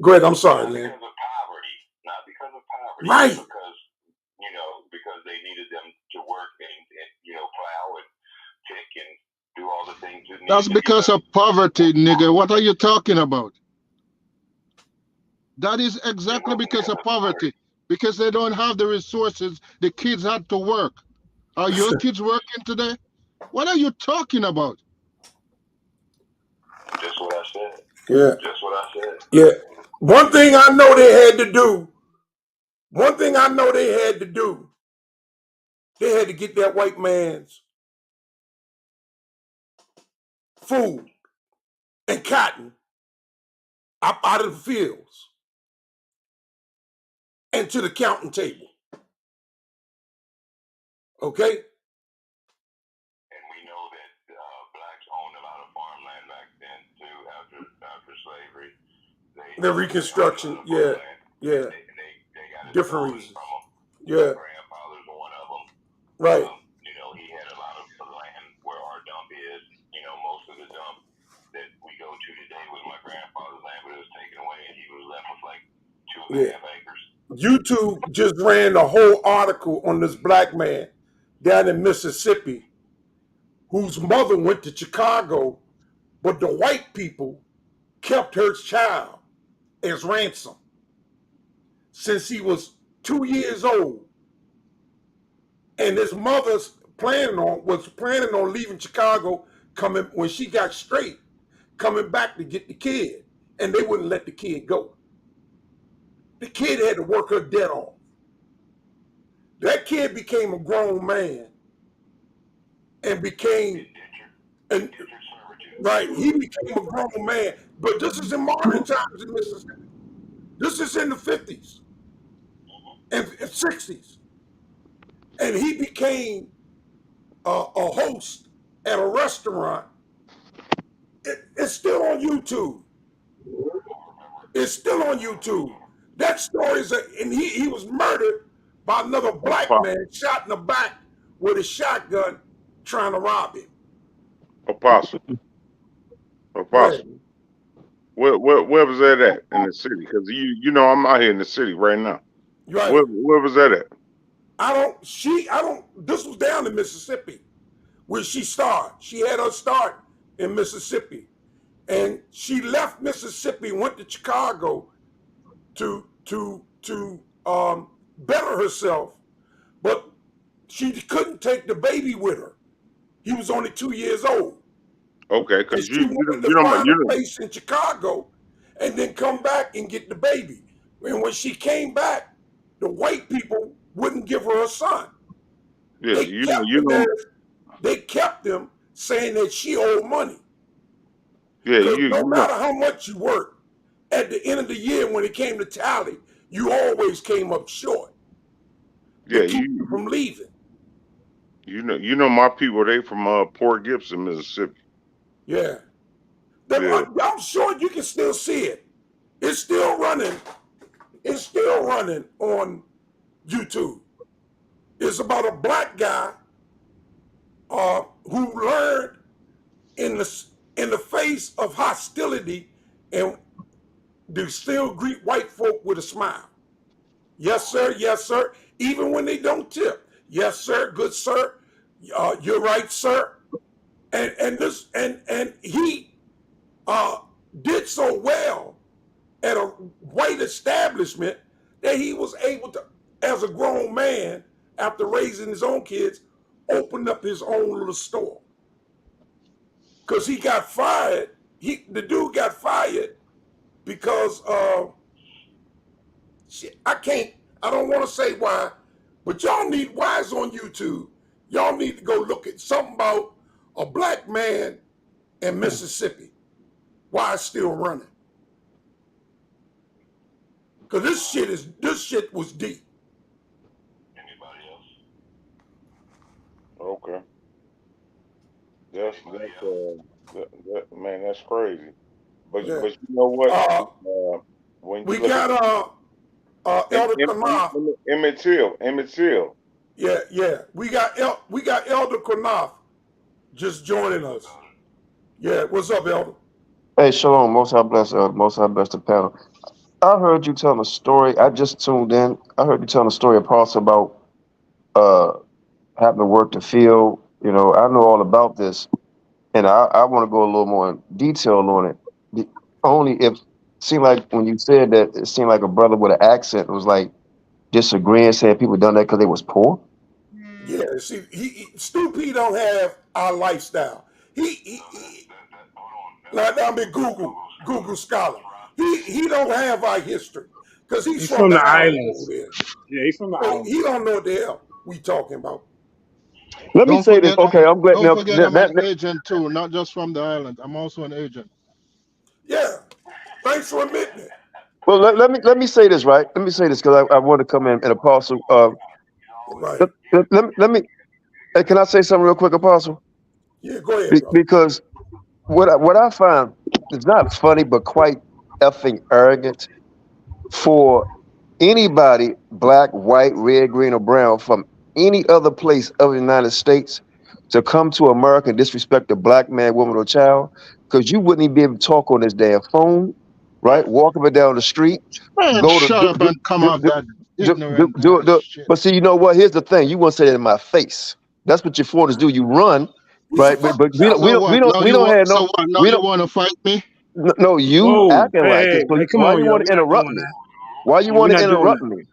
go ahead, I'm sorry, man.
Because of poverty, not because of poverty.
Right.
Because they needed them to work and plow and pick and do all the things.
That's because of poverty, nigga. What are you talking about? That is exactly because of poverty. Because they don't have the resources. The kids had to work. Are your kids working today? What are you talking about?
Just what I said.
Yeah.
Just what I said.
Yeah. One thing I know they had to do, they had to get that white man's food and cotton up out of the fields and to the counting table. Okay?
And we know that blacks owned a lot of farmland back then too. After slavery,
the Reconstruction, yeah.
They got
different reasons.
From them.
Yeah.
My grandfather's one of them.
Right.
He had a lot of land where our dump is. Most of the dump that we go to today was my grandfather's land, but it was taken away, and he was left with like 2.5 acres.
YouTube just ran a whole article on this black man down in Mississippi whose mother went to Chicago, but the white people kept her child as ransom since he was 2 years old, and his mother's was planning on leaving Chicago, coming when she got straight, coming back to get the kid, and they wouldn't let the kid go. The kid had to work her debt off. That kid became a grown man and became, and right, he became a grown man. But this is in modern times in Mississippi. This is in the 50s and 60s. And he became a host at a restaurant. It's still on YouTube. It's still on YouTube. That story is, and he was murdered by another black man, shot in the back with a shotgun, trying to rob him.
Apostle. Where was that at in the city? Because you know I'm out here in the city right now.
Right.
Where was that at?
This was down in Mississippi where she started. She had her start in Mississippi. And she left Mississippi, went to Chicago to better herself, but she couldn't take the baby with her. He was only 2 years old.
Okay, because
she wanted to find a place in Chicago and then come back and get the baby. And when she came back, the white people wouldn't give her a son.
Yeah,
they kept him saying that she owed money.
Yeah,
no matter how much you worked, at the end of the year when it came to tally, you always came up short.
Yeah,
to keep you from leaving.
You know my people, they from Port Gibson, Mississippi.
Yeah. I'm sure you can still see it. It's still running. It's still running on YouTube. It's about a black guy who learned in the face of hostility and to still greet white folk with a smile. Yes, sir. Yes, sir. Even when they don't tip. Yes, sir. Good, sir. You're right, sir. And he did so well at a white establishment that he was able to, as a grown man, after raising his own kids, open up his own little store. Because he got fired. The dude got fired because I don't want to say why, but y'all need wise on YouTube. Y'all need to go look at something about a black man in Mississippi. Why it's still running. Because this shit was deep.
Okay. Man, that's crazy. But you know what?
We got Elder Knopf.
Emmett Till.
Yeah. We got Elder Knopf just joining us. Yeah, what's up, Elder?
Hey, shalom. Most High bless the panel. I heard you telling a story. I just tuned in. I heard you telling a story, Apostle, about having to work the field. You know, I know all about this, and I want to go a little more in detail on it. Only if it seemed like when you said that, it seemed like a brother with an accent was like disagreeing, saying people done that because they was poor.
Yeah, see, Stu P don't have our lifestyle. Like I mean, Google Scholar. He don't have our history because he's from the islands.
Yeah, he's from the islands.
He don't know what the hell we talking about.
Let me say this. Okay, I'm glad.
Don't forget I'm an agent too, not just from the island. I'm also an agent.
Yeah, thanks for admitting it.
Well, let me say this, right? Let me say this because I want to come in, and Apostle.
Right.
Let me. Hey, can I say something real quick, Apostle?
Yeah, go ahead.
Because what I find is not funny, but quite effing arrogant for anybody, black, white, red, green, or brown, from any other place other than the United States to come to America and disrespect a black man, woman, or child, because you wouldn't even be able to talk on this damn phone, right? Walk up and down the street.
Man, shut up and come off that ignorant shit.
But see, you know what? Here's the thing. You want to say that in my face. That's what your foreigners do. You run, right? But we don't have no.
So what? Now you want to fight me?
No, you acting like it.
Hey, come
why
on,
you want to interrupt me? Why you want to interrupt me?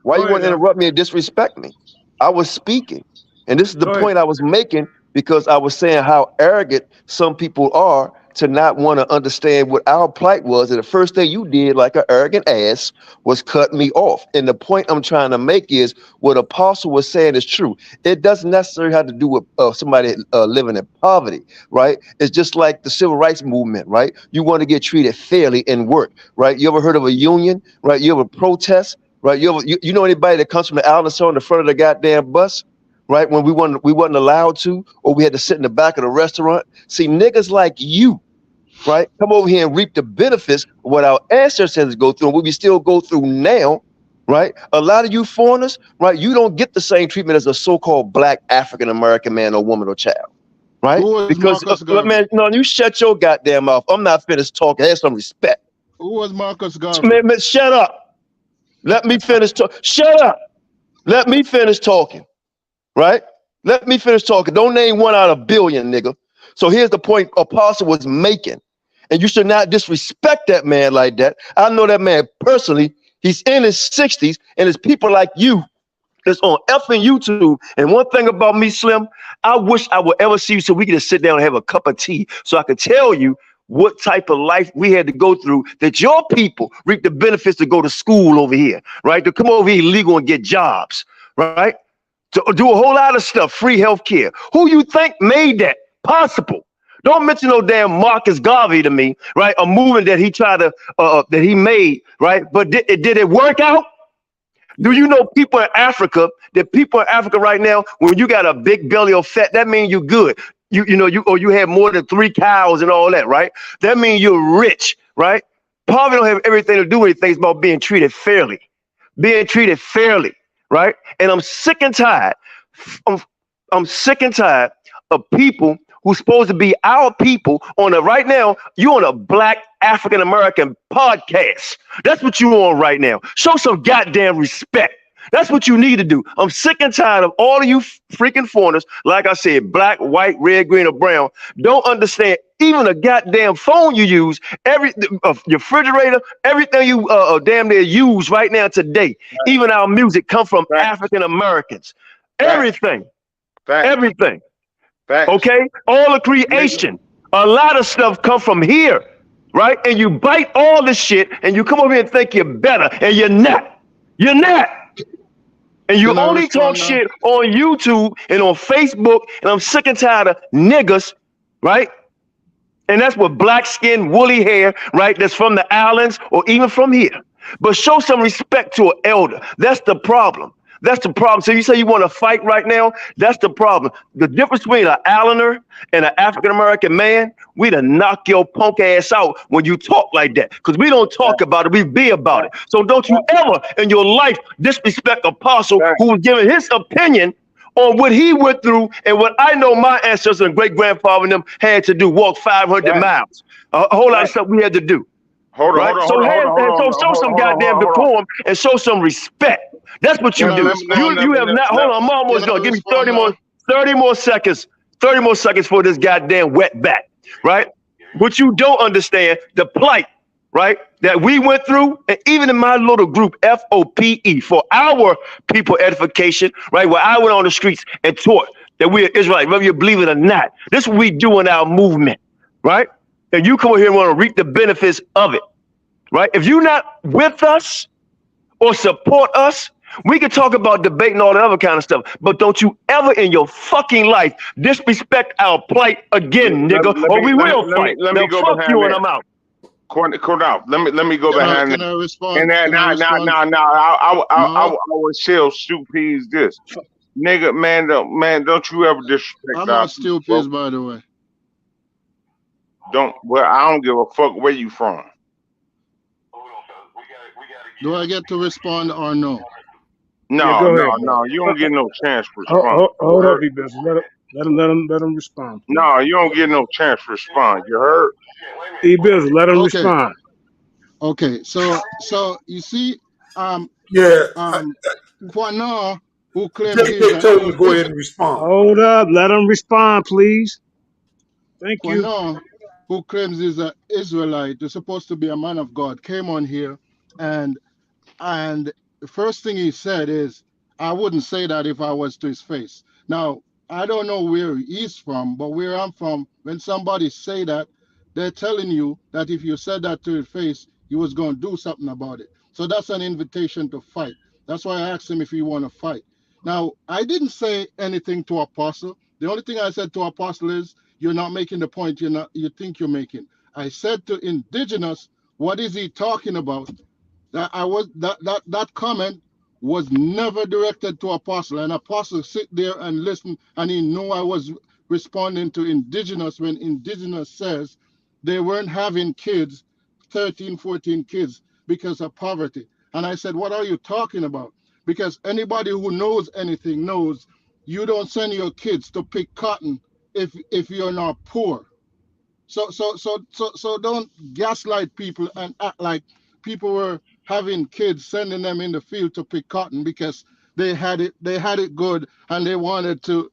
Why you want to interrupt me and disrespect me? I was speaking. And this is the point I was making because I was saying how arrogant some people are to not want to understand what our plight was. And the first thing you did, like an arrogant ass, was cut me off. And the point I'm trying to make is what Apostle was saying is true. It doesn't necessarily have to do with somebody living in poverty, right? It's just like the civil rights movement, right? You want to get treated fairly in work, right? You ever heard of a union, right? You ever protest, right? You know anybody that comes from the Allen on the front of the goddamn bus? Right, when we wasn't allowed to, or we had to sit in the back of the restaurant. See, niggas like you, right, come over here and reap the benefits of what our ancestors had to go through, and what we still go through now, right? A lot of you foreigners, right, you don't get the same treatment as a so-called black African American man or woman or child, right? Because man, no, you shut your goddamn mouth. I'm not finished talking. Have some respect.
Who was Marcus Garvey?
Man, shut up. Let me finish talking. Shut up. Let me finish talking. Right? Let me finish talking. Don't name one out of a billion, nigga. So here's the point Apostle was making. And you should not disrespect that man like that. I know that man personally. He's in his 60s, and it's people like you that's on effing YouTube. And one thing about me, Slim, I wish I would ever see you so we could just sit down and have a cup of tea so I could tell you what type of life we had to go through that your people reap the benefits to go to school over here, right? To come over here illegal and get jobs, right? To do a whole lot of stuff, free healthcare. Who you think made that possible? Don't mention no damn Marcus Garvey to me, right? A movement that he tried to, that he made, right? But did it work out? Do you know people in Africa, that people in Africa right now, when you got a big belly or fat, that means you're good. You have more than 3 cows and all that, right? That means you're rich, right? Poverty don't have everything to do with anything. It's about being treated fairly. Being treated fairly. Right? And I'm sick and tired. I'm sick and tired of people who's supposed to be our people right now. You on a black African American podcast. That's what you on right now. Show some goddamn respect. That's what you need to do. I'm sick and tired of all of you freaking foreigners. Like I said, black, white, red, green, or brown, don't understand even a goddamn phone you use, your refrigerator, everything you damn near use right now today. Right. Even our music come from African Americans. Everything. Everything. Okay? All the creation. A lot of stuff come from here. Right? And you bite all this shit and you come over here and think you're better. And you're not. You're not. And you only talk shit on YouTube and on Facebook, and I'm sick and tired of niggas, right? And that's with black skin, woolly hair, right? That's from the islands or even from here. But show some respect to an elder. That's the problem. That's the problem. So you say you want to fight right now? That's the problem. The difference between an islander and an African-American man, we done knock your punk ass out when you talk like that. Because we don't talk about it, we be about it. So don't you ever in your life disrespect Apostle who was giving his opinion on what he went through and what I know my ancestors and great-grandfather and them had to do, walk 500 miles. A whole lot of stuff we had to do.
Hold on.
So show some goddamn decorum and show some respect. That's what you do. You have not. Hold on, I'm almost done. Give me 30 more seconds. 30 more seconds for this goddamn wetback, right? What you don't understand, the plight, right, that we went through, and even in my little group, FOPE, for our people edification, right, where I went on the streets and taught that we are Israelites, whether you believe it or not. This is what we do in our movement, right? And you come over here and want to reap the benefits of it, right? If you're not with us or support us, we can talk about debate and all that other kind of stuff, but don't you ever in your fucking life disrespect our plight again, nigga, or we will fight.
Let me go
fuck
behind
you
that.
and I'm out.
Cord out. Let me go behind
Can
that.
I respond?
And then I would still shoot peas this. Nigga, man, don't you ever disrespect
I'm not still peas, by the way.
I don't give a fuck where you from.
Do I get to respond or no?
No, you don't get no chance to respond.
Hold up, E-Bizzle. Let him respond. Please.
No, you don't get no chance to respond. You heard?
E-Bizzle, let him respond.
Okay, so you see, Fano, who claims he's
told you to go ahead and respond.
Hold up, let him respond, please. Thank you.
Fano, who claims he's an Israelite, is supposed to be a man of God, came on here and the first thing he said is, I wouldn't say that if I was to his face. Now, I don't know where he's from, but where I'm from, when somebody say that, they're telling you that if you said that to his face, you was going to do something about it. So that's an invitation to fight. That's why I asked him if he want to fight. Now, I didn't say anything to Apostle. The only thing I said to Apostle is, you're not making the point you think you're making. I said to Indigenous, what is he talking about? That comment was never directed to Apostle, and Apostle sit there and listen, and he knew I was responding to Indigenous when Indigenous says they weren't having kids, 13, 14 kids, because of poverty. And I said, what are you talking about? Because anybody who knows anything knows you don't send your kids to pick cotton if you're not poor. So don't gaslight people and act like people were having kids, sending them in the field to pick cotton because they had it good and they wanted to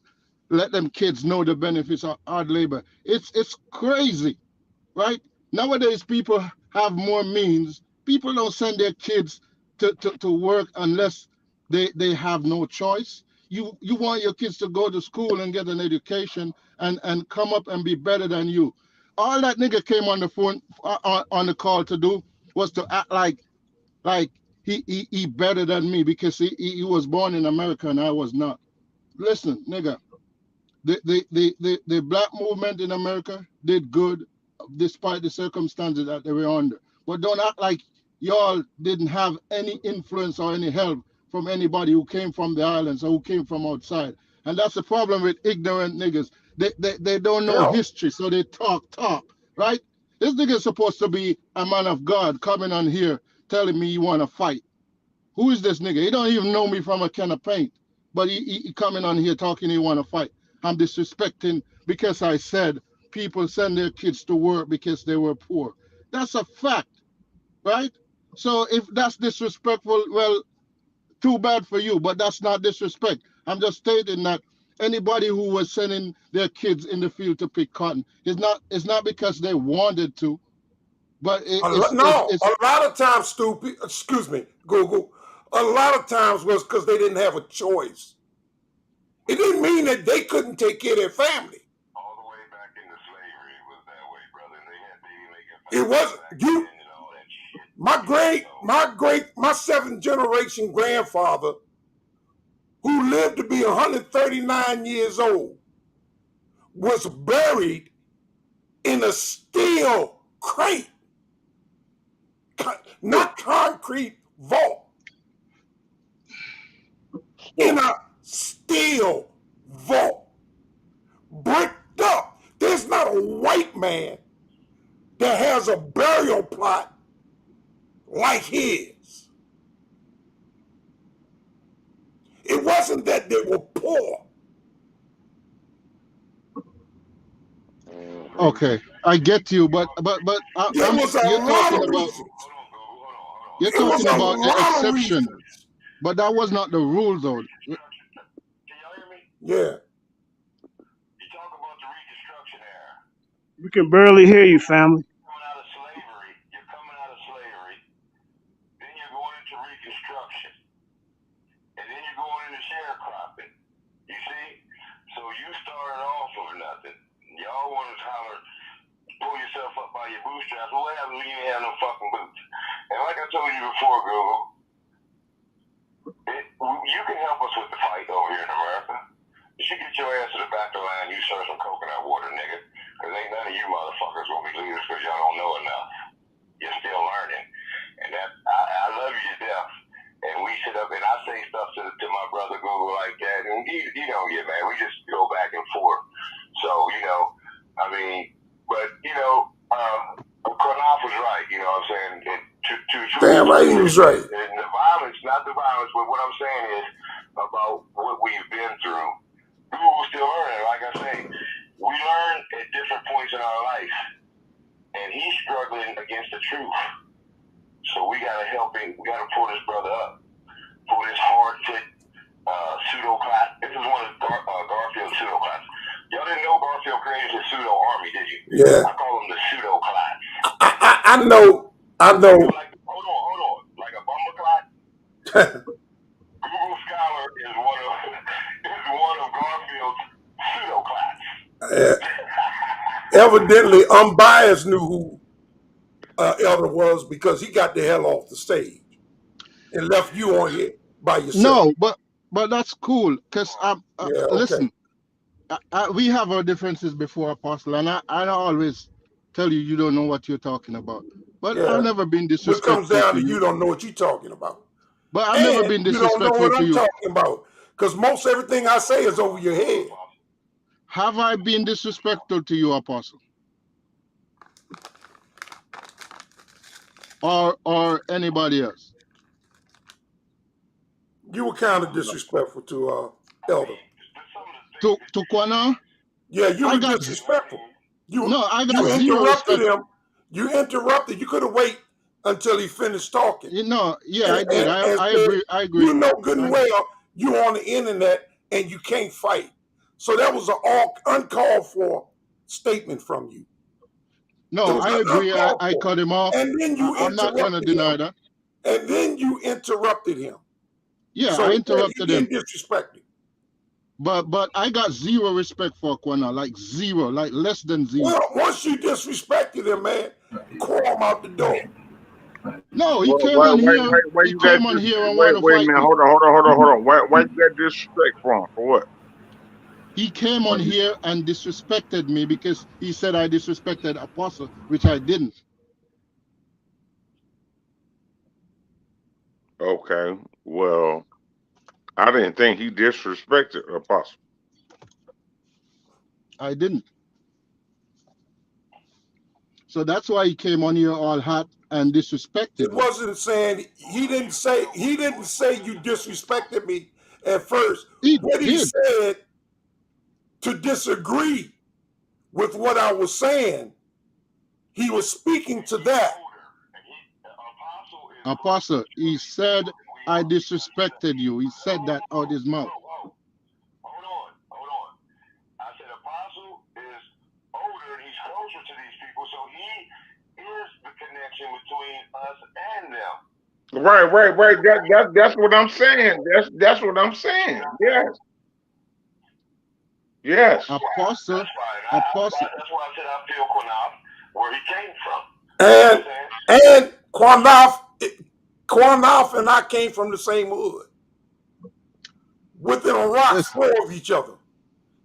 let them kids know the benefits of hard labor. It's crazy, right? Nowadays people have more means. People don't send their kids to work unless they have no choice. You want your kids to go to school and get an education and come up and be better than you. All that nigga came on the phone on the call to do was to act like he better than me because he was born in America and I was not. Listen, nigga, the black movement in America did good despite the circumstances that they were under. But don't act like y'all didn't have any influence or any help from anybody who came from the islands or who came from outside. And that's the problem with ignorant niggas. They don't know history, so they talk, right? This nigga is supposed to be a man of God coming on here telling me you want to fight. Who is this nigga? He don't even know me from a can of paint. But he coming on here talking he want to fight. I'm disrespecting because I said people send their kids to work because they were poor. That's a fact, right? So if that's disrespectful, well, too bad for you, but that's not disrespect. I'm just stating that anybody who was sending their kids in the field to pick cotton, it's not because they wanted to, but
a lot of times, stupid. Excuse me, Google. A lot of times was because they didn't have a choice. It didn't mean that they couldn't take care of their family.
All the way back into slavery, it was that way, brother. They had to make
It wasn't you. My seventh generation grandfather, who lived to be 139 years old, was buried in a steel crate, not concrete vault, in a steel vault, bricked up. There's not a white man that has a burial plot like his. It wasn't that they were poor.
Okay, I get you, but
There was a lot of reasons.
You're talking about the exception, but that was not the rule, though.
Can y'all hear me?
Yeah.
You talk about the Reconstruction era.
We can barely hear you, family.
You're coming out of slavery, then you're going into Reconstruction, and then you're going into sharecropping. You see? So you started off with nothing. Y'all want to holler, pull yourself up by your bootstraps. Well, what happened when you didn't have no fucking boots? And like I told you before, Google, you can help us with the fight over here in America. You should get your ass to the back of the line, you serve some coconut water, nigga. Because ain't none of you motherfuckers gonna be leaders because y'all don't know enough. You're still learning. And that I love you to death. And we sit up and I say stuff to my brother Google like that. And he don't get mad. We just go back and forth. So, I mean, but, Karnaf was right, you know what I'm saying?
Damn right he was right.
And the violence, not the violence, but what I'm saying is about what we've been through. We're still learning. Like I say, we learn at different points in our life. And he's struggling against the truth. So we got to help him. We got to pull this brother up. Pull this hard-fit pseudo-class. This is one of Garfield's pseudo-class. Y'all didn't know Garfield created his pseudo-army, did you?
Yeah.
I call him the pseudo-class.
I know.
Hold on. Like a bomber clot? Google Scholar is one of Garfield's pseudo class.
Evidently, Unbiased knew who Elder was because he got the hell off the stage and left you on here by yourself.
No, but that's cool because listen, we have our differences before, Apostle, and I don't always tell you you don't know what you're talking about. But I've never been
What comes
disrespectful
down
to
to
you.
you don't know what you're talking about.
But I've
And
never been
you don't know
disrespectful
what
to
I'm
you.
talking about because most everything I say is over your head.
Have I been disrespectful to you, Apostle? Or anybody else?
You were kind of disrespectful to Elder.
To Kwana?
Yeah, you were disrespectful.
I got zero
interrupted
respect.
him. You interrupted. You could have waited until he finished talking.
I did. I agree. I agree.
You know good and well you're on the internet and you can't fight. So that was an uncalled for statement from you.
No, I agree. I cut him off.
And then you
I'm not going to deny that.
And then you interrupted him.
Yeah,
so
I interrupted him.
He disrespected.
But I got zero respect for Kwana, like zero, like less than zero.
Well, once you disrespected him, man, call him out the door.
No, he came on here. He came on here and wanted to fight me.
Hold on. Why you got disrespect from? For what?
He came on here and disrespected me because he said I disrespected Apostle, which I didn't.
Okay, well, I didn't think he disrespected Apostle.
I didn't. So that's why he came on here all hot and disrespected me.
It wasn't saying he didn't say you disrespected me at first. He said to disagree with what I was saying. He was speaking to that.
Apostle, he said I disrespected you. He said that out his mouth.
Hold on. I said Apostle is older and he's closer to these people, so he is the connection between us and them.
Right. That's what I'm saying. That's what I'm saying. Yes.
Apostle.
That's why I said I feel Quanaf where he came from.
And Quanaf and I came from the same hood. Within a rock's throw of each other.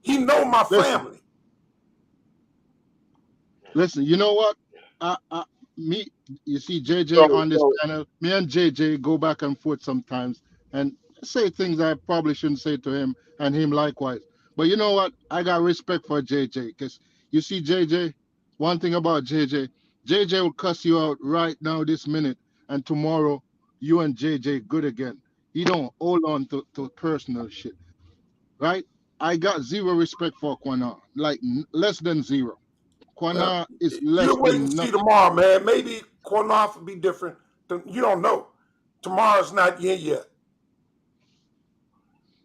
He know my family.
Listen, you know what? You see JJ on this channel. Me and JJ go back and forth sometimes and say things I probably shouldn't say to him and him likewise. But you know what? I got respect for JJ because you see JJ, one thing about JJ will cuss you out right now this minute and tomorrow you and JJ good again. He don't hold on to personal shit. Right? I got zero respect for Kwana, like less than zero. Kwana is less
You'll wait
than
and see
nothing.
tomorrow, man. Maybe Quanaf will be different. You don't know. Tomorrow's not here yet.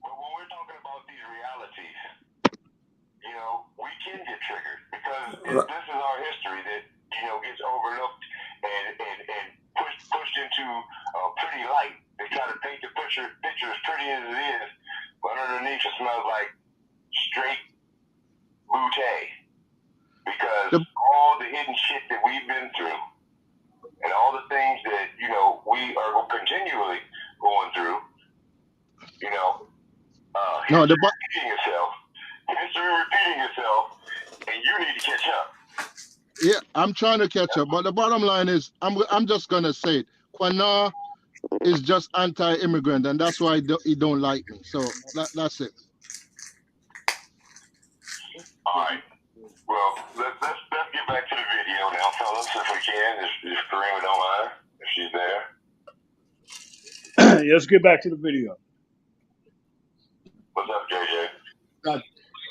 But when we're talking about these realities, we can get triggered because this is our history that gets overlooked and pushed into a pretty light. They try to paint the picture as pretty as it is, but underneath it smells like straight bootay. Because all the hidden shit that we've been through and all the things that, we are continually going through, history repeating itself, and you need to catch up.
Yeah, I'm trying to catch up. But the bottom line is, I'm just going to say it. Kwana is just anti-immigrant, and that's why he don't like me. So that's it.
All right. Well, let's get back to the video now, fellas, if we can. If Karima don't mind, if she's there.
Let's get back to the video.
What's up, JJ?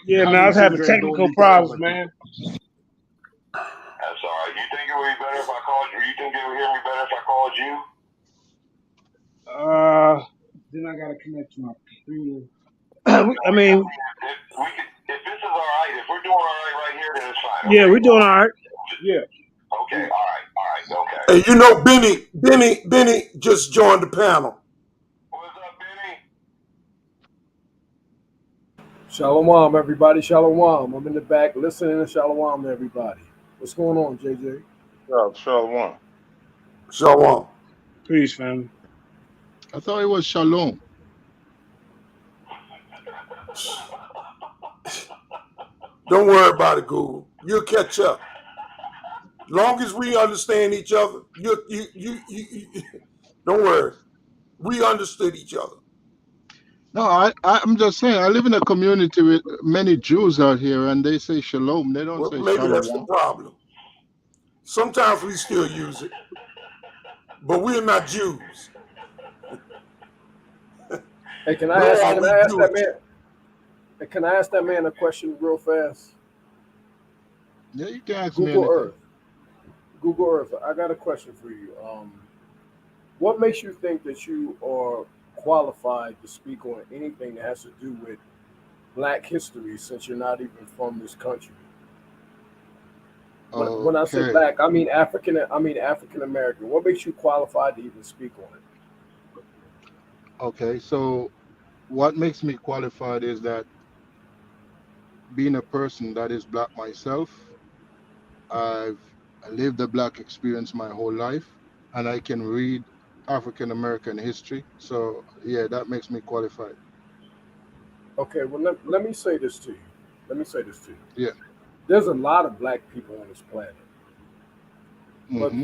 Yeah, man, I was having technical problems, man.
That's all right. You think it would be better if I called you? You think they would hear me better if I called you?
Then I gotta connect to my computer. I mean,
if this is all right, if we're doing all right here, then it's fine.
Yeah, we're doing all right. Yeah.
Okay, all right, okay.
Hey, Benny just joined the panel.
Shalom, everybody. Shalom. I'm in the back listening to Shalom, everybody. What's going on, JJ?
Shalom.
Shalom.
Peace, family.
I thought it was shalom.
Don't worry about it, Google. You'll catch up. Long as we understand each other, you don't worry. We understood each other.
No, I'm just saying, I live in a community with many Jews out here, and they say shalom. They don't
Well,
say
maybe that's the
shalom.
problem. Sometimes we still use it, but we're not Jews.
Hey, can I ask that man? Can I ask that man a question real fast?
Yeah, you can ask me anything.
Google Earth. I got a question for you. What makes you think that you are qualified to speak on anything that has to do with Black history, since you're not even from this country? When I say Black, I mean African American. What makes you qualified to even speak on it?
Okay, so what makes me qualified is that being a person that is Black myself, I've lived the Black experience my whole life, and I can read African American history. So yeah, that makes me qualified.
Okay, well let me say this to you.
Yeah.
There's a lot of Black people on this planet, but
Mm-hmm.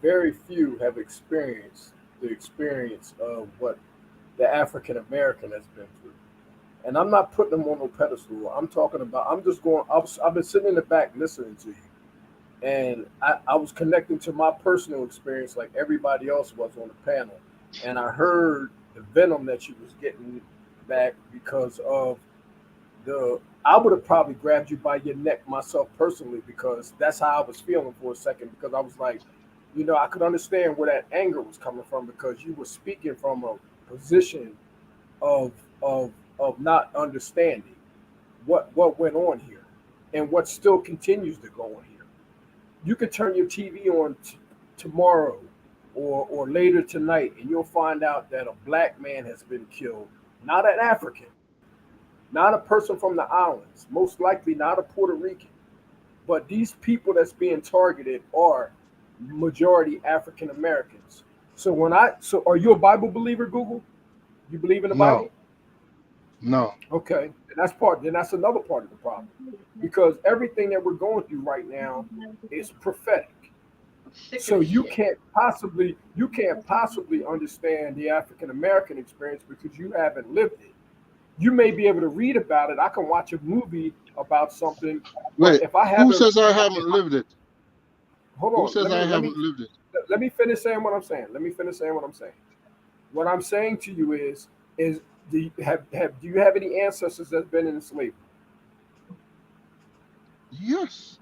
very few have experienced the experience of what the African American has been through. And I'm not putting them on no pedestal. I'm talking about. I've been sitting in the back listening to you, and I was connecting to my personal experience like everybody else was on the panel, and I heard the venom that you was getting back because of I would have probably grabbed you by your neck myself personally, because that's how I was feeling for a second, because I was like, I could understand where that anger was coming from, because you were speaking from a position of of of not understanding what went on here and what still continues to go on here. You could turn your TV on tomorrow or later tonight, and you'll find out that a Black man has been killed, not an African, not a person from the islands, most likely not a Puerto Rican, but these people that's being targeted are majority African Americans. So are you a Bible believer, Google? You believe in the Bible?
No.
Okay, then that's another part of the problem, because everything that we're going through right now is prophetic. So you can't possibly understand the African American experience because you haven't lived it. You may be able to read about it. I can watch a movie about something.
Wait,
if I
who says I haven't lived it?
Hold on.
Who says I haven't lived it?
Let me finish saying what I'm saying. What I'm saying to you is do you have any ancestors that's been in slavery?
Yes.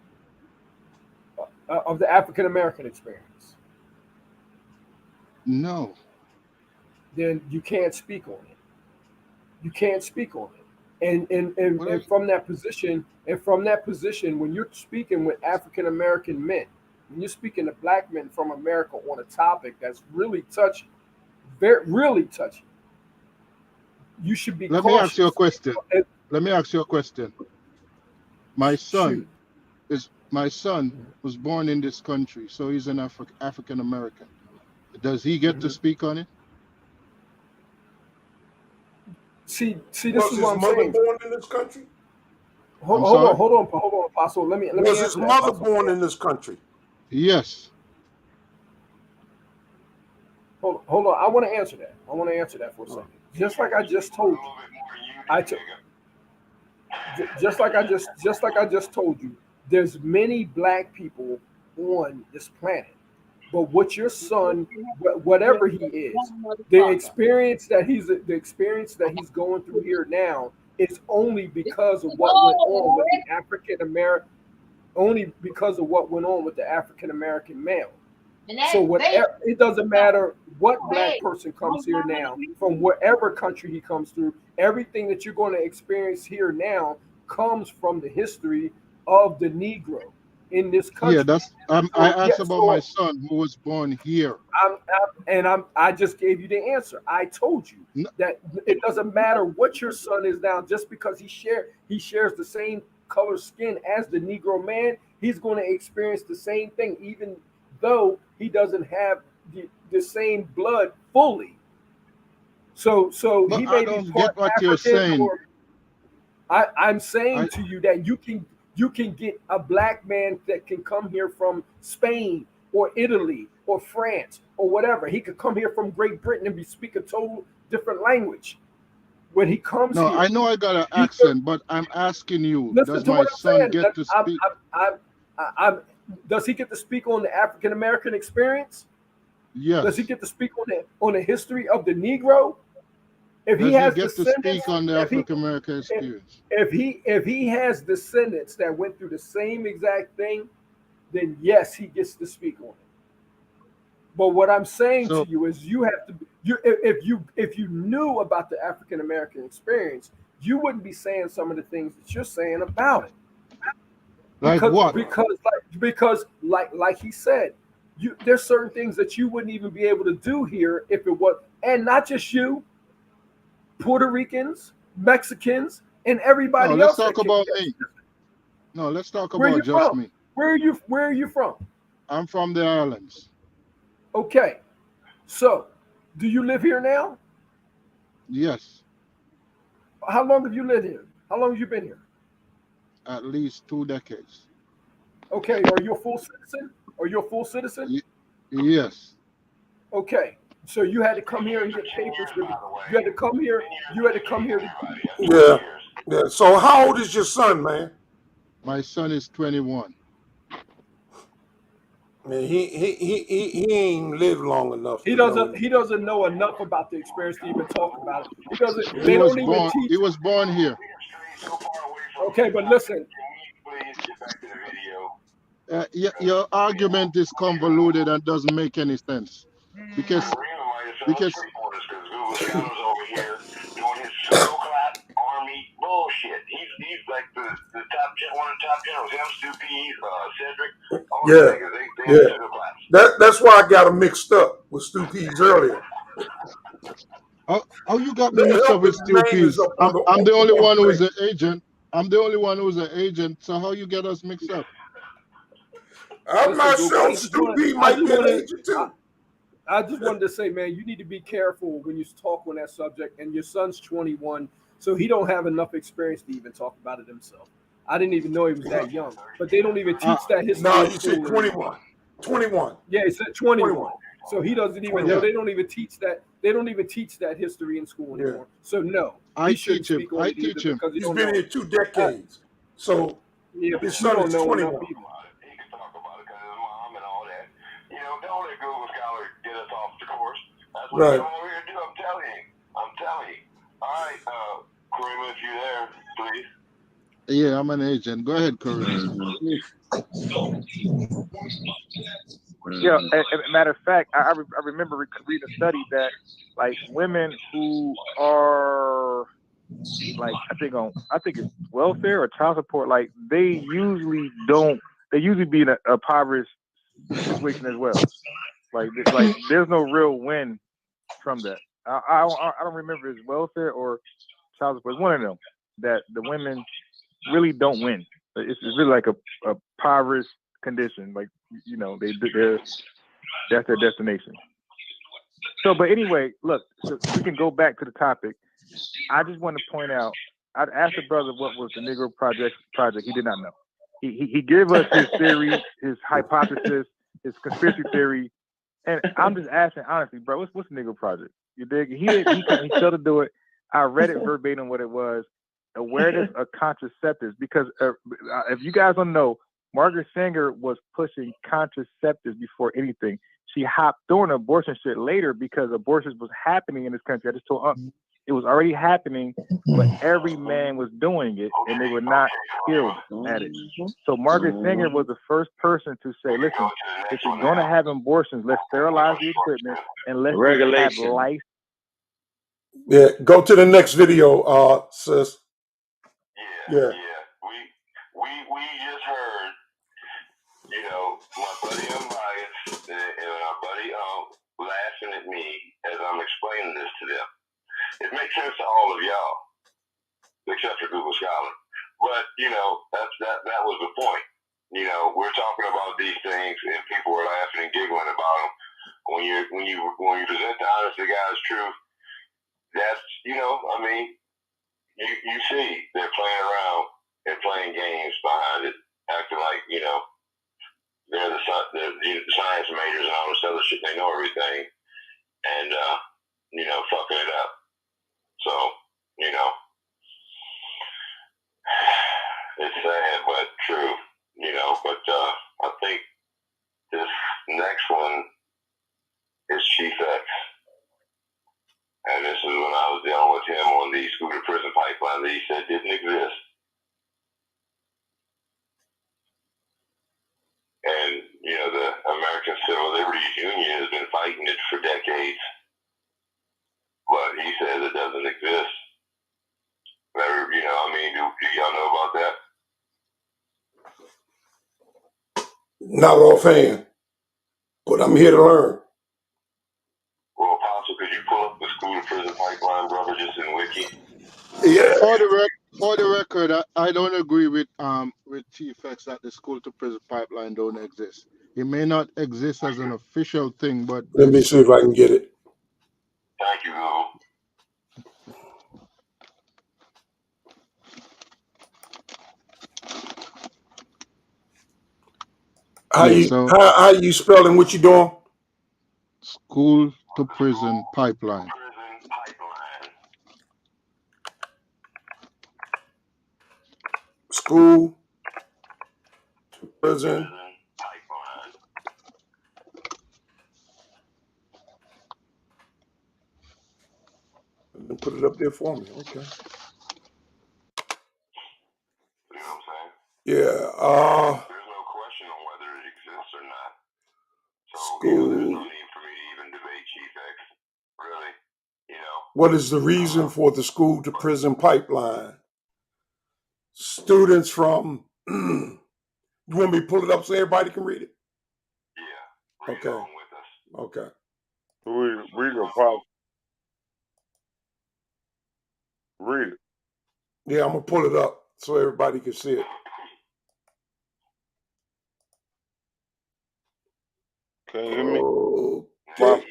Of the African American experience?
No.
Then you can't speak on it. And from that position, when you're speaking with African American men, when you're speaking to Black men from America on a topic that's really touchy, really touchy, you should be cautious.
Let me ask you a question. My son was born in this country, so he's an African American. Does he get to speak on it?
See, this is
Was his
what I'm
mother
saying.
born in this country?
Hold on, Apostle. Let me
Was
answer
his
that,
mother
Apostle.
born in this country?
Yes.
Hold on. I want to answer that for a second. Just like I just told you. Just like I just told you, there's many Black people on this planet. But what your son, whatever he is, the experience that he's going through here now is only because of what went on with the African American, only because of what went on with the African American male. So whatever, it doesn't matter what Black person comes here now, from whatever country he comes through, everything that you're going to experience here now comes from the history of the Negro. in this country.
Yeah, that's. I asked about my son who was born here.
I just gave you the answer. I told you that it doesn't matter what your son is now, just because he shares the same color skin as the Negro man, he's going to experience the same thing, even though he doesn't have the same blood fully. So
But
he
I
may
don't
be
get
part
what you're
African,
saying.
or I'm saying to you that you can get a black man that can come here from Spain or Italy or France or whatever. He could come here from Great Britain and speak a total different language. When he comes
No,
here,
I know I got an accent, but I'm asking you:
listen
does
to
my
what I'm
son
saying.
get to speak?
Does he get to speak on the African American experience?
Yes.
Does he get to speak on the history of the Negro? If he
Does
has
he get to
descendants,
speak on the African American experience?
if he has descendants that went through the same exact thing, then yes, he gets to speak on it. But what I'm saying to you is, you have to. If you knew about the African American experience, you wouldn't be saying some of the things that you're saying about it.
Like what?
Because like he said, there's certain things that you wouldn't even be able to do here if it was, and not just you, Puerto Ricans, Mexicans, and everybody
No, let's
else.
talk about me. No, let's talk
Where
about
you
just
from?
me.
Where are you from?
I'm from the islands.
Okay, so do you live here now?
Yes.
How long have you lived here? How long have you been here?
At least 2 decades.
Okay, are you a full citizen? Are you a full citizen?
Yes.
Okay, so you had to come here and get papers. You had to come here. You had to come here.
Yeah. So how old is your son, man?
My son is 21.
Man, he ain't lived long enough
He
to know.
doesn't know enough about the experience to even talk about it. He doesn't.
He
They
was
don't even
born.
teach.
He was born here.
Okay, but listen.
Your argument is convoluted and doesn't make any sense because
over here doing his pseudo clap army bullshit. He's like the top one of the top generals. Him, Stu P, Cedric, all these niggas. They pseudo claps.
That's why I got him mixed up with Stu Pease earlier.
How you got me mixed up with Stu Pease? I'm the only one who's an agent. I'm the only one who's an agent. So how you get us mixed up?
I'm not sure Stu Pease might be an agent too.
I just wanted to say, man, you need to be careful when you talk on that subject. And your son's 21, so he don't have enough experience to even talk about it himself. I didn't even know he was that young. But they don't even teach that history.
No, you said 21. 21.
Yeah, he said 21. So he doesn't even know. They don't even teach that. They don't even teach that history in school anymore. So no,
I teach him. I teach him.
He's been here 2 decades. So
yeah,
his son is 21.
Don't let Google Scholar get us off the course. That's what
Right.
I'm over here to do. I'm telling you. All right, Karima, if you're there, please.
Yeah, I'm an agent. Go ahead, Karima.
Yeah, matter of fact, I remember reading a study that like women who are like I think it's welfare or child support, like they usually be in a impoverished situation as well. Like there's no real win from that. I don't remember if it's welfare or child support. It's one of them that the women really don't win. It's really like a impoverished condition. Like that's their destination. So, but anyway, look, so we can go back to the topic. I just want to point out. I'd asked the brother what was the Negro Project. He did not know. He gave us his theory, his hypothesis, his conspiracy theory, and I'm just asking honestly, bro, what's the Negro Project? You dig? He failed to do it. I read it verbatim what it was. Awareness of contraceptives, because if you guys don't know, Margaret Sanger was pushing contraceptives before anything. She hopped on abortion shit later because abortions was happening in this country. I just told it was already happening, but every man was doing it, and they were not skilled at it. So Margaret Sanger was the first person to say, listen, if you're going to have abortions, let's sterilize the equipment and let's have life.
Yeah, go to the next video, sis.
Yeah. We just heard my buddy Unbiased and my buddy laughing at me as I'm explaining this to them. It makes sense to all of y'all, except for Google Scholar. But that was the point. We're talking about these things, and people are laughing and giggling about them. When you present the honest to God's truth, that's you see they're playing around and playing games behind it, acting like they're the science majors and all this other shit. They know everything, and fucking it up. So it's sad but true. But I think this next one is Chief X. And this is when I was dealing with him on the school to prison pipeline that he said didn't exist. And, the American Civil Liberties Union has been fighting it for decades. But he says it doesn't exist. Do y'all know about that?
Not offhand, but I'm here to learn.
Well, Apostle, could you pull up the school to prison pipeline, brother, just in Wiki?
Yeah.
For the record, I don't agree with Chief X that the school to prison pipeline don't exist. It may not exist as an official thing, but
let me see if I can get it.
Thank you, Google.
How you spelling what you doing?
School to prison pipeline.
School to prison. Put it up there for me, okay.
You know what I'm saying?
Yeah.
There's no question on whether it exists or not. So, there's no need for me to even debate Chief X. Really,
What is the reason for the school to prison pipeline? Students from, you want me to pull it up so everybody can read it?
Yeah.
Okay.
Along with us.
Okay.
Read it, Paul. Read it.
Yeah, I'm going to pull it up so everybody can see it.
Can you hear me?
Okay.
When the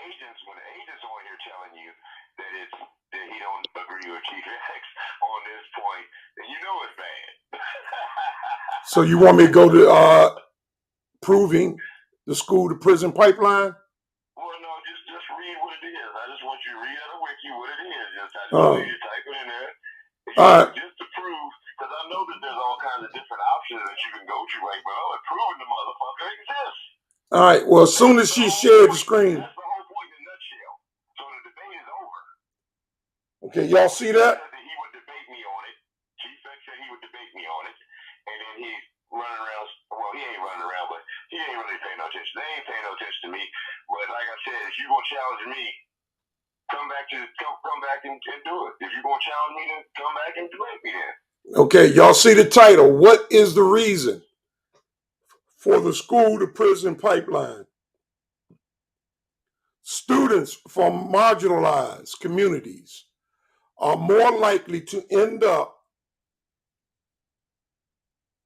agent's on here telling you that he don't agree with Chief X on this point, then it's bad.
So you want me to go to proving the school to prison pipeline?
Well, no, just read what it is. I just want you to read out of Wiki what it is. I just want you to type it in there.
All right.
Just to prove, because I know that there's all kinds of different options that you can go to, like, well, proving the motherfucker exists.
All right. Well, as soon as she shared the screen.
That's the whole point in a nutshell. So the debate is over.
Okay, y'all see that?
He would debate me on it. Chief X said he would debate me on it. And then he's running around. Well, he ain't running around, but he ain't really paying no attention. They ain't paying no attention to me. But like I said, if you're going to challenge me, come back and do it. If you're going to challenge me, then come back and debate me then.
Okay, y'all see the title. What is the reason for the school to prison pipeline? Students from marginalized communities are more likely to end up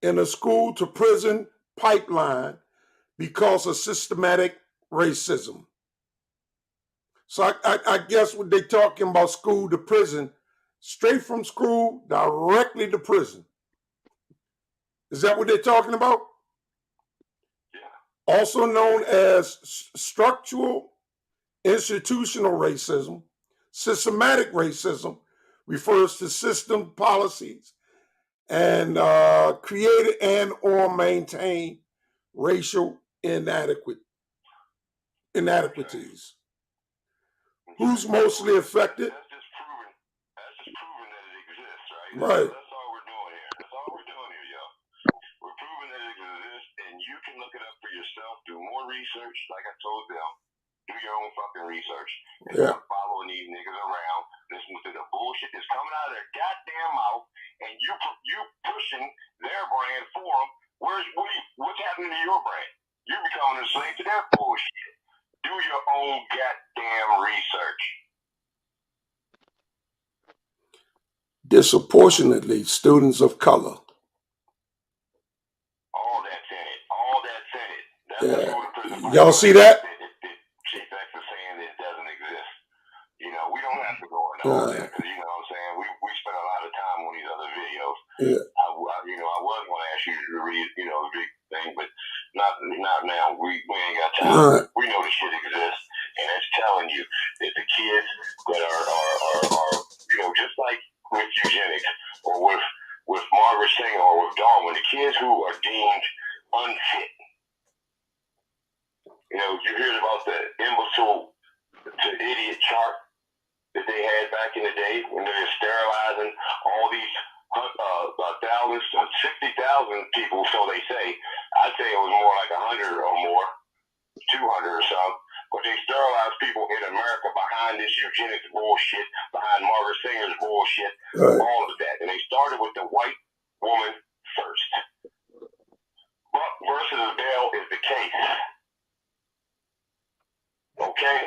in a school to prison pipeline because of systematic racism. So I guess what they're talking about, school to prison, straight from school directly to prison. Is that what they're talking about? Yeah. Also known as structural institutional racism, systematic racism refers to system policies and created and or maintain racial inadequacies. Who's mostly affected?
That's just proving that it exists, right?
Right.
That's all we're doing here. That's all we're doing here, y'all. We're proving that it exists, and you can look it up for yourself. Do more research, like I told them. Do your own fucking research. And stop following these niggas around. Listen to the bullshit that's coming out of their goddamn mouth, and you pushing their brand for them. What's happening to your brand. You're becoming a slave to their bullshit. Do your own goddamn research.
Disproportionately, students of color.
All that's in it. All that's in it. That's
Yeah. Y'all see that?
Chief X is saying that it doesn't exist. You know, we don't have to go into all that because, you know what I'm saying, we spent a lot of time on these other videos.
Yeah.
I was going to ask you to read, you know, the big thing, but not now. We ain't got time. We know the shit exists, and it's telling you that the kids that are you know, just like with eugenics or with Margaret Sanger or with Darwin, the kids who are deemed unfit. You know, you heard about the imbecile to idiot chart that they had back in the day when they were sterilizing all these 60,000 people, so they say. I'd say it was more like 100 or more, 200 or something. But they sterilized people in America behind this eugenics bullshit, behind Margaret Sanger's bullshit, all of that. And they started with the white woman first. Buck versus Bell is the case. Okay?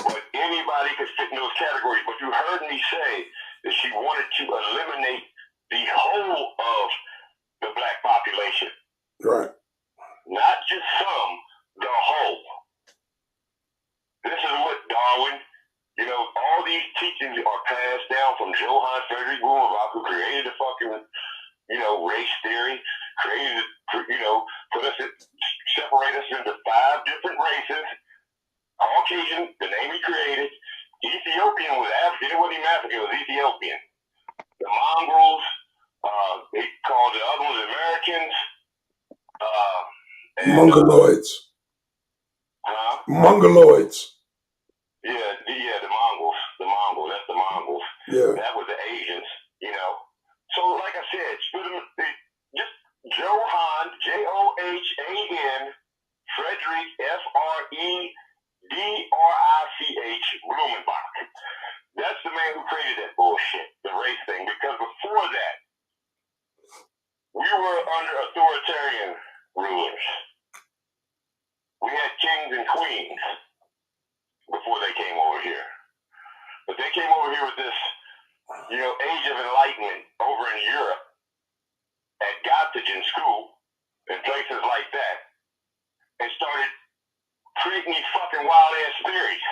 But anybody could fit in those categories. But you heard me say that she wanted to eliminate the whole of the black population.
Right.
Not just some, the whole. This is what Darwin, you know, all these teachings are passed down from Johann Friedrich Blumenbach, who created the fucking, you know, race theory, created, you know, separate us into 5 different races. Caucasian, the name he created. Ethiopian was African. It wasn't even African. It was Ethiopian. The mongrels, they called the other ones Americans.
Mongoloids. Mongoloids.
Yeah, the Mongols. The Mongols. That's the Mongols.
Yeah.
That was the Asians, you know. So, like I said, just Johann, John, Frederick, Friedrich Blumenbach. That's the man who created that bullshit, the race thing. Because before that, we were under authoritarian rulers. We had kings and queens before they came over here. But they came over here with this, you know, age of enlightenment over in Europe at Göttingen school and places like that and started creating these fucking wild ass theories.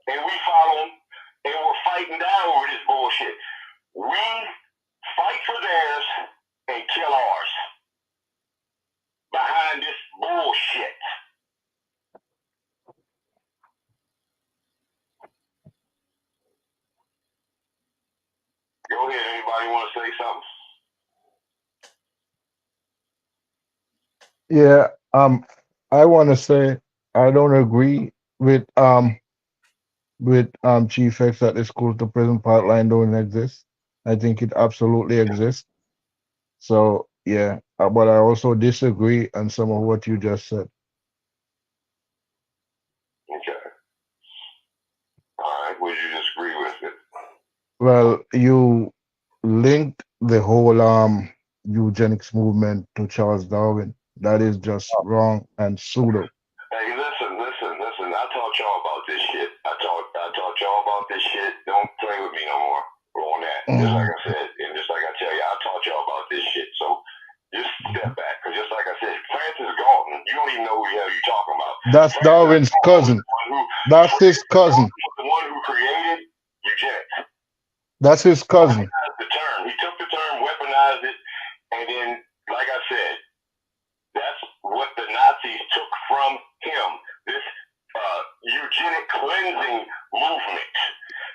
And we follow them and we're fighting down over this bullshit. We fight for theirs and kill ours behind this bullshit. Go ahead, anybody want to say something?
Yeah, I want to say I don't agree with Chief X that the school to prison pipeline don't exist. I think it absolutely exists. So yeah, but I also disagree on some of what you just said.
Okay. All right. Would you disagree with it?
Well, you linked the whole eugenics movement to Charles Darwin. That is just wrong and pseudo.
Hey, listen. I taught y'all about this shit. I taught y'all about this shit. Don't play with me no more on that. Just like I said, and just like I tell you, I taught y'all about this shit. So just step back, because just like I said, Francis Galton, you don't even know who the hell you're talking about.
That's Darwin's cousin. That's his cousin.
The one who created eugenics.
That's his cousin.
The term. He took the term, weaponized it, and then, like I said, that's what the Nazis took from him. This eugenic cleansing movement.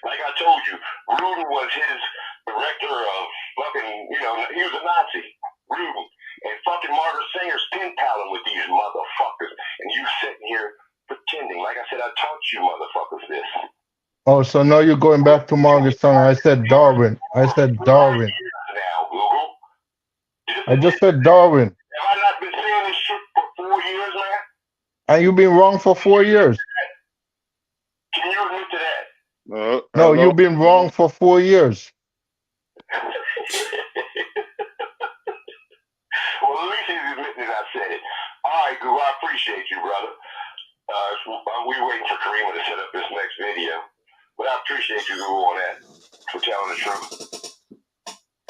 Like I told you, Rudin was his director of fucking, you know, he was a Nazi. Rudin. And fucking Margaret Sanger's pen paling with these motherfuckers. And you sitting here pretending. Like I said, I taught you motherfuckers this.
Oh, so now you're going back to Margaret Sanger. I said Darwin. I said Darwin.
Now, Google.
I just said Darwin.
Have I not been saying this shit for 4 years, man?
And you've been wrong for 4 years.
Can you admit to that?
No, you've been wrong for 4 years.
Well, at least he's admitting that I said it. right, Goo, I appreciate you, brother. We're waiting for Karima to set up this next video. But I appreciate you, Goo, on that, for telling the truth.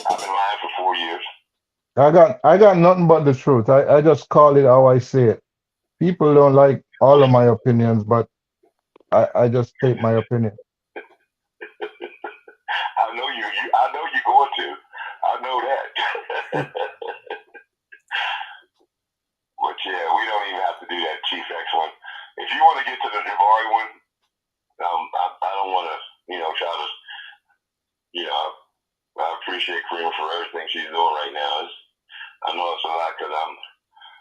I've been lying for 4 years.
I got nothing but the truth. I just call it how I say it. People don't like all of my opinions, but I just state my opinion.
I know you're going to. I know that. But yeah, we don't even have to do that Chief X one. If you want to get to the Jabari one, I don't want to, try to, I appreciate Karima for everything she's doing right now. I know it's a lot because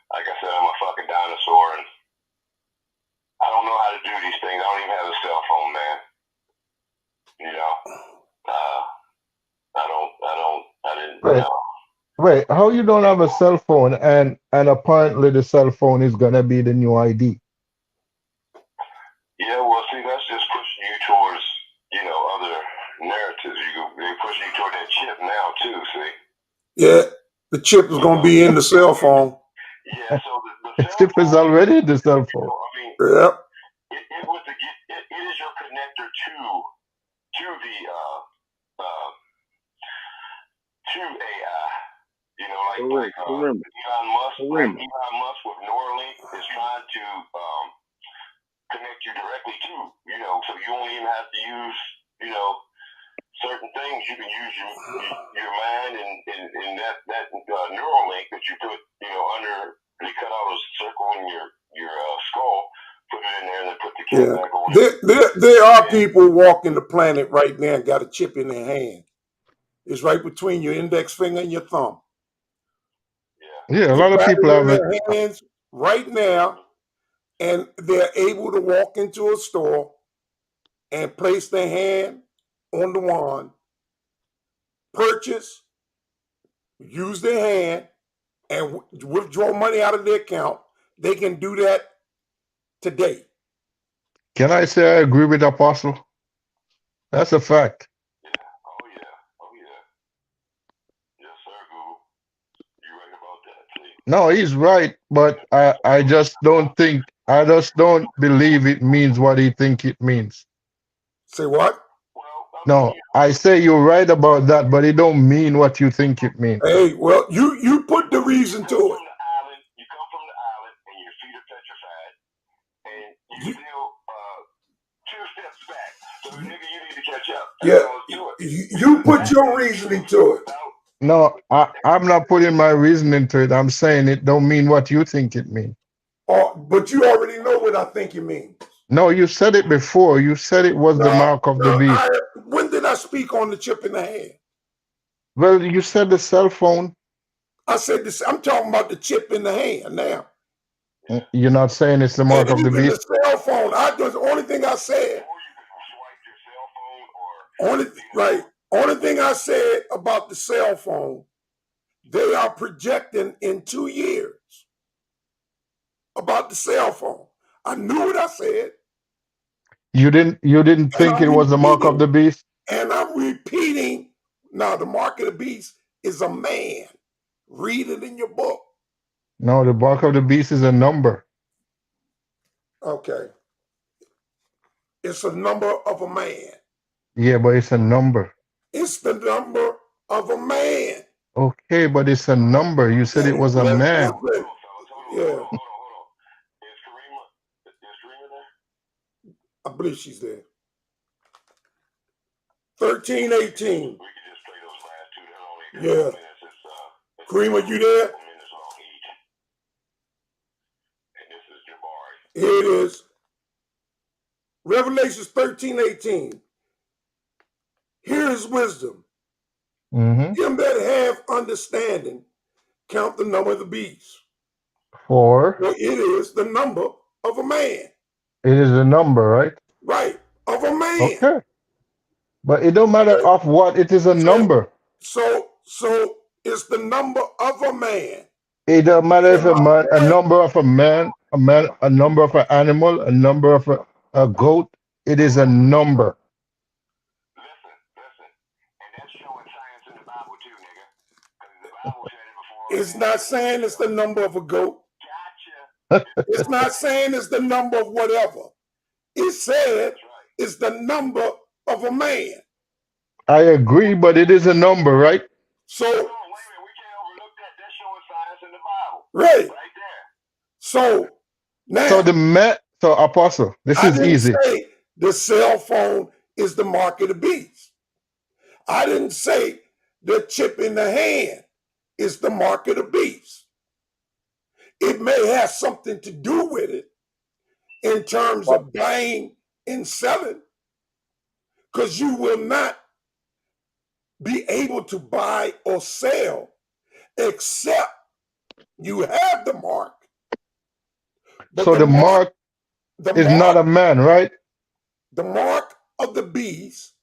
like I said, I'm a fucking dinosaur and I don't know how to do these things. I don't even have a cell phone, man. I didn't.
Wait, how you don't have a cell phone and apparently the cell phone is gonna be the new ID?
Yeah, well, see, that's just pushing you towards, other narratives. They're pushing you toward that chip now too. See?
Yeah, the chip is gonna be in the cell phone.
Yeah, so the
Chip is already in the cell phone.
Yep.
It is your connector to AI. Like Elon Musk with Neuralink is trying to connect you directly to, so you don't even have to use, certain things. You can use your mind and that Neuralink that you put, under, they cut out a circle in your skull, put it in there, and then put the chip back on.
There are people walking the planet right now and got a chip in their hand. It's right between your index finger and your thumb.
Yeah, a lot of people have it.
Their hands right now, and they're able to walk into a store and place their hand on the wand, purchase, use their hand, and withdraw money out of their account. They can do that today.
Can I say I agree with Apostle? That's a fact. No, he's right, but I just don't believe it means what he think it means.
Say what?
No, I say you're right about that, but it don't mean what you think it means.
Hey, well, you put the reason to it.
You come from the island and your feet are petrified, and you still 2 steps back. So nigga, you need to catch up.
Yeah, you put your reasoning to it.
No, I'm not putting my reasoning to it. I'm saying it don't mean what you think it means.
But you already know what I think it means.
No, you said it before. You said it was the mark of the beast.
When did I speak on the chip in the hand?
Well, you said the cell phone.
I said this. I'm talking about the chip in the hand now.
You're not saying it's the mark of the beast?
The cell phone. The only thing I said. Only thing I said about the cell phone, they are projecting in 2 years about the cell phone. I knew what I said.
You didn't think it was the mark of the beast?
And I'm repeating. Now, the mark of the beast is a man. Read it in your book.
No, the mark of the beast is a number.
Okay. It's a number of a man.
Yeah, but it's a number.
It's the number of a man.
Okay, but it's a number. You said it was a man.
Yeah. I believe she's there. 1318. Yeah. Karima, you there? Here it is. Revelations 13:18. Here is wisdom. Him that have understanding, count the number of the beast.
For
it is the number of a man.
It is a number, right?
Right. Of a man.
Okay. But it don't matter of what, it is a number.
So it's the number of a man.
It don't matter if a number of a man, a number of an animal, a number of a goat. It is a number.
It's not saying it's the number of a goat. It's not saying it's the number of whatever. It said it's the number of a man.
I agree, but it is a number, right?
So, right. So now,
so Apostle, this
I
is
didn't
easy.
say the cell phone is the mark of the beast. I didn't say the chip in the hand is the mark of the beast. It may have something to do with it in terms of buying and selling, because you will not be able to buy or sell except you have the mark. But
so the mark is not a man, right?
The mark of the beast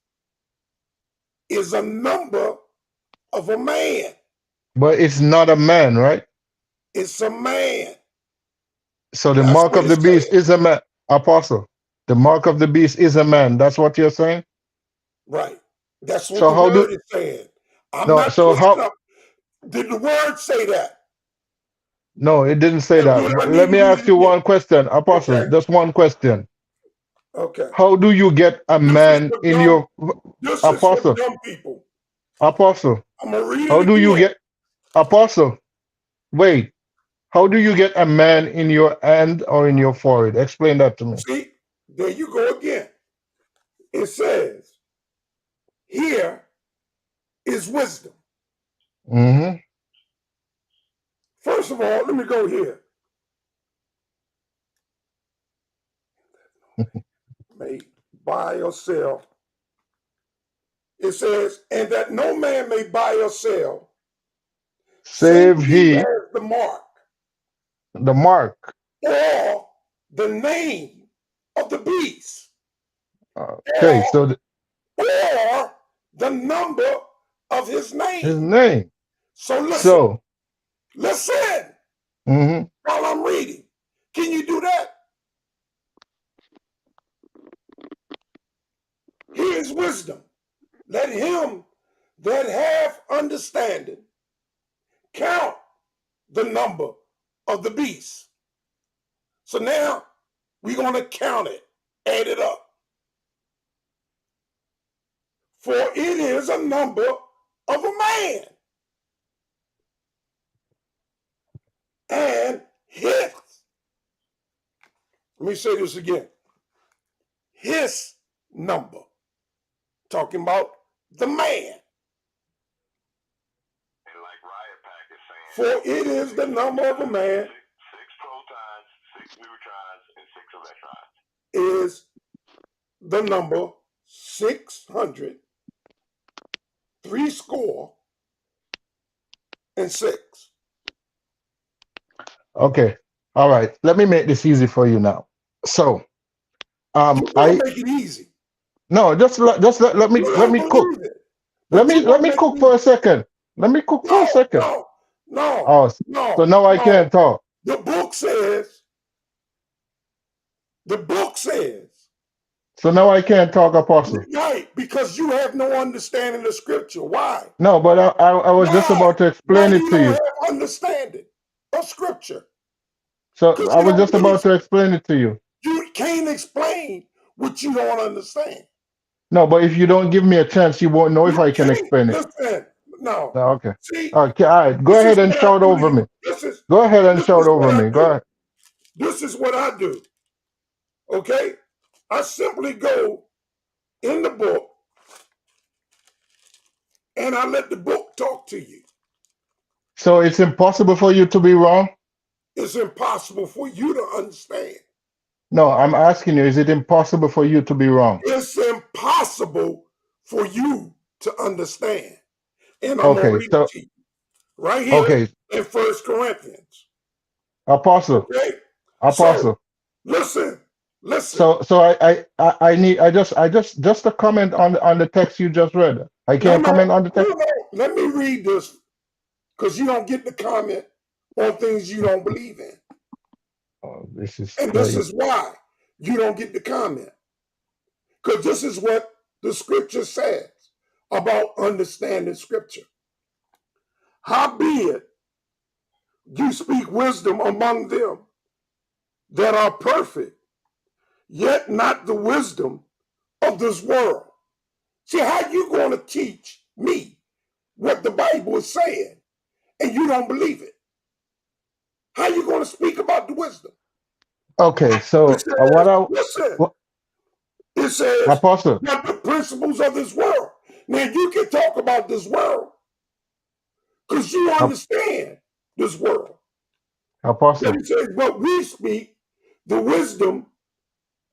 is a number of a man.
But it's not a man, right?
It's a man.
So the mark of the beast is a man. Apostle, the mark of the beast is a man. That's what you're saying?
Right. That's what
So
the
how
word is saying. I'm
No,
not
so
twisting
how
up. Did the word say that?
No, it didn't say that.
I need
Let
to
me
read
ask
it
you
again.
one question, Apostle.
Okay.
Just one question.
Okay.
How do you get a man in your
This is for
Apostle?
dumb people.
Apostle.
I'm gonna read
How
it
do you
again.
get Apostle? Wait. How do you get a man in your hand or in your forehead? Explain that to me.
See, there you go again. It says, here is wisdom.
Mm-hmm.
First of all, let me go here. May buy or sell. It says, and that no man may buy or sell,
Save he
has the mark
the mark.
or the name of the beast,
Okay, so
or the number of his name.
his name.
So listen.
So
Listen.
Mm-hmm.
While I'm reading. Can you do that? Here is wisdom. Let him that have understanding count the number of the beast. So now we're going to count it, add it up. For it is a number of a man. And his, let me say this again. His number. Talking about the man. For it is the number of a man. 6 protons, 6 neutrons, and 6 electrons. Is the number 600, 6.
Okay. All right. Let me make this easy for you now. So I
make it easy.
No, just let me cook. Let me cook for a second. Let me cook for a second.
No.
Oh, so now I can't talk.
The book says.
So now I can't talk, Apostle.
Right, because you have no understanding of scripture. Why?
No, but I was just about to explain it to you.
Have understanding of scripture.
So I was just about to explain it to you.
You can't explain what you don't understand.
No, but if you don't give me a chance, you won't know if I can explain it.
Listen, no.
Okay.
See,
okay. All right. Go ahead and shout over me. Go ahead and shout over me. Go ahead.
This is what I do. Okay? I simply go in the book and I let the book talk to you.
So it's impossible for you to be wrong?
It's impossible for you to understand.
No, I'm asking you, is it impossible for you to be wrong?
It's impossible for you to understand. And I'm going to read it to you. Right here in 1 Corinthians.
Apostle.
Okay?
Apostle.
So, listen.
So I need just a comment on the text you just read. I can't comment on the text.
No. Let me read this, because you don't get the comment on things you don't believe in.
Oh, this is
and
crazy.
This is why you don't get the comment. Because this is what the scripture says about understanding scripture. Howbeit you speak wisdom among them that are perfect, yet not the wisdom of this world. See, how you going to teach me what the Bible is saying and you don't believe it? How you going to speak about the wisdom?
Okay, so
It says, listen, it says,
Apostle,
not the principles of this world. Now, you can talk about this world because you understand this world.
Apostle.
But it says, but we speak the wisdom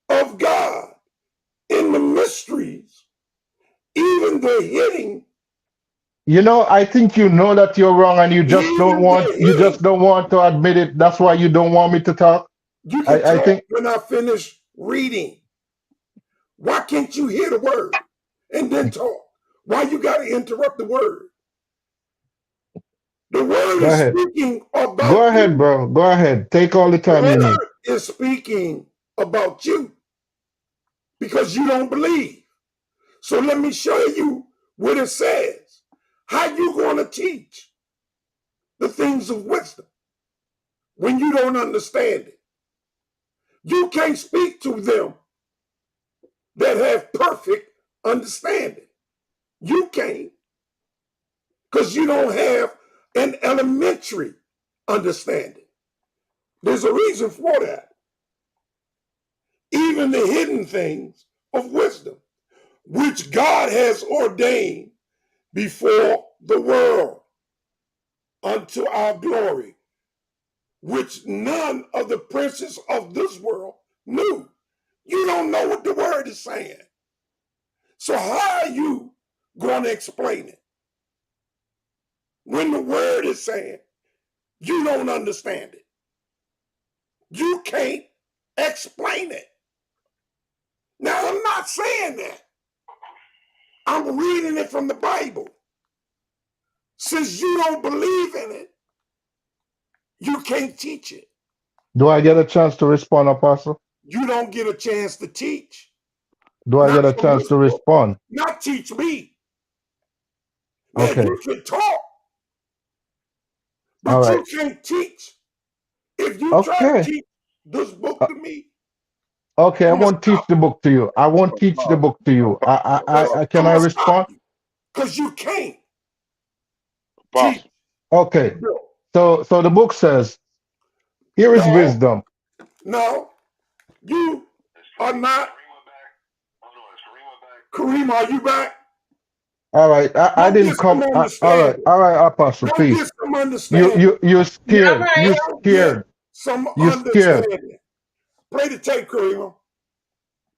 of God in the mysteries, even the hidden.
You know, I think you know that you're wrong, and you just don't want to admit it. That's why you don't want me to talk.
You can talk when I finish reading. Why can't you hear the word and then talk? Why you got to interrupt the word? The word
Go
is
ahead.
speaking about
Go ahead,
you.
bro. Go ahead. Take all the time you need.
The word is speaking about you because you don't believe. So let me show you what it says. How you going to teach the things of wisdom when you don't understand it? You can't speak to them that have perfect understanding. You can't because you don't have an elementary understanding. There's a reason for that. Even the hidden things of wisdom, which God has ordained before the world unto our glory, which none of the princes of this world knew. You don't know what the word is saying. So how are you going to explain it? When the word is saying you don't understand it. You can't explain it. Now, I'm not saying that. I'm reading it from the Bible. Since you don't believe in it, you can't teach it.
Do I get a chance to respond, Apostle?
You don't get a chance to teach.
Do I get a chance to respond?
Not teach me. Now,
Okay.
you can talk, but
All right.
you can't teach. If you try to teach this book to me,
Okay, I won't teach the book to you. I won't teach the book to you. Can I respond?
Because you can't.
Teach.
Okay. So the book says, here is wisdom.
No, you are not. Kareem, are you back?
All right. I didn't come. All right, Apostle,
Don't
please.
get some understanding.
You're scared. You're
Don't
scared.
get some
You're scared.
understanding. Play the tape, Kareem.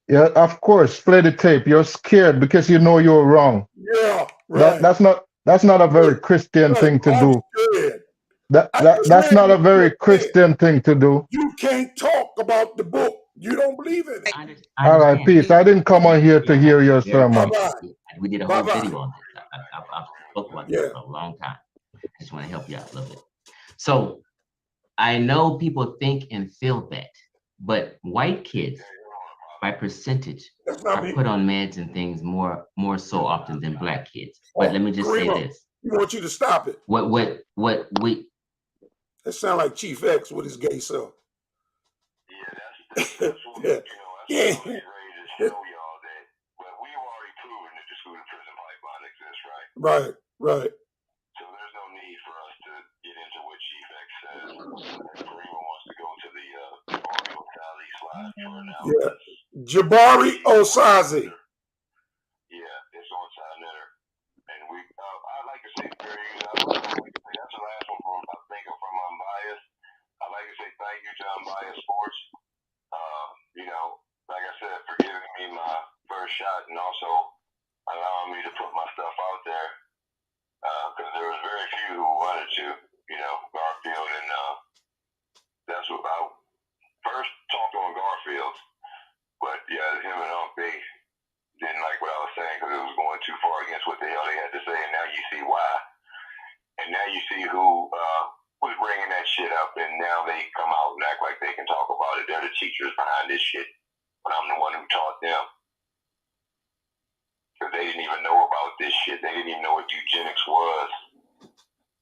Yeah, of course. Play the tape. You're scared because you know you're wrong.
Yeah, right.
That's not a very Christian thing to do. That's not a very Christian thing to do.
You can't talk about the book. You don't believe in it.
All right, peace. I didn't come on here to hear your sermon.
We did a whole video on this. I've spoken about this for a long time. I just want to help you out a little bit. So I know people think and feel that, but white kids, by percentage, are put on meds and things more so often than black kids. But let me just say this.
We want you to stop it.
What we.
That sound like Chief X with his gay self. Yeah. Yeah. Right, right.
So there's no need for us to get into what Chief X says. Karima wants to go to the Jabari Osaze slide for now.
Yeah. Jabari Osaze.
Yeah, it's on Center. And we, I'd like to say, that's the last one from, I think, from Unbiased. I'd like to say thank you to Unbiased Sports. You know, like I said, for giving me my first shot and also allowing me to put my stuff out there. Because there was very few who wanted to, you know, Garfield, and that's what I first talked on Garfield, but yeah, him and Ankh, they didn't like what I was saying because it was going too far against what the hell they had to say, and now you see why. And now you see who was bringing that shit up, and now they come out and act like they can talk about it. They're the teachers behind this shit, but I'm the one who taught them. Because they didn't even know about this shit. They didn't even know what Eugenics was.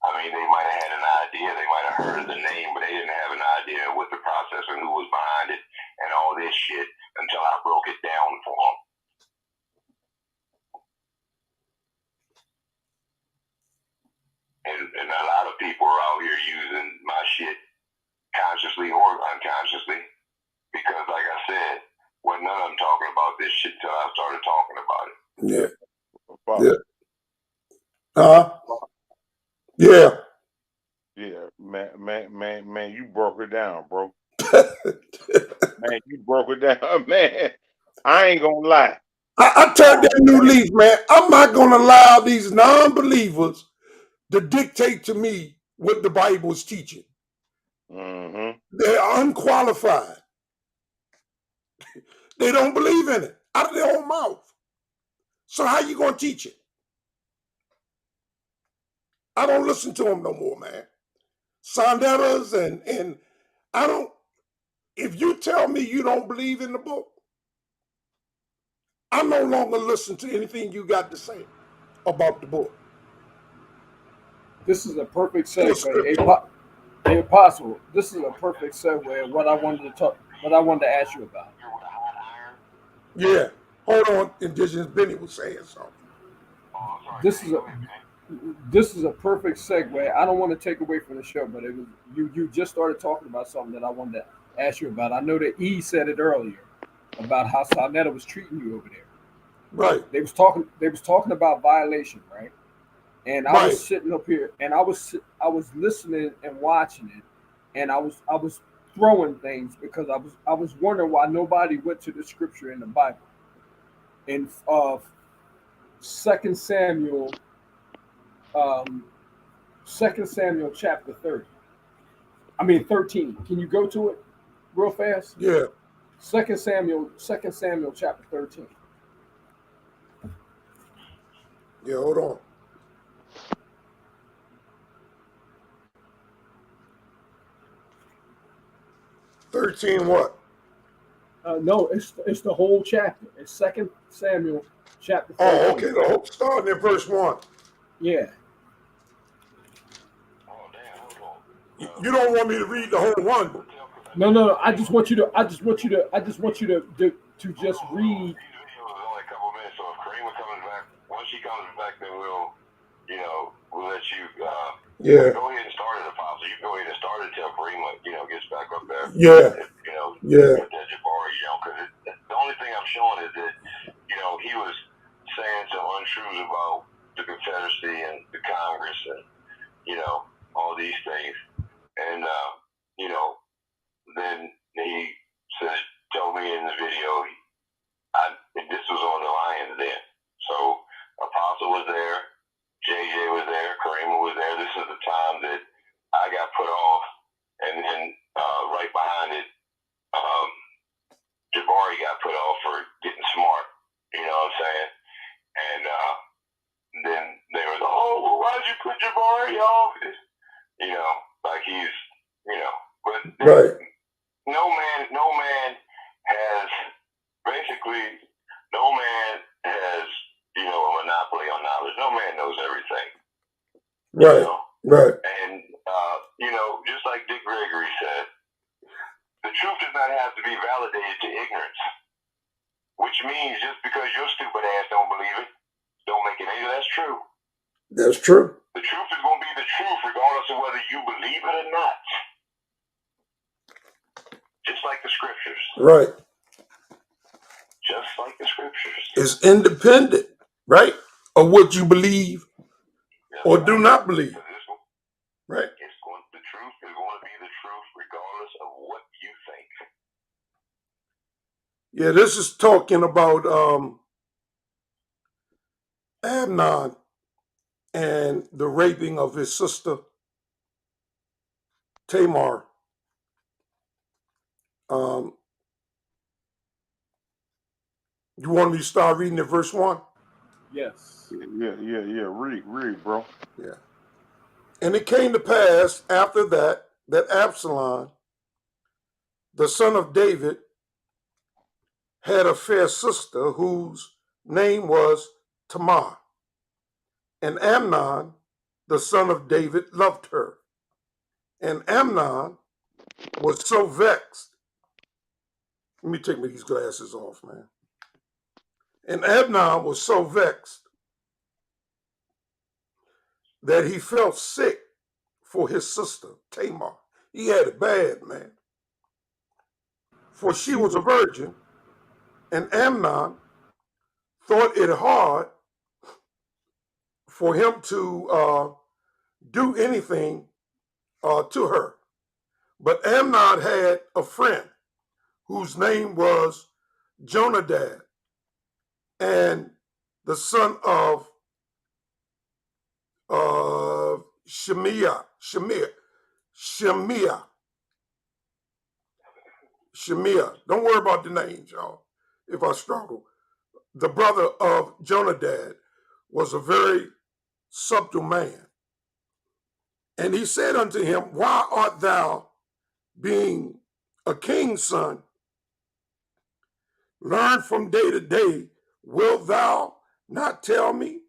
I mean, they might have had an idea. They might have heard of the name, but they didn't have an idea of what the process and who was behind behind it and all this shit until I broke it down for them. And a lot of people are out here using my shit consciously or unconsciously because, like I said, when none of them talking about this shit till I started talking about it.
Yeah. Yeah.
Yeah, man, you broke it down, bro. Man, you broke it down, man. I ain't gonna lie.
I turned that new leaf, man. I'm not gonna allow these non-believers to dictate to me what the Bible is teaching.
Mm-hmm.
They're unqualified. They don't believe in it out of their own mouth. So how you gonna teach it? I don't listen to them no more, man. Sonderas and I don't. If you tell me you don't believe in the book, I no longer listen to anything you got to say about the book.
This is a perfect segue. Hey, Apostle, this is a perfect segue of what I wanted to talk, what I wanted to ask you about.
Yeah. Hold on, Indigenous Benny was saying something.
This is a perfect segue. I don't want to take away from the show, but it was you just started talking about something that I wanted to ask you about. I know that E said it earlier about how Sarnetta was treating you over there.
Right.
They was talking about violation, right? And I was sitting up here and I was listening and watching it, and I was throwing things because I was wondering why nobody went to the scripture in the Bible. In 2 Samuel 2 Samuel chapter 13. Can you go to it real fast?
Yeah.
2 Samuel chapter 13.
Yeah, hold on. what?
No, it's the whole chapter. It's 2 Samuel chapter 13.
Oh, okay. The whole starting at verse 1.
Yeah.
You don't want me to read the whole one.
No. I just want you to just read.
Once she comes back, then we'll let you go ahead and start it, Apostle. You go ahead and start it till Karima, gets back up there.
Yeah.
With that Jabari, because the only thing I'm showing is that, he was saying some untruths about the Confederacy and the Congress and, all these things. And, then he told me in the video, this was on the Lions then. So Apostle was there, JJ was there, Karima was there. This is the time that I got put off, and then right behind it, Jabari got put off for getting smart. You know what I'm saying? And then they were like, "Oh, well, why'd you put Jabari off?" Like he's, but
right.
No man has a monopoly on knowledge. No man knows everything.
Right. Right.
And just like Dick Gregory said, the truth does not have to be validated to ignorance. Which means just because your stupid ass don't believe it, don't make it any less true.
That's true.
The truth is going to be the truth regardless of whether you believe it or not. Just like the scriptures.
Right.
Just like the scriptures.
It's independent, right, of what you believe or do not believe. Right.
The truth is going to be the truth regardless of what you think.
Yeah, this is talking about Amnon and the raping of his sister Tamar. You want me to start reading at verse 1?
Yes.
Yeah. Read, bro.
Yeah. And it came to pass after that Absalom, the son of David, had a fair sister whose name was Tamar. And Amnon, the son of David, loved her. And Amnon was so vexed Let me take these glasses off, man. And Amnon was so vexed that he felt sick for his sister, Tamar. He had it bad, man. For she was a virgin, and Amnon thought it hard for him to do anything to her. But Amnon had a friend whose name was Jonadab, and the son of Shemiah. Don't worry about the names, y'all, if I struggle. The brother of Jonadab was a very subtle man. And he said unto him, why art thou, being a king's son, learn from day to day, wilt thou not tell me?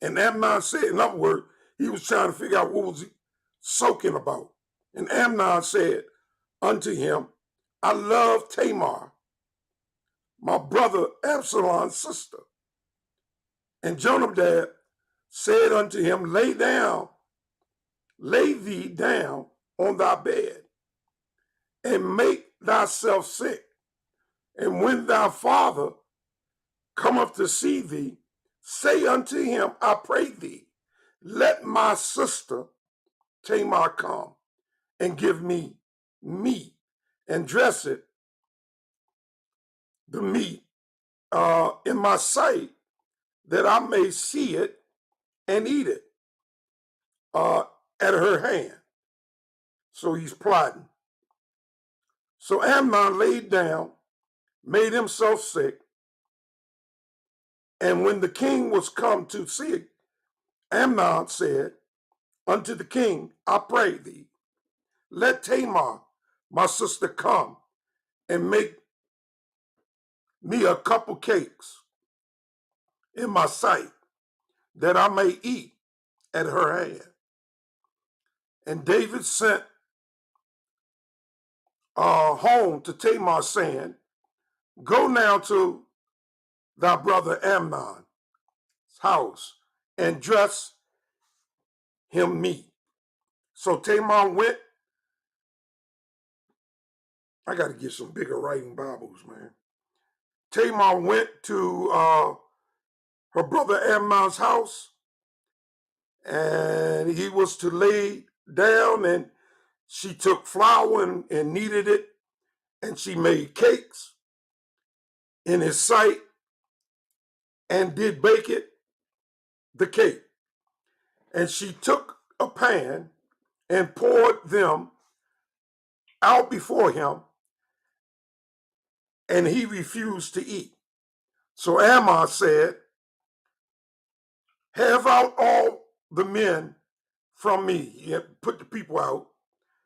And Amnon said, in other words, he was trying to figure out what was he soaking about. And Amnon said unto him, I love Tamar, my brother Absalom's sister. And Jonadab said unto him, lay thee down on thy bed, and make thyself sick. And when thy father cometh to see thee, say unto him, I pray thee, let my sister Tamar come and give me meat, and dress it, the meat, in my sight, that I may see it and eat it at her hand. So he's plotting. So Amnon laid down, made himself sick, and when the king was come to see it, Amnon said unto the king, I pray thee, let Tamar, my sister, come and make me a couple cakes in my sight, that I may eat at her hand. And David sent home to Tamar, saying, go now to thy brother Amnon's house and dress him meat. So Tamar went. I got to get some bigger writing Bibles, man. Tamar went to her brother Amnon's house, and he was to lay down, and she took flour and kneaded it, and she made cakes in his sight and did bake it, the cake. And she took a pan and poured them out before him, and he refused to eat. So Ammon said, have out all the men from me. He put the people out,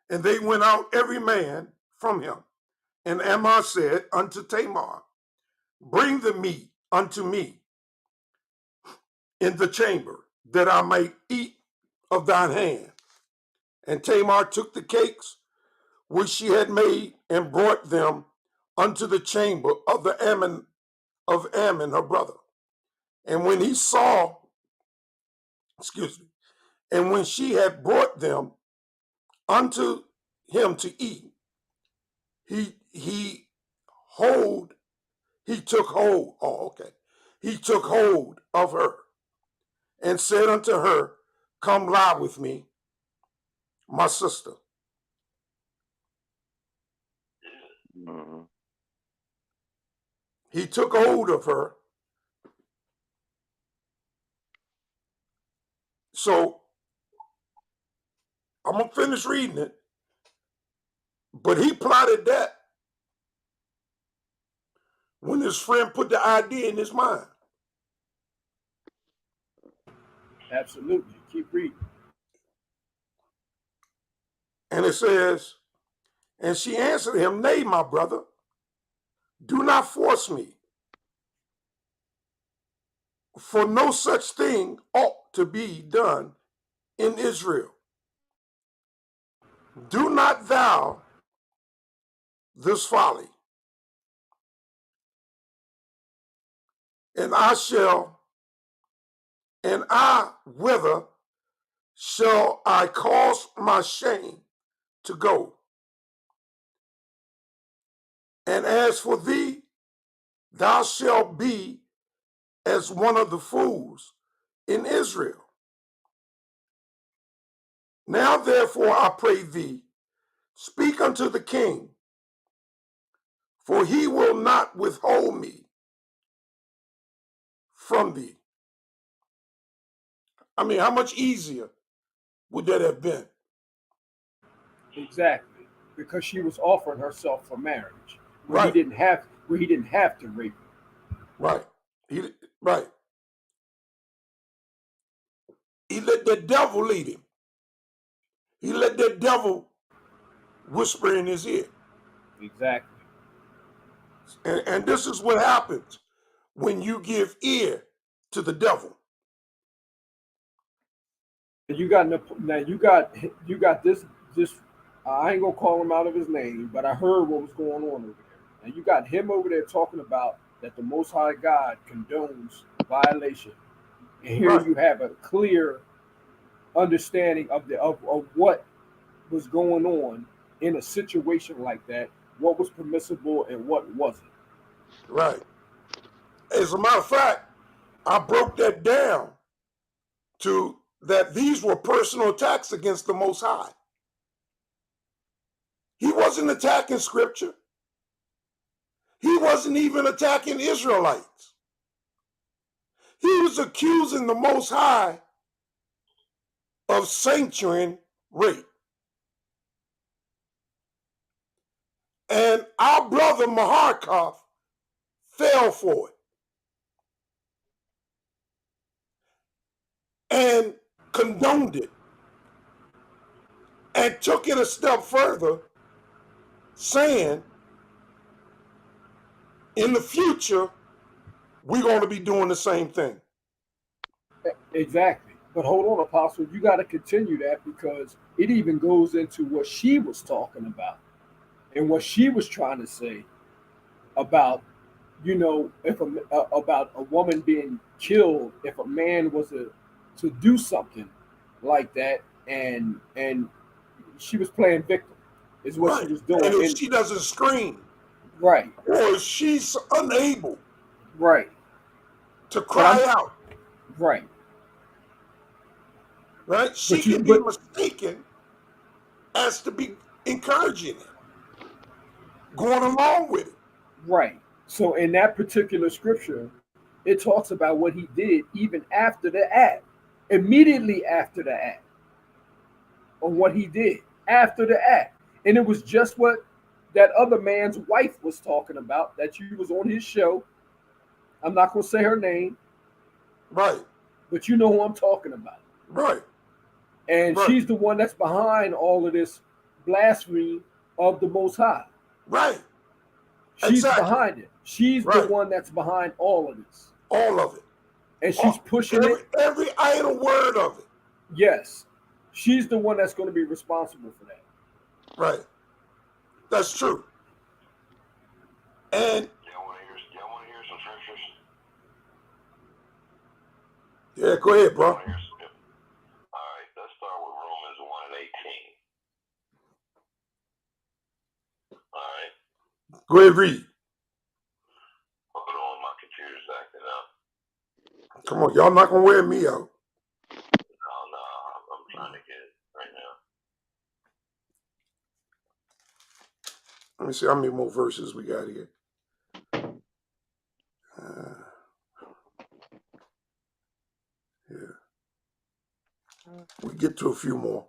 and they went out every man from him. And Ammon said unto Tamar, bring the meat unto me in the chamber, that I might eat of thine hand. And Tamar took the cakes which she had made and brought them unto the chamber of Ammon, her brother. And when he saw, and when she had brought them unto him to eat, he took hold of her and said unto her, come lie with me, my sister. Mm-hmm. He took hold of her. So I'm going to finish reading it. But he plotted that when his friend put the idea in his mind.
Absolutely. Keep reading.
And it says, and she answered him, nay, my brother, do not force me, for no such thing ought to be done in Israel. Do not thou this folly. and whither shall I cause my shame to go? And as for thee, thou shalt be as one of the fools in Israel. Now therefore I pray thee, speak unto the king, for he will not withhold me from thee. I mean, how much easier would that have been?
Exactly, because she was offering herself for marriage, where
Right.
he didn't have to rape her.
Right. Right. He let that devil lead him. He let that devil whisper in his ear.
Exactly.
And this is what happens when you give ear to the devil.
You got this. I ain't gonna call him out of his name, but I heard what was going on over there. And you got him over there talking about that the Most High God condones violation, and here
Right.
you have a clear understanding of what was going on in a situation like that, what was permissible and what wasn't.
Right. As a matter of fact, I broke that down to that these were personal attacks against the Most High. He wasn't attacking Scripture. He wasn't even attacking Israelites. He was accusing the Most High of sanctioning rape. And our brother Maharkov fell for it and condoned it and took it a step further, saying, in the future, we're going to be doing the same thing.
Exactly. But hold on, Apostle, you got to continue that because it even goes into what she was talking about and what she was trying to say about, if about a woman being killed if a man was to do something like that, and she was playing victim, is what
Right.
she was doing.
And if she doesn't scream,
right,
or if she's unable,
right,
to cry out,
right,
right, she can be mistaken as to be encouraging it, going along with it.
right. So in that particular scripture, it talks about what he did even after the act, immediately after the act, on what he did after the act. And it was just what that other man's wife was talking about, that she was on his show. I'm not going to say her name.
Right.
But you know who I'm talking about.
Right.
And she's the one that's behind all of this blasphemy of the Most High.
Right.
She's behind it. She's the one that's behind all of this.
All of it.
And she's pushing
every idle word of it.
Yes. She's the one that's going to be responsible for that.
Right. That's true. And
y'all want to hear some scriptures?
Yeah, go ahead, bro.
All right, let's start with Romans 1:18. All right.
Go ahead, read.
Hold on, my computer's acting up.
Come on, y'all not gonna wear me out.
No, I'm trying to get it right now.
Let me see how many more verses we got here. Yeah. We get to a few more.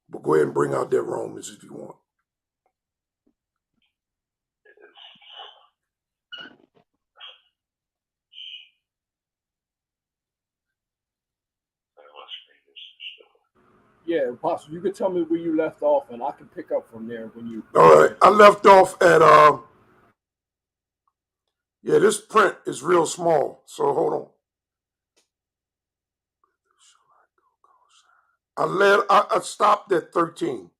But go ahead and bring out that Romans if you want.
Yeah, Apostle, you can tell me where you left off, and I can pick up from there when you.
All right, I left off at yeah, this print is real small, so hold on. I stopped at 13.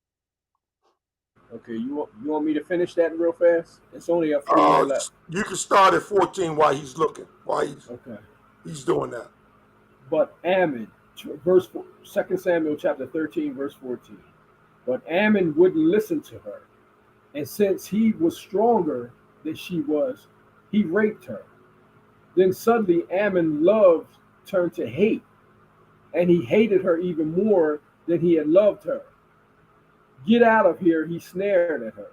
Okay, you want me to finish that real fast? It's only a few more left.
You can start at 14 while he's looking.
Okay.
He's doing that.
But Ammon, 2 Samuel chapter 13, verse 14. But Ammon wouldn't listen to her. And since he was stronger than she was, he raped her. Then suddenly Ammon's love turned to hate, and he hated her even more than he had loved her. Get out of here, he snared at her.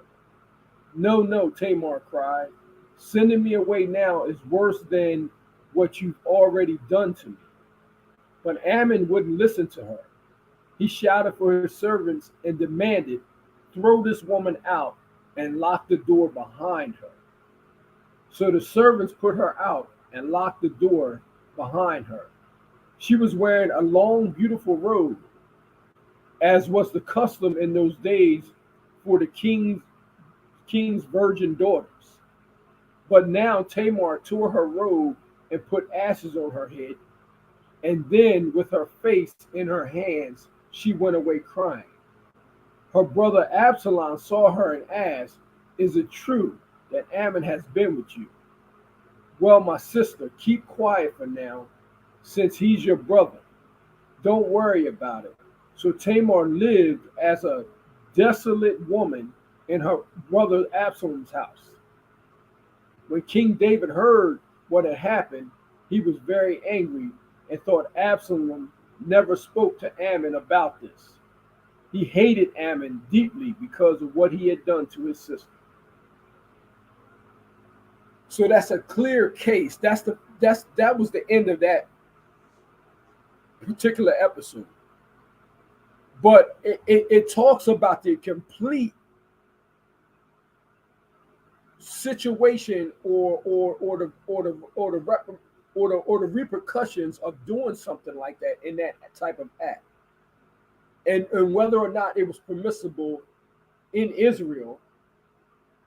No, no, Tamar cried. Sending me away now is worse than what you've already done to me. But Ammon wouldn't listen to her. He shouted for his servants and demanded, throw this woman out and lock the door behind her. So the servants put her out and locked the door behind her. She was wearing a long, beautiful robe, as was the custom in those days for the king's virgin daughters. But now Tamar tore her robe and put ashes on her head, and then with her face in her hands, she went away crying. Her brother Absalom saw her and asked, is it true that Ammon has been with you? Well, my sister, keep quiet for now, since he's your brother. Don't worry about it. So Tamar lived as a desolate woman in her brother Absalom's house. When King David heard what had happened, he was very angry and thought Absalom never spoke to Ammon about this. He hated Ammon deeply because of what he had done to his sister. So that's a clear case. That was the end of that particular episode. But it talks about the complete situation or the repercussions of doing something like that in that type of act, and whether or not it was permissible in Israel,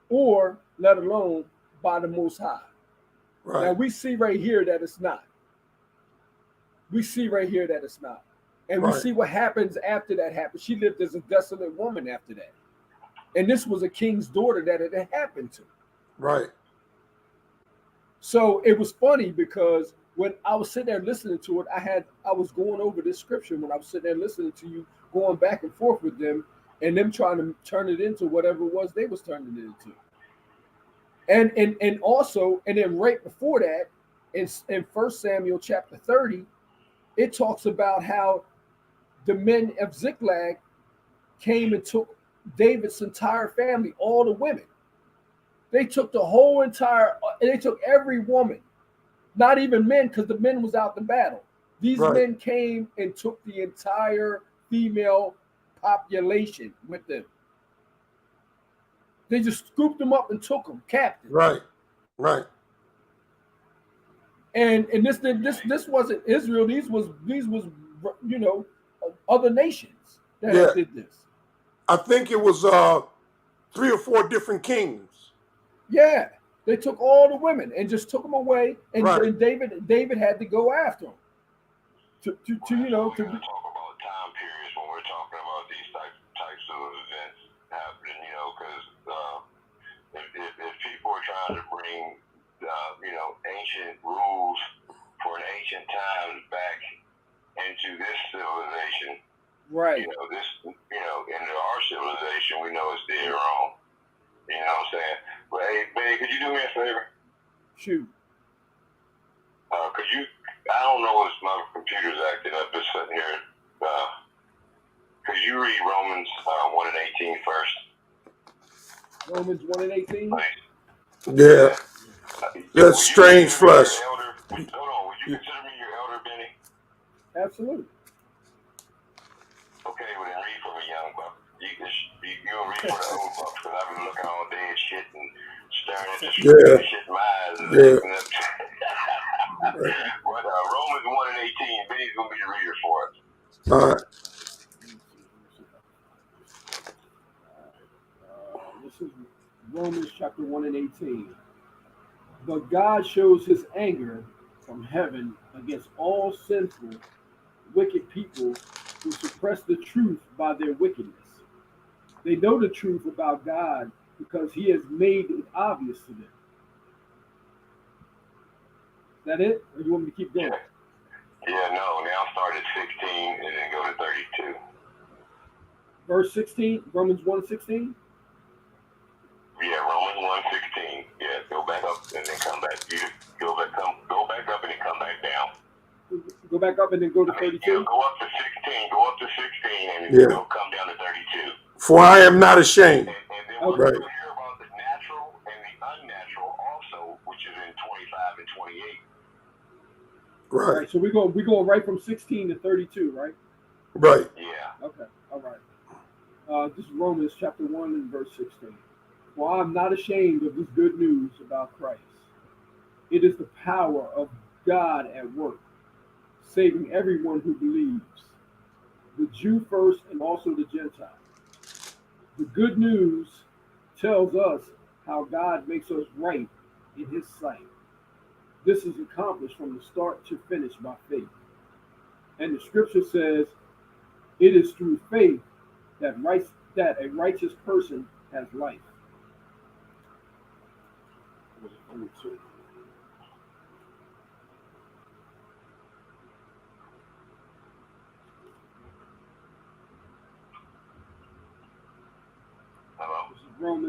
or let alone by the Most High. Right. Now we see right here that it's not. And we see what happens after that happens. She lived as a desolate woman after that. And this was a king's daughter that it had happened to.
Right.
So it was funny because when I was sitting there listening to it, I was going over this scripture when I was sitting there listening to you, going back and forth with them, and them trying to turn it into whatever it was they was turning it into. And also, and then right before that, in 1 Samuel chapter 30, it talks about how the men of Ziklag came and took David's entire family, all the women. They took they took every woman, not even men, because the men was out in battle. These men came and took the entire female population with them. They just scooped them up and took them captive.
Right.
And this wasn't Israel. These was other nations that did this.
I think it was 3 or 4 different kings.
Yeah, they took all the women and just took them away, and David had to go after them. To
talk about time periods when we're talking about these types of events happening, because if people are trying to bring ancient rules for an ancient times back into this civilization,
right?
Into our civilization, we know it's dead wrong. You know what I'm saying? But hey, babe, could you do me a favor?
Shoot.
I don't know if my computer's acting up. It's sitting here. Could you read Romans 1 and 18 first?
Romans 1 and 18?
Yeah. That's strange flesh.
Hold on. Would you consider me your elder, Benny?
Absolutely.
Okay, well then read for me, young buck. You'll read for the old bucks, because I've been looking all day at shit and staring at the shit in my eyes. But Romans 1 and 18, Benny's going to be the reader for it.
All right.
This is Romans chapter 1 and 18. But God shows his anger from heaven against all sinful, wicked people who suppress the truth by their wickedness. They know the truth about God because he has made it obvious to them. Is that it? Or do you want me to keep going?
Yeah, no, now start at 16 and then go to 32.
Verse 16, Romans 1:16?
Yeah, Romans 1:16. Yeah, go back up and then come back. You go back up and then come back down.
Go back up and then go to 32?
Yeah, go up to 16. Go up to 16 and then come down to 32.
For I am not ashamed.
And then we'll
Right.
hear about the natural and the unnatural also, which is in 25 and 28.
Right.
All right, so we're going right from 16 to 32, right?
Right.
Yeah.
Okay, all right. This is Romans chapter 1 and verse 16. For I am not ashamed of this good news about Christ. It is the power of God at work, saving everyone who believes, the Jew first and also the Gentile. The good news tells us how God makes us right in his sight. This is accomplished from the start to finish by faith. And the scripture says, it is through faith that a righteous person has life.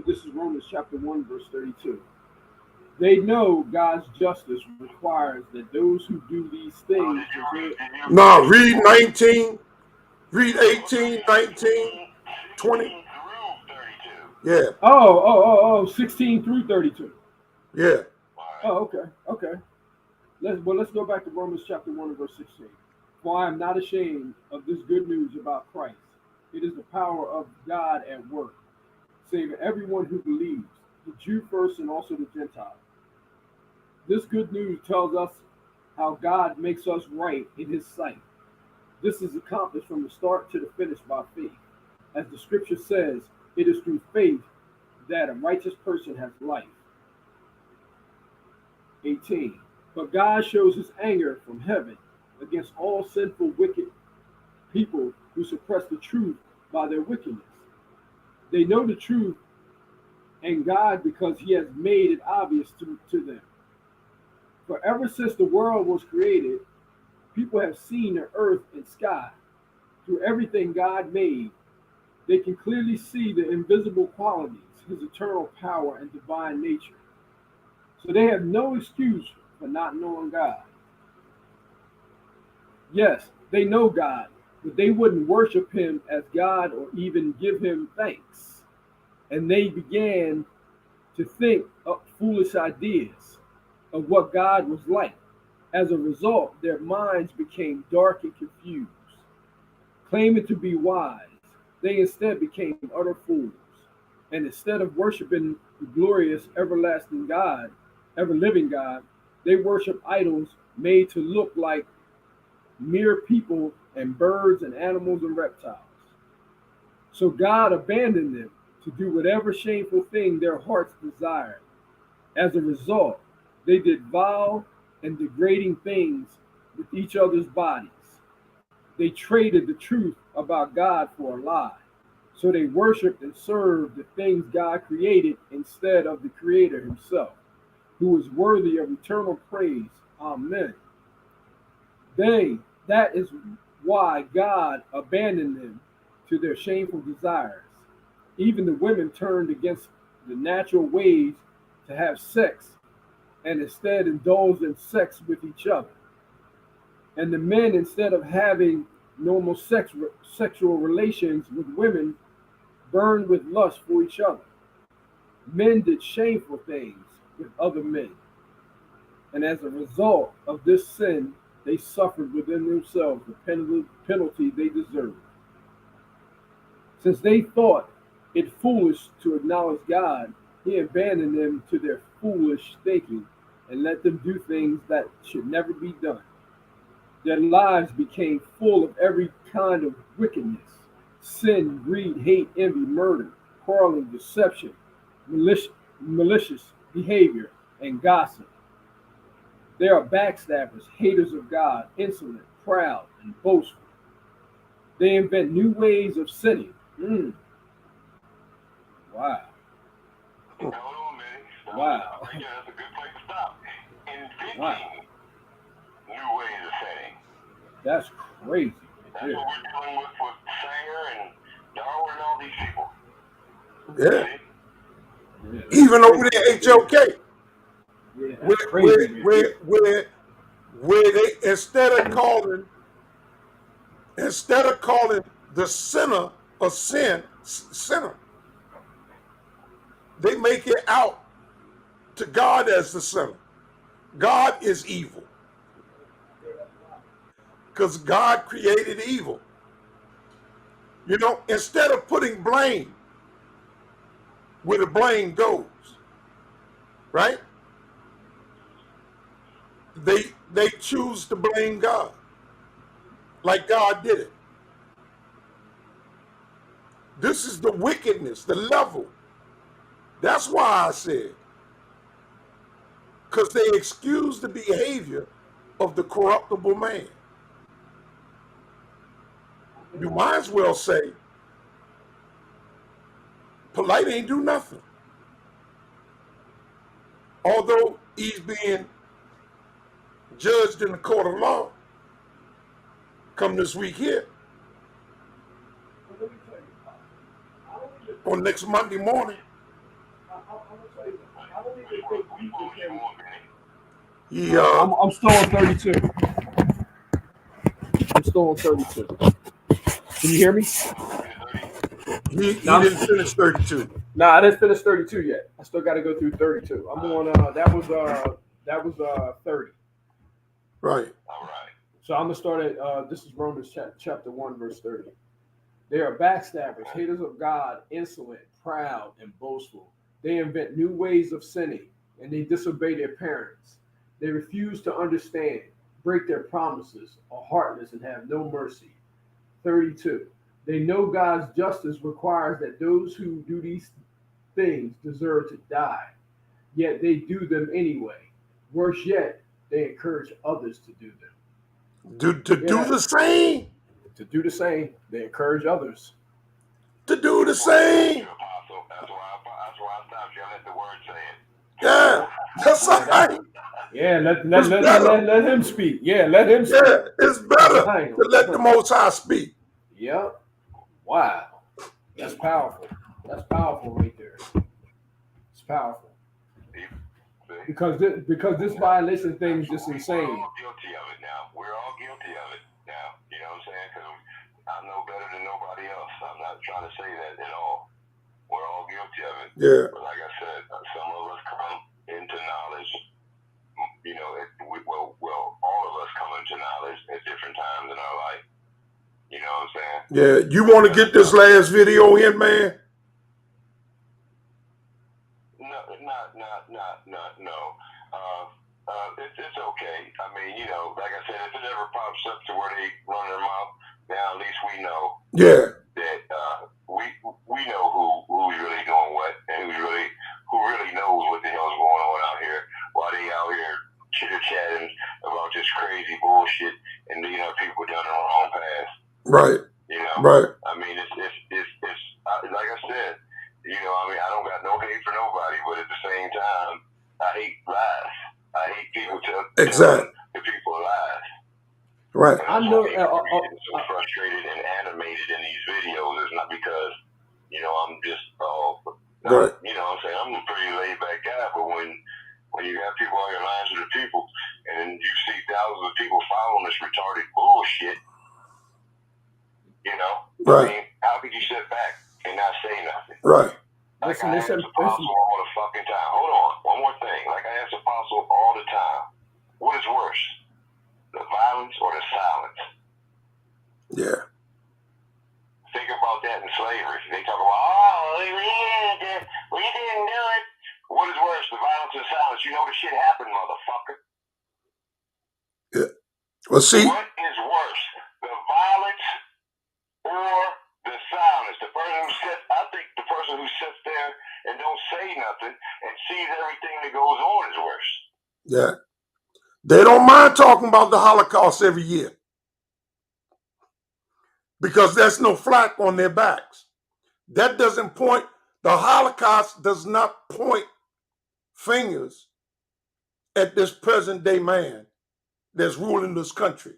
This is Romans chapter 1, verse 32. They know God's justice requires that those who do these things deserve.
No, read 19, read 18, 19, 20. Yeah.
Oh, 16 through 32.
Yeah.
Oh, okay. Let's go back to Romans chapter 1 and verse 16. For I am not ashamed of this good news about Christ. It is the power of God at work, saving everyone who believes, the Jew first and also the Gentile. This good news tells us how God makes us right in his sight. This is accomplished from the start to the finish by faith. As the scripture says, it is through faith that a righteous person has life. 18. But God shows his anger from heaven against all sinful, wicked people who suppress the truth by their wickedness. They know the truth and God because he has made it obvious to them. For ever since the world was created, people have seen the earth and sky. Through everything God made, they can clearly see the invisible qualities, his eternal power and divine nature. So they have no excuse for not knowing God. Yes, they know God, but they wouldn't worship him as God or even give him thanks. And they began to think of foolish ideas of what God was like. As a result, their minds became dark and confused. Claiming to be wise, they instead became utter fools. And instead of worshiping the glorious, everlasting God, ever-living God, they worship idols made to look like mere people and birds and animals and reptiles. So God abandoned them to do whatever shameful thing their hearts desired. As a result, they did vile and degrading things with each other's bodies. They traded the truth about God for a lie. So they worshiped and served the things God created instead of the Creator himself, who is worthy of eternal praise. Amen. That is why God abandoned them to their shameful desires. Even the women turned against the natural ways to have sex and instead indulged in sex with each other. And the men, instead of having normal sexual relations with women, burned with lust for each other. Men did shameful things with other men. And as a result of this sin, they suffered within themselves the penalty they deserved. Since they thought it foolish to acknowledge God, he abandoned them to their foolish thinking and let them do things that should never be done. Their lives became full of every kind of wickedness: sin, greed, hate, envy, murder, quarreling, deception, malicious behavior, and gossip. They are backstabbers, haters of God, insolent, proud, and boastful. They invent new ways of sinning. Wow.
Hold on, man. Stop.
Wow.
Right there, that's a good place to stop. Inventing
Wow.
new ways of saying.
That's crazy.
That's what we're dealing with Sanger and Darwin and all these people.
Yeah. Even over there, HOK.
Yeah,
where they instead of calling the sinner a sinner, they make it out to God as the sinner. God is evil because God created evil. You know, instead of putting blame where the blame goes, right? They choose to blame God, like God did it. This is the wickedness, the level. That's why I said, because they excuse the behavior of the corruptible man. You might as well say, Polite ain't do nothing. Although he's being judged in the court of law, come this week here, or next Monday morning.
I'm still on 32. I'm still on 32. Can you hear me?
He didn't finish 32.
No, I didn't finish 32 yet. I still got to go through 32. I'm on. That was 30.
Right.
All right.
So I'm gonna start at. This is Romans chapter 1, verse 30. They are backstabbers, haters of God, insolent, proud, and boastful. They invent new ways of sinning, and they disobey their parents. They refuse to understand, break their promises, are heartless, and have no mercy. 32. They know God's justice requires that those who do these things deserve to die, yet they do them anyway. Worse yet, they encourage others to do them.
Do the same.
To do the same, they encourage others
to do the same.
That's why I stopped you. I let the word say it.
Yeah, that's right.
Yeah, let him speak. Yeah, let him speak.
Yeah, it's better to let the Most High speak.
Yep. Wow. That's powerful. That's powerful right there. It's powerful. Because this violation thing is just insane.
We're all guilty of it now. We're all guilty of it now. You know what I'm saying? Because I'm no better than nobody else. I'm not trying to say that at all. We're all guilty of it.
Yeah.
But like I said, some of us come into knowledge. You know, all of us come into knowledge at different times in our life. You know what I'm saying?
Yeah. You want to get this last video in, man?
No. It's okay. I mean, you know, like I said, if it ever pops up to where they run their mouth, now at least we know.
Yeah.
That we know who's really doing what and who really knows what the hell's going on out here while they out here chitter chatting about this crazy bullshit and people down the wrong path.
Right.
You know.
Right.
I mean, it's like I said. You know, I mean, I don't got no hate for nobody, but at the same time, I hate lies. I hate people telling the people lies.
Right.
I know. So frustrated and animated in these videos is not because, I'm just
right.
You know what I'm saying? I'm a pretty laid back guy, but when you have people on your lines with the people, and you see thousands of people following this retarded bullshit,
right.
I mean, how could you sit back and not say nothing?
Right.
Like I ask Apostle all the fucking time. Hold on, one more thing. Like I ask Apostle all the time. What is worse, the violence or the silence?
Yeah.
Think about that in slavery. They talk about, we didn't do it. What is worse, the violence or silence? You know the shit happened, motherfucker.
Yeah. Well, see.
What is worse, the violence or the silence? I think the person who sits there and don't say nothing and sees everything that goes on is worse.
Yeah. They don't mind talking about the Holocaust every year because there's no flack on their backs. That doesn't point The Holocaust does not point fingers at this present day man that's ruling this country.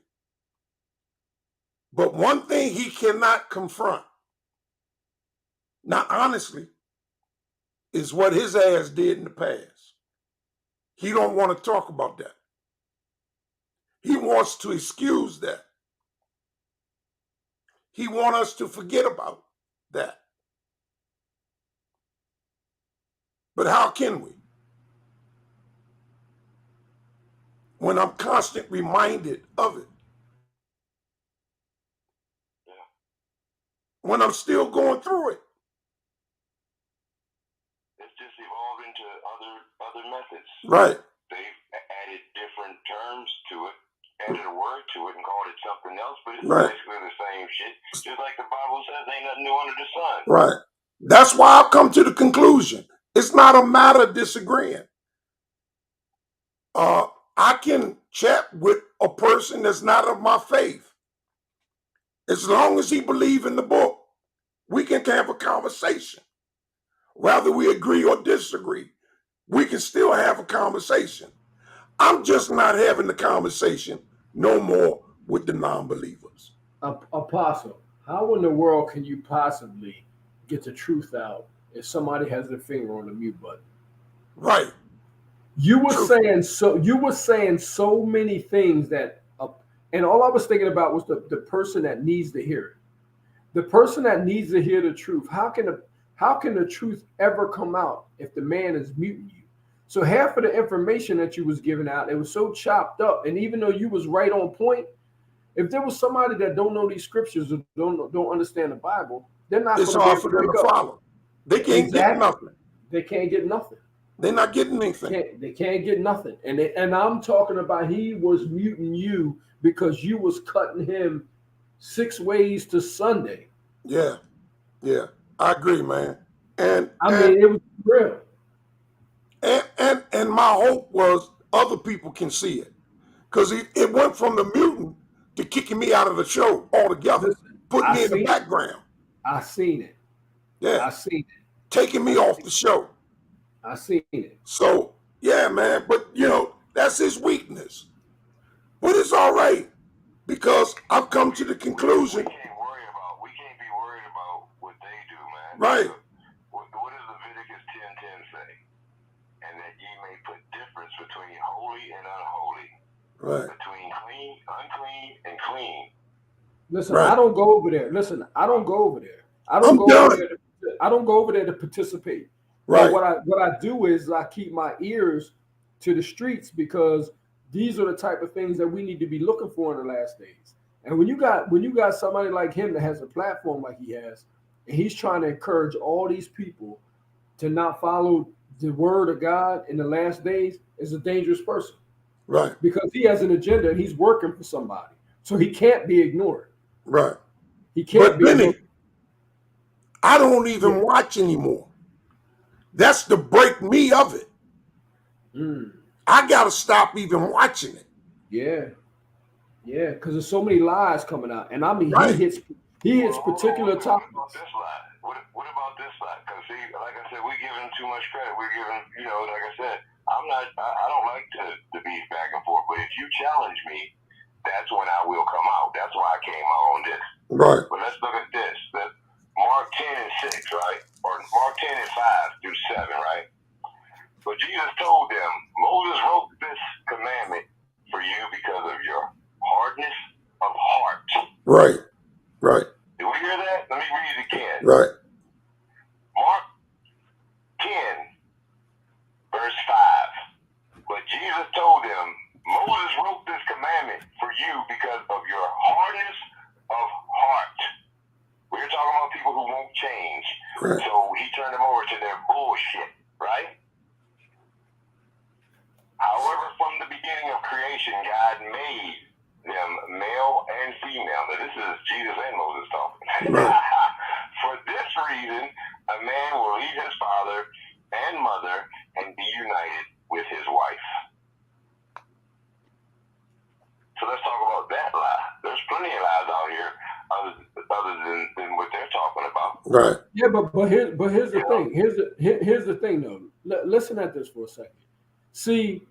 But one thing he cannot confront, not honestly, is what his ass did in the past. He don't want to talk about that. He wants to excuse that. He wants us to forget about that. But how can we? When I'm constantly reminded of it. When I'm still going through it.
It's just evolved into other methods.
Right.
They've added different terms to it, added a word to it, and called it something else, but it's
Right.
basically the same shit. Just like the Bible says, ain't nothing new under the sun.
Right. That's why I've come to the conclusion. It's not a matter of disagreeing. I can chat with a person that's not of my faith. As long as he believes in the book, we can have a conversation. Whether we agree or disagree, we can still have a conversation. I'm just not having the conversation no more with the non-believers.
Apostle, how in the world can you possibly get the truth out if somebody has their finger on the mute button?
Right.
You were saying so many things that, and all I was thinking about was the person that needs to hear it. The person that needs to hear the truth. How can the truth ever come out if the man is muting you? So half of the information that you was giving out, it was so chopped up. And even though you was right on point, if there was somebody that don't know these scriptures or don't understand the Bible, they're not going to be able to
follow. They can't get nothing.
They can't get nothing.
They're not getting anything.
They can't get nothing. And I'm talking about he was muting you because you was cutting him 6 ways to Sunday.
Yeah. Yeah. I agree, man. And
I mean, it was real.
And my hope was other people can see it. Because it went from the muting to kicking me out of the show altogether, putting me in the background.
I seen it.
Yeah.
I seen it.
Taking me off the show.
I seen it.
So, yeah, man. But, that's his weakness. But it's all right. Because I've come to the conclusion.
We can't be worried about what they do, man.
Right.
What does Leviticus 10:10 say? And that ye may put difference between holy and unholy.
Right.
Between unclean, and clean.
Listen, right. I don't go over there. I don't go over there. I don't go over there to participate.
Right.
But what I do is I keep my ears to the streets because these are the type of things that we need to be looking for in the last days. And when you got somebody like him that has a platform like he has, and he's trying to encourage all these people to not follow the word of God in the last days, is a dangerous person.
Right.
Because he has an agenda and he's working for somebody. So he can't be ignored.
Right.
He can't be
ignored. I don't even watch anymore. That's the break me of it. I got to stop even watching it.
Yeah. Yeah, because there's so many lies coming out. And I mean,
right.
he hits particular topics.
What about this lie? Because see, like I said, we're giving too much credit. We're giving, like I said, I don't like to be back and forth. But if you challenge me, that's when I will come out. That's why I came out on this.
Right.
But let's look at this. Mark 10:6, right? Or Mark 10:5-7, right? But Jesus told them, Moses wrote this commandment for you because of your hardness of heart.
Right. Right.
Did we hear that? Let me read it again.
Right.
Mark 10:5. But Jesus told them, Moses wrote this commandment for you because of your hardness of heart. We're talking about people who won't change.
Right.
So he turned them over to their bullshit, right? However, from the beginning of creation, God made them male and female. Now, this is Jesus and Moses talking.
Right.
For this reason, a man will leave his father and mother and be united with his wife. So let's talk about that lie. There's plenty of lies out here other than what they're talking about.
Right.
Yeah, but here's the thing. Here's the thing though. Listen at this for a second. See,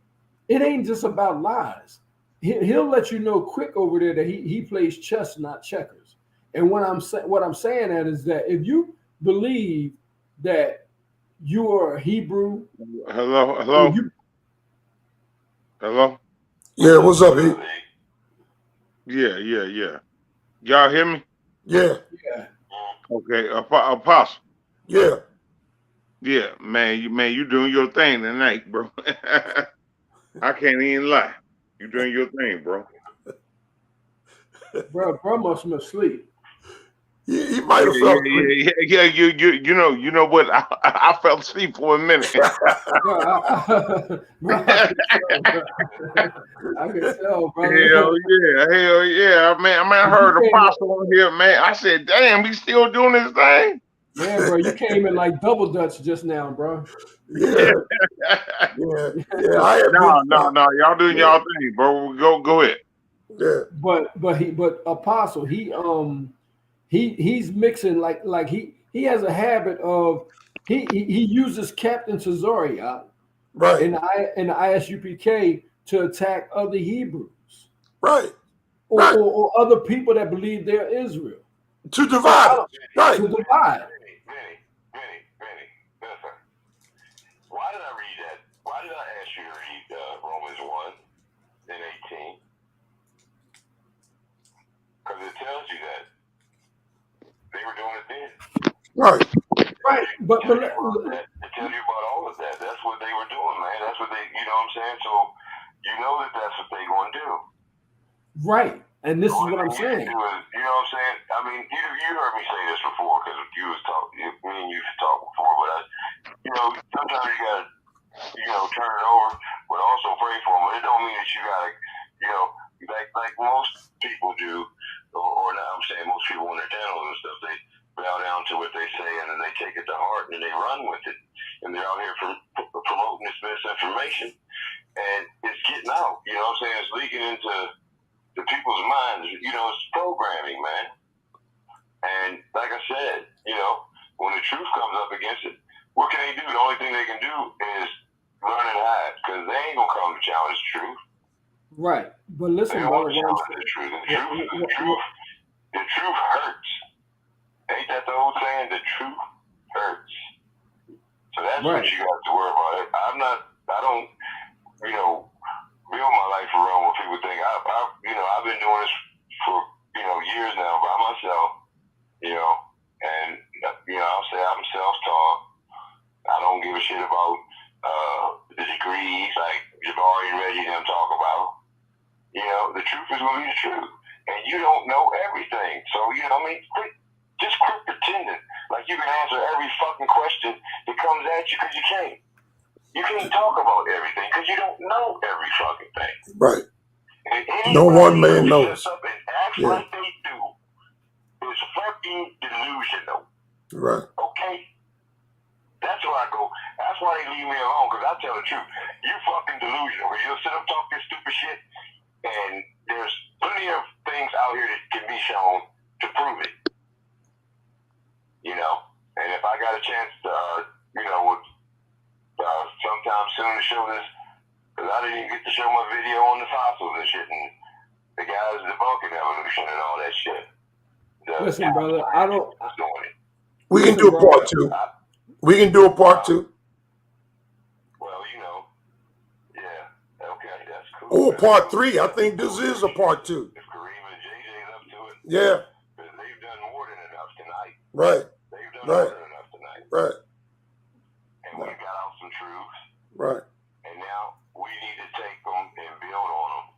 it ain't just about lies. He'll let you know quick over there that he plays chess, not checkers. And what I'm saying that is that if you believe that you are a Hebrew,
Hello.
Yeah, what's up, E?
Yeah. Y'all hear me?
Yeah.
Yeah.
Okay, Apostle.
Yeah.
Yeah, man, you doing your thing tonight, bro. I can't even lie. You doing your thing, bro.
Bro must have been asleep.
He might have felt asleep.
Yeah. You know what? I fell asleep for a minute.
I can tell, brother.
Hell yeah, man. I heard Apostle on here, man. I said, damn, he's still doing his thing.
Yeah, bro, you came in like double dutch just now, bro.
Yeah.
No. Y'all doing y'all thing, bro. Go ahead.
Yeah.
But Apostle, he's mixing like he has a habit of he uses Captain Cesaria
right
in the ISUPK to attack other Hebrews.
Right.
Or other people that believe they're Israel.
To divide. Right.
To divide.
Benny, listen. Why did I read that? Why did I ask you to read Romans 1 and 18? Because it tells you that they were doing it then.
Right.
But
it tells you about all of that. That's what they were doing, man. That's what they, you know what I'm saying? So you know that's what they're going to do.
Right. And this is what I'm saying.
You know what I'm saying? I mean, you heard me say this before because me and you talked before, but sometimes you got to, turn it over, but also pray for them. But it don't mean that you got to, like most people do, or not, I'm saying most people when they're channels and stuff, they bow down to what they say and then they take it to heart and then they run with it. And they're out here promoting this misinformation. And it's getting out, you know what I'm saying? It's leaking into the people's minds, it's programming, man. And like I said, when the truth comes up against it, what can they do? The only thing they can do is run and hide, because they ain't gonna come to challenge the truth.
Right. But listen,
they don't want to challenge the truth. The truth hurts. Ain't that the old saying? The truth hurts. So that's what you got to worry about. I don't, build my life around what people think. I've been doing this for, years now by myself, and, I'll say I'm self-taught. I don't give a shit about the degrees like Jabari and Reggie them talk about. The truth is going to be the truth. And you don't know everything. So, just quit pretending like you can answer every fucking question that comes at you, because you can't. You can't talk about everything because you don't know every fucking thing.
Right. No one man knows.
Up and act like they do is fucking delusional.
Right.
Okay? That's where I go. That's why they leave me alone, because I tell the truth. You fucking delusional. Because you'll sit up and talk this stupid shit, and there's plenty of things out here that can be shown to prove it. And if I got a chance to, sometime soon to show this, because I didn't even get to show my video on the fossils and shit, and the guys debunking evolution and all that shit.
Listen, brother, I don't.
We can do a part two. We can do a part two.
Well, yeah, okay, that's cool.
Or part 3. I think this is a part 2.
If Kareem and JJ's up to it.
Yeah.
Because they've done more than enough tonight.
Right.
They've done more than enough tonight.
Right.
And we got out some truths.
Right.
And now we need to take them and build on them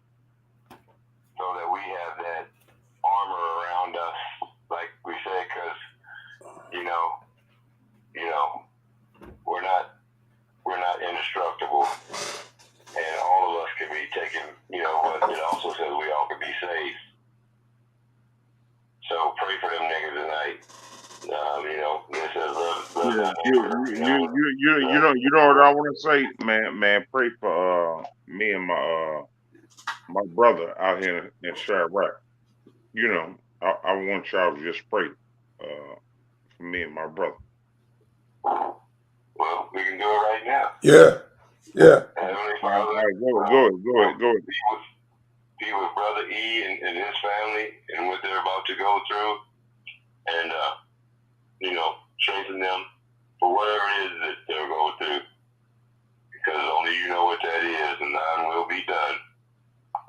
so that we have that armor around us, like we said, because, we're not indestructible. And all of us can be taken, but it also says we all can be saved. So pray for them niggas tonight. This is
you know what I want to say, man. Pray for me and my brother out here in Chirac. I want y'all to just pray for for me and my brother.
Well, we can do it right now.
Yeah.
Heavenly
All
Father,
right, go ahead.
Be with Brother E and his family and what they're about to go through, and strengthen them for whatever it is that they're going through, because only you know what that is, and thine will be done.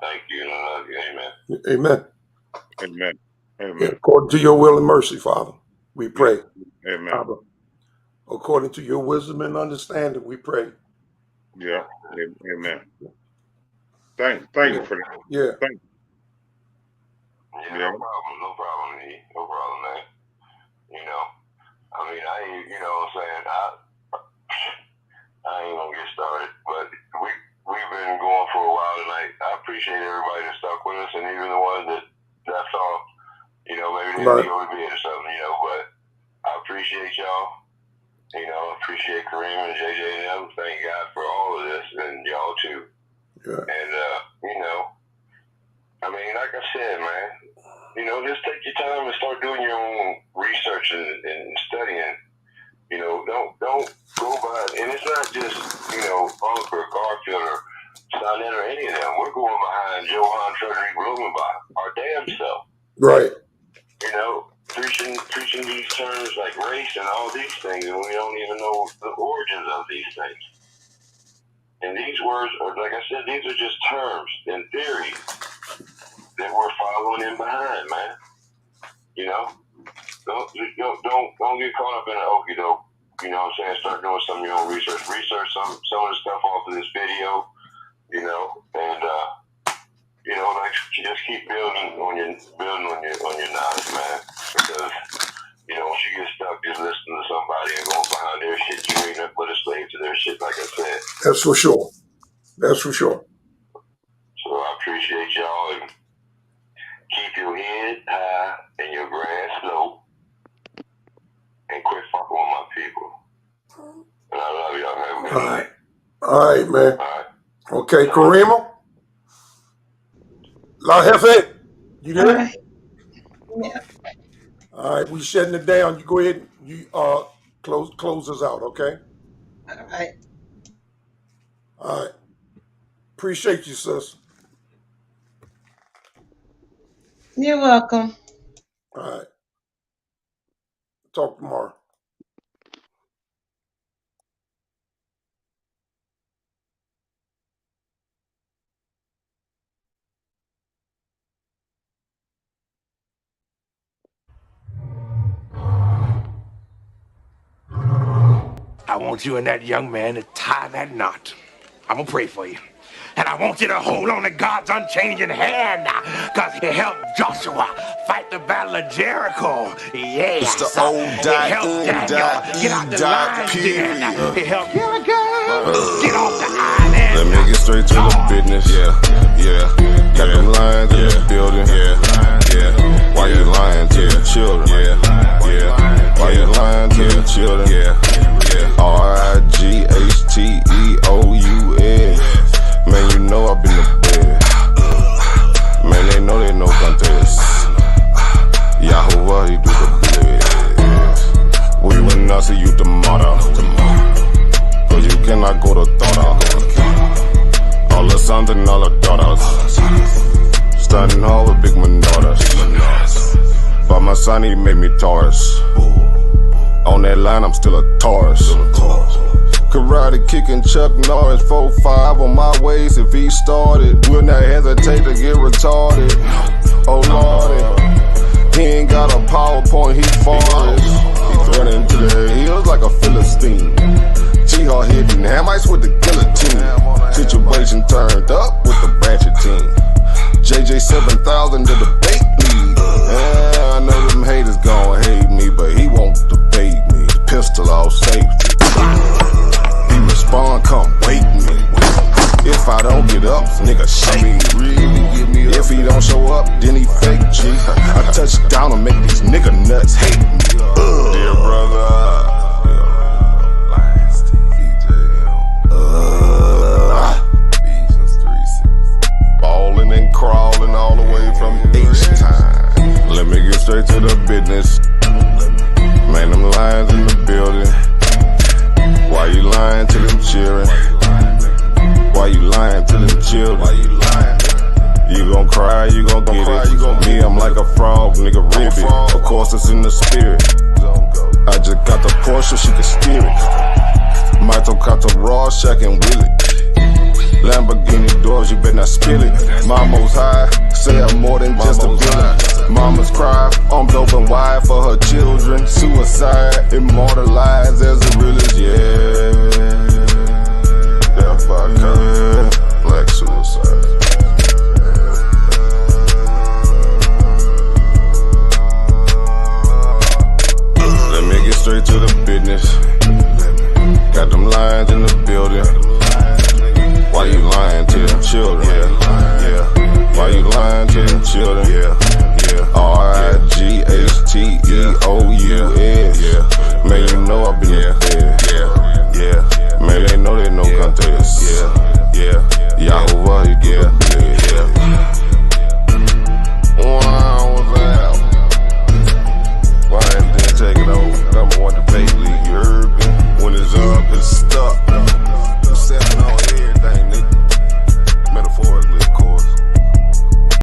Thank you, and I love you. Amen.
Amen.
Amen.
According to your will and mercy, Father, we pray.
Amen.
Abba. According to your wisdom and understanding, we pray.
Yeah. Amen. Thank you for that.
Yeah.
Thank you.
Yeah, no problem, E. No problem, man. I ain't, what I'm saying, I ain't gonna get started, but we've been going for a while tonight. I appreciate everybody that stuck with us, and even the ones that thought, maybe they didn't go to bed or something, but I appreciate y'all. Appreciate Kareem and JJ and them. Thank God for all of this, and y'all too.
Yeah.
And like I said, man, just take your time and start doing your own research and studying. Don't go by, and it's not just Ankh or Garfield or Sonnet or any of them. We're going behind Johann Frederick Blumenbach, our damn self.
Right.
Preaching these terms like race and all these things, and we don't even know the origins of these things. And these words are, like I said, these are just terms and theories that we're following in behind, man. Don't get caught up in an okie doke. You know what I'm saying? Start doing some of your own research. Research some of the stuff off of this video, and just keep building on your knowledge, man. Because once you get stuck, just listen to somebody and go behind their shit. You ain't nothing but a slave to their shit, like I said.
That's for sure.
So I appreciate y'all, and keep your head high and your grass low, and quit fucking with my people. And I love y'all. Have a good night.
All right, man.
All right.
Okay, Karima. La Jefe, you there?
Yeah.
All right, we shutting it down. You go ahead. You close us out, okay?
All right.
All right. Appreciate you, sis.
You're welcome.
All right. Talk tomorrow.
I want you and that young man to tie that knot. I'm gonna pray for you. And I want you to hold on to God's unchanging hand, because he helped Joshua fight the battle of Jericho. Yes.
It's the old
He helped Daniel get out the lion's den. He helped Gilligan get off the island.
Let me get straight to the business. Yeah. Got them lions in the building. Yeah. Why you lying to the children? Yeah. Why you lying to the children? Yeah. RIGHTEOUS. Man, you know I've been to bed. Man, they know no contest. Yahuwah, he do the best. We will not see you tomorrow. Cause you cannot go to Thora. All the sons and all the daughters. Standing hard with big man daughters. But my son, he made me Taurus. On that line, I'm still a Taurus. Karate kicking Chuck Norris, 4-5 on my waist. If he started, will not hesitate to get retarded. Oh lordy, he ain't got a PowerPoint, he farted. He's running to the hills like a Philistine. G-Hawk hitting Hamites with the guillotine. Situation turned up with the ratchet team. JJ 7000 to debate me. Yeah, I know them haters gon' hate me, but he won't debate me. Pistol off safety. He respond, come wake me. If I don't get up, nigga shake me. If he don't show up, then he fake G. I touch down and make these nigga nuts hate me. Dear brother. Balling and crawling all the way from H-Time. Let me get straight to the business. Man, them children. Why you lying? You gon' cry, you gon' get it. Me, I'm like a frog, nigga, ribbit. Of course, it's in the spirit. I just got the Porsche, she can steer it. Mito caught the raw, Shack and Willie. Lamborghini doors, you better not spill it. Mama's high, say I'm more than just a villain. Mama's cry, armed open wide for her children. Suicide, immortalized as the realest, yeah. Death by cop, black suicide. Let me get straight to the business. Got them lions in the building. Why you lying to them children? Yeah. Why you lying to them children? Yeah. R-I-G-H-T-E-O-U-L.